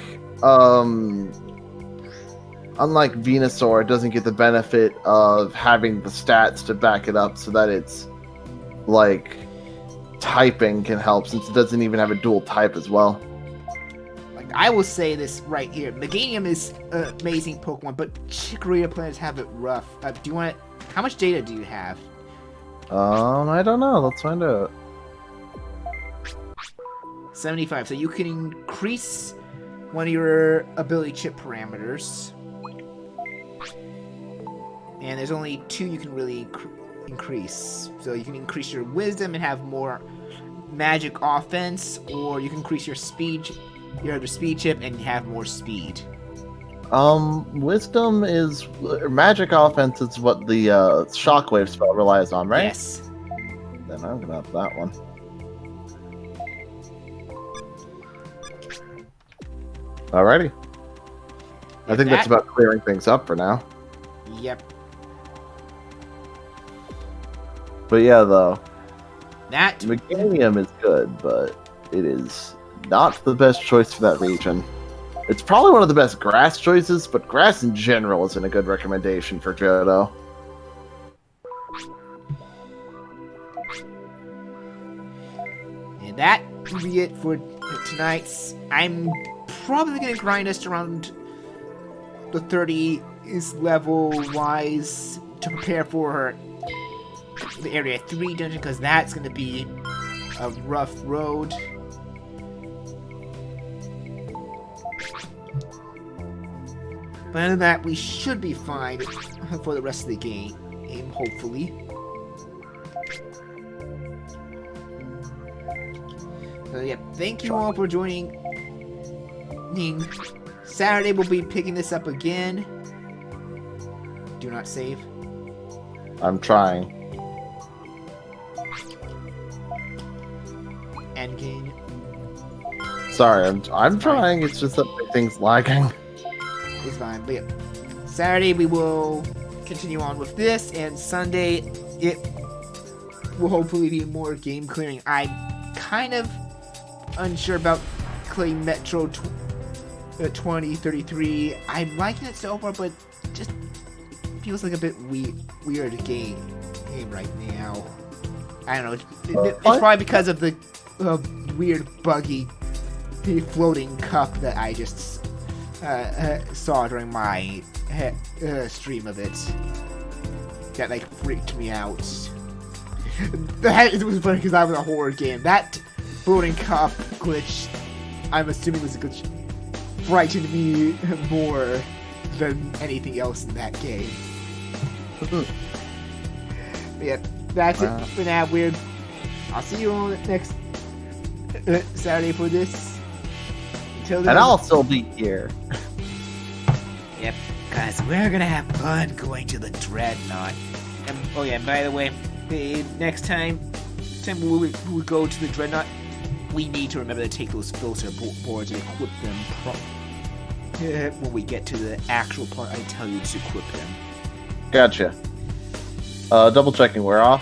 Venusaur, it doesn't get the benefit of having the stats to back it up, so that it's like typing can help, since it doesn't even have a dual type as well. Like, I will say this right here: Meganium is an amazing Pokemon, but Chikorita players have it rough. Do you want? How much data do you have? I don't know. Let's find out. 75. So you can increase one of your ability chip parameters. And there's only 2 you can really increase. So you can increase your wisdom and have more magic offense, or you can increase your speed, your other speed chip, and have more speed. Wisdom is magic offense is what the shockwave spell relies on, right? Yes. Then I'm gonna up that one. Alrighty. I think that's about clearing things up for now. Yep. But yeah, though. That Meganium is good, but it is not the best choice for that region. It's probably one of the best grass choices, but grass in general isn't a good recommendation for Johto. And that will be it for tonight's. I'm probably going to grind us around the 30s level-wise to prepare for the Area 3 dungeon, because that's going to be a rough road. But other than that, we should be fine for the rest of the game, hopefully. So yeah, thank you all for joining. Saturday we'll be picking this up again. Do not save. I'm trying. Endgame. Sorry, I'm trying. It's just that things lagging. It's fine, but yeah. Saturday we will continue on with this, and Sunday it will hopefully be more game clearing. I'm kind of unsure about clearing Metro 2033. I'm liking it so far, but it just feels like a bit weird game right now. I don't know. It's probably because of the weird buggy floating cup that I just saw during my stream of it. That like freaked me out. It was funny because that was a horror game. That floating cup glitch, I'm assuming was a glitch, frightened me more than anything else in that game. Yeah, that's it for now. I'll see you on next Saturday for this. Until then, and I'll still be here. Yep, guys, we're gonna have fun going to the Dreadnought. And, oh yeah, by the way, the next time we go to the Dreadnought, we need to remember to take those filter boards and equip them when we get to the actual part I tell you to equip them. Gotcha. Double checking, we're off?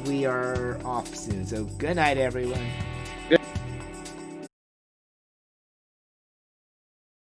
We are off soon, so good night, everyone.